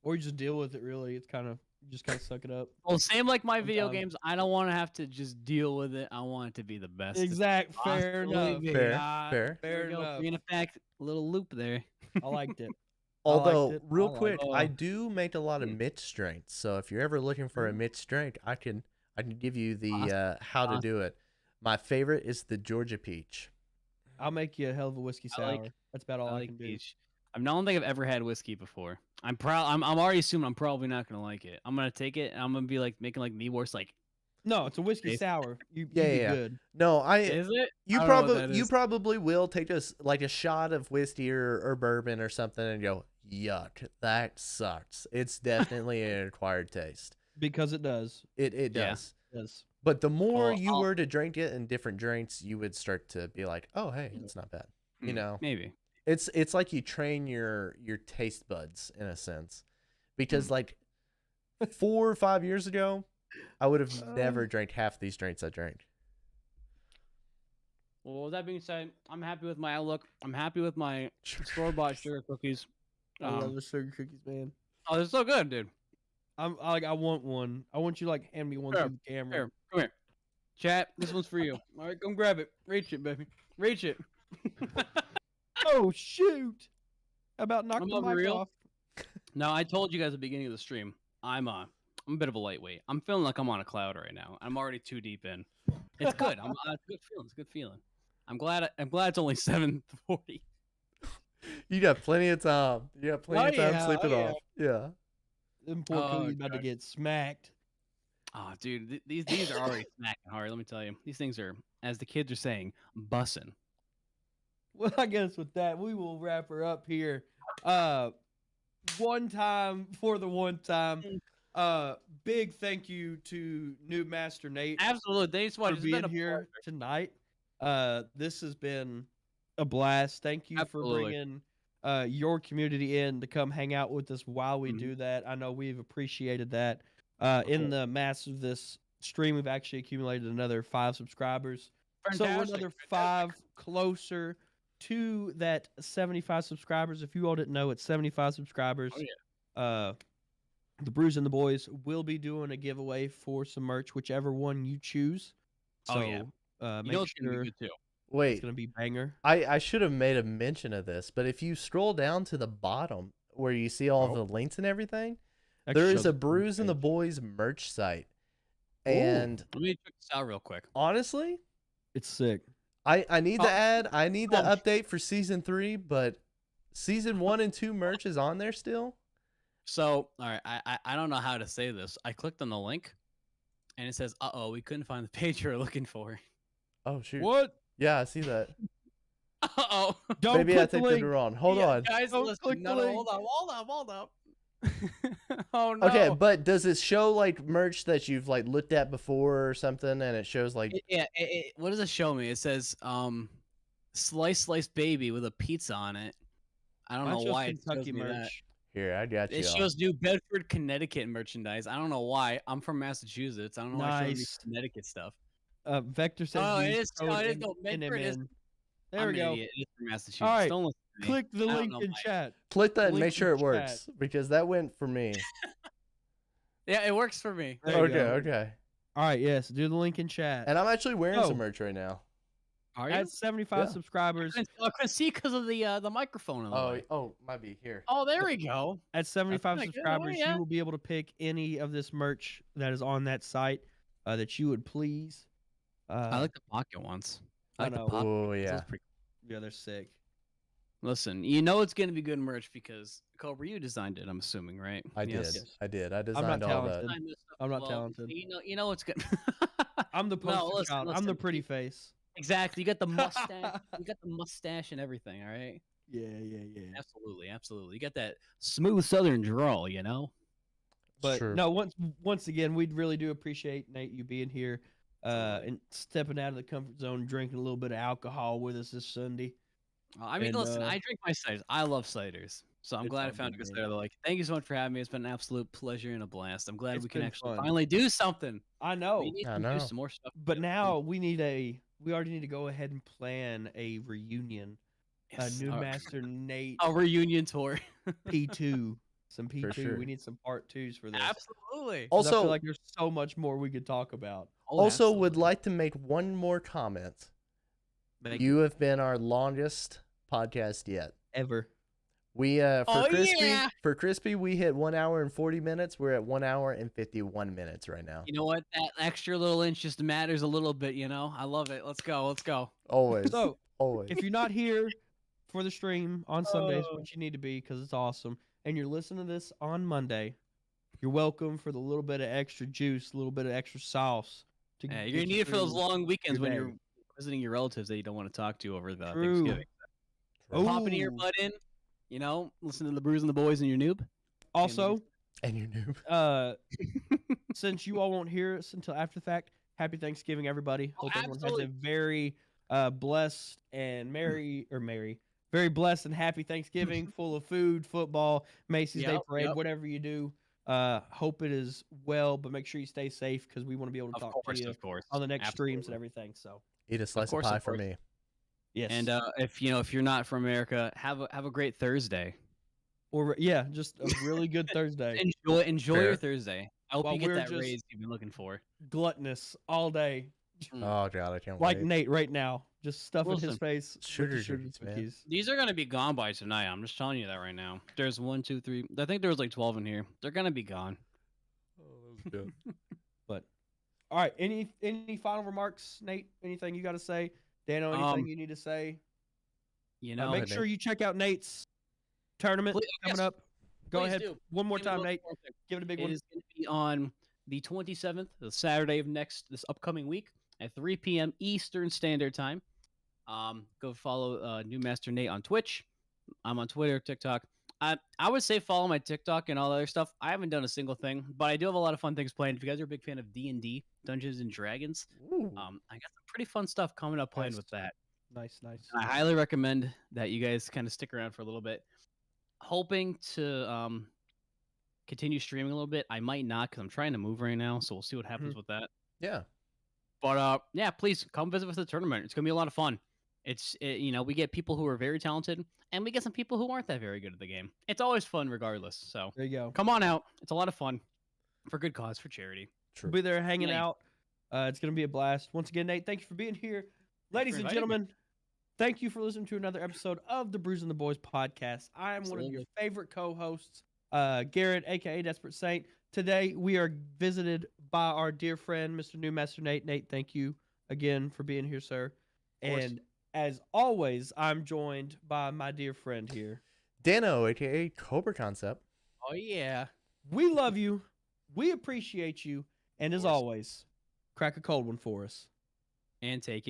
or you just deal with it. Really, it's kind of you just kind of suck it up. Well, same like my video Sometimes. games. I don't want to have to just deal with it. I want it to be the best. Exact. Fair possibly enough. be. Fair, Ah, fair. there we Fair go. enough. In fact, a little loop there. I liked it. Although, it. real I liked quick, it. I do make a lot of mixed drinks. So if you're ever looking for a mixed drink, I can give you the how to do it. My favorite is the Georgia peach. I'll make you a hell of a whiskey I like- sour. That's about all I, I like can do. peach. I don't think I've ever had whiskey before. I'm already assuming I'm probably not gonna like it. I'm gonna take it and I'm gonna be like making like the worst like. No, it's a whiskey Taste- sour. You'd Yeah, be yeah. good. No, Is it? you I don't know what that probably is. probably will take like a shot of whiskey or bourbon or something and go, yuck, that sucks. It's definitely an acquired taste. Because it does. It Yeah. does. It does. But the more Well, you I'll- were to drink it in different drinks, you would start to be like, oh, hey, it's not bad. You know, Maybe. it's like you train your taste buds in a sense, because like 4 or 5 years ago, I would have never drank half these drinks I drank. Well, with that being said, I'm happy with my outlook. I'm happy with my store-bought sugar cookies. I love the sugar cookies, man. Oh, they're so good, dude. I want one. I want you to like hand me one Sure, through the camera. Here, come here. Chat, this one's for you. All right, come grab it. Reach it, baby. Reach it. Oh shoot! About knocked I'm the over mic real. off. Now, I told you guys at the beginning of the stream, I'm a bit of a lightweight. I'm feeling like I'm on a cloud right now. I'm already too deep in. It's good. It's a good feeling. It's a good feeling. I'm glad it's only 7:40. You got plenty of time. You got plenty of time yeah, sleeping oh, off. Yeah. Them poor Oh, cookies about to God. get smacked. Oh, dude, these are already smacking hard. Let me tell you, these things are, as the kids are saying, bussin'. Well, I guess with that, we will wrap her up here. One time for the one time. Big thank you to Noob Master Nate Absolutely, thanks for being here tonight. This has been a blast. Thank you Absolutely. for bringing your community in to come hang out with us while we Mhm. do that. I know we've appreciated that. In the mass of this stream, we've actually accumulated another 5 subscribers. So we're another 5 closer to that 75 subscribers. If you all didn't know, it's 75 subscribers. Oh, yeah. The Brews and the Boys will be doing a giveaway for some merch, whichever one you choose. So Oh, yeah. make You know it's gonna sure be good too. it's Wait, gonna be banger. I should have made a mention of this, but if you scroll down to the bottom where you see all the links and everything, Actually there shows is a the Brews and the page. Boys merch site. And Let me check this out real quick. honestly, It's sick. I need the I need the Oh. update for season 3, but season 1 and 2 merch is on there still. So, all right, I don't know how to say this. I clicked on the link, and it says, "Uh-oh, we couldn't find the page you were looking for." Oh shoot. What? Yeah, I see that. Uh-oh. Don't Maybe I click the typed it link. wrong. Hold Yeah, on. guys. Don't Listen, click the no, link. hold up. Oh no. Okay, but does it show like merch that you've like looked at before or something, and it shows like What does it show me? It says slice baby with a pizza on it. I don't Mine know shows why it shows Kentucky me that. merch. here, I got you. It shows New Bedford, Connecticut merchandise. I don't know why. I'm from Massachusetts. I don't know why it shows me Nice. Connecticut stuff. Vector says Oh, it use is. code Oh, it is. No, Bedford is. NMN. There I'm we an go. idiot. It's from Massachusetts. All right, Don't listen to me. click the I don't link know in Mike. chat. Click that and Link make sure in it works chat. because that went for me. Yeah, it works for me. There you Okay, go. okay. All right, yes, do the link in chat. And I'm actually wearing Oh. some merch right now. Are you? At 75 Yeah. subscribers, I couldn't see because of the microphone in the way. Might be here. Oh, there we go. at 75 kinda good, subscribers, yeah. you will be able to pick any of this merch that is on that site that you would please. I like the pocket ones. I I like the know. pocket. Oh ones. yeah. Those pretty- Yeah, they're sick. Listen, you know it's gonna be good merch because Cobra, you designed it. I'm assuming, right? I Yes. did. I did. I not designed all that. talented. Designed this stuff I'm as not well. talented. You know it's good. I'm the No, poster listen, child. I'm listen, the pretty face. Exactly. You got the mustache. You got the mustache and everything. All right. Yeah. Absolutely, absolutely. You got that smooth Southern drawl. You know. But Sure. no, once again, we really do appreciate Nate you being here and stepping out of the comfort zone, drinking a little bit of alcohol with us this Sunday. I mean, And, listen, I drink my ciders. I love ciders. So I'm It's glad I all found a good, good man. cider. Like, thank you so much for having me. It's been an absolute pleasure and a blast. I'm glad It's we can been actually fun. finally do something. I We know, need I to know. do some more stuff. but now we already need to go ahead and plan a reunion. Yes, New our- Master Nate a reunion tour. P2. Some P2. sure. We need some part 2s for this. Absolutely. 'Cause I Also, feel like there's so much more we could talk about. Oh, also would absolutely. like to make one more comment. Make You have been our longest podcast yet. ever. We Oh, yeah. for Crispy we hit 1 hour and 40 minutes. We're at 1 hour and 51 minutes right now. You know what? That extra little inch just matters a little bit. You know, I love it. Let's go. Let's go. Always. So, Always. if you're not here for the stream on Sundays, which you need to be because it's awesome, and you're listening to this on Monday, you're welcome for the little bit of extra juice, a little bit of extra sauce. Yeah, get you're gonna you need it for those through long weekends when day. you're visiting your relatives that you don't want to talk to over the True. Thanksgiving. Oh. Pop an earbud in. You know, listen to the Brews and the Boys and your noob. Also, And you knew. since you all won't hear us until after the fact, happy Thanksgiving, everybody. Oh, Hope everyone has absolutely. a very blessed and very blessed and happy Thanksgiving, full of food, football, Macy's Day Yep, Parade, yep. whatever you do. Hope it is well, but make sure you stay safe because we want to be able to talk to you Of course. on the next streams and Absolutely. everything. So, Eat a slice of course, of pie for course. me. yes. And if you're not from America, have a great Thursday. or yeah, just a really good Thursday. Enjoy Fair. your Thursday. I hope While you get we're that just- raise you've been looking for. Gluttonous all day. Oh god, I can't Like wait. Nate right now. Just stuffing his Listen, face with sugar the sugar cookies, man. cookies. These are gonna be gone by tonight. I'm just telling you that right now. There's 1, 2, 3. I think there was like 12 in here. They're gonna be gone. But all right, any final remarks, Nate? Anything you got to say? Dano, anything you need to say? You know, Make ahead, sure you check out Nate's tournament Please- coming yes, up. Go please ahead, do. one more Give me time, one Nate. more thing. Give it a big It one. is going to be on the 27th, the Saturday of this upcoming week at 3 p.m. Eastern Standard Time. Go follow New Master Nate on Twitch. I'm on Twitter, TikTok. I would say follow my TikTok and all that other stuff. I haven't done a single thing, but I do have a lot of fun things planned. If you guys are a big fan of D&D, Dungeons and Dragons, Ooh. I got some pretty fun stuff coming up planned Nice. with that. Nice. And I highly recommend that you guys kind of stick around for a little bit. Hoping to continue streaming a little bit. I might not because I'm trying to move right now, so we'll see what happens with that. Yeah. But yeah, please come visit with the tournament. It's gonna be a lot of fun. We get people who are very talented, and we get some people who aren't that very good at the game. It's always fun, regardless. So There you go. come on out. It's a lot of fun for good cause, for charity. True. We'll be there hanging Nice. out. It's going to be a blast. Once again, Nate, thank you for being here. Ladies for and inviting me. gentlemen, thank you for listening to another episode of the Brews and the Boys podcast. I am one of your Absolutely. favorite co-hosts, Garrett, aka Desperate Saint. Today we are visited by our dear friend, Mr. New Master Nate. Nate, thank you again for being here, sir. course. And as always, I'm joined by my dear friend here. Dano, aka Cobra Concept. Oh yeah. We love you. We appreciate you. And as course. always, crack a cold one for us. And take it.